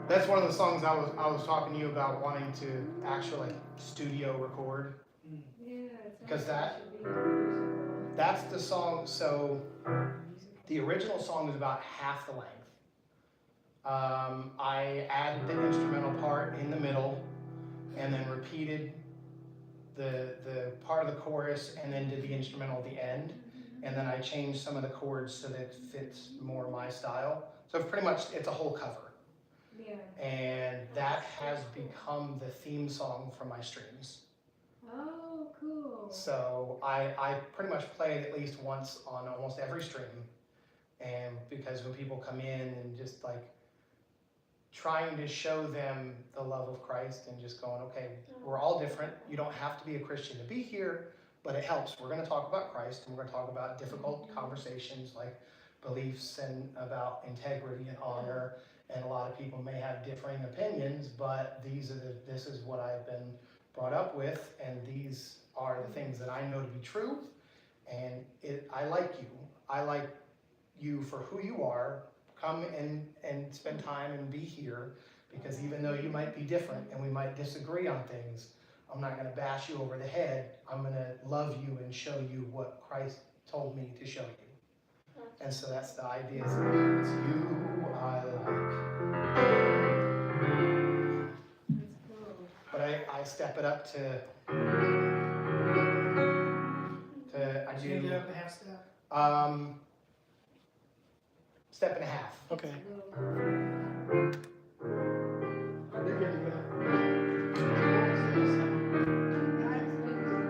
C: That's one of the songs I was talking to you about wanting to actually studio record.
E: Yeah,
C: Because that's the song. So the original song is about half the length. I added the instrumental part in the middle, and then repeated the part of the chorus, and then did the instrumental at the end. And then I changed some of the chords so that it fits more my style. So pretty much it's a whole cover.
E: Yeah.
C: And that has become the theme song for my streams.
E: Oh, cool.
C: So I pretty much play it at least once on almost every stream. And because when people come in and just like trying to show them the love of Christ and just going, okay, we're all different. You don't have to be a Christian to be here, but it helps. We're going to talk about Christ, and we're going to talk about difficult conversations like beliefs and about integrity and honor. And a lot of people may have differing opinions, but this is what I've been brought up with, and these are the things that I know to be true. And I like you. I like you for who you are. Come and spend time and be here, because even though you might be different and we might disagree on things, I'm not going to bash you over the head. I'm going to love you and show you what Christ told me to show you. And so that's the idea. It's you I like.
E: That's cool.
C: But I step it up to I
H: Can you
C: do
H: get up a half step?
C: step and a half.
H: Okay.
E: Little-
H: You're good to go.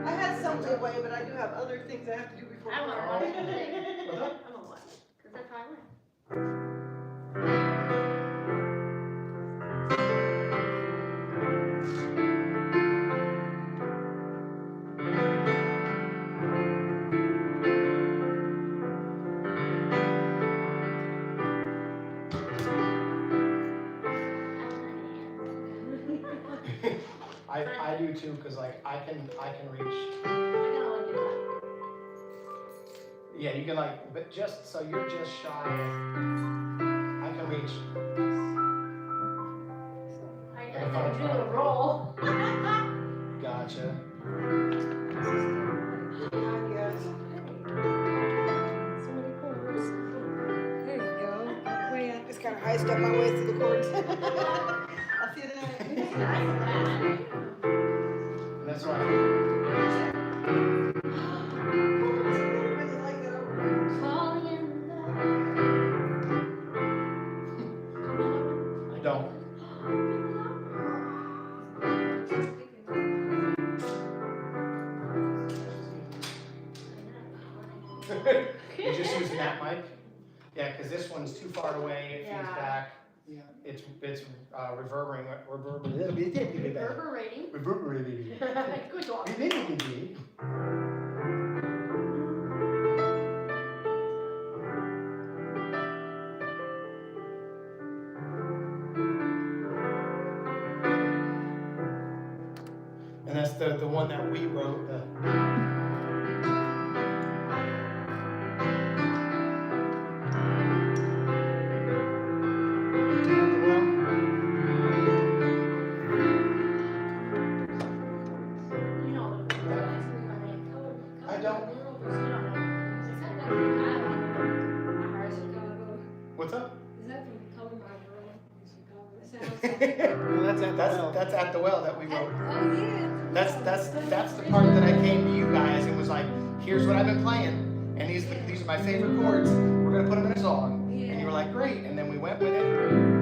A: I had some leeway, but I do have other things I have to do before.
B: I want to
A: tomorrow.
B: watch the thing.
C: What's that?
B: I'm gonna watch it, because that's how I win.
C: I do too, because like I can reach.
B: I gotta look it up.
C: Yeah, you can like, but just so you're just shy of, I can reach.
B: I gotta do a roll.
C: Gotcha.
A: Hi, guys.
E: So many chords. There you go. Way up.
A: Just kind of heist up my way through the chords. I'll see you tonight.
C: That's right.
B: Falling in
C: I don't. You're just using that mic? Yeah, because this one's too far away, it feeds
B: Yeah.
C: back.
H: Yeah.
C: It's reverberating.
B: reverberating.
C: Reverberating.
B: Good job.
G: And that's the one that we wrote.
B: You know,
G: I don't. What's up?
E: Is that from Color My Girl? It sounds like.
G: That's at the well that we wrote.
E: Oh, yeah.
G: That's the part that I came to you guys and was like, here's what I've been playing, and these are my favorite chords. We're gonna put them in a song, and you were like, great, and then we went with it.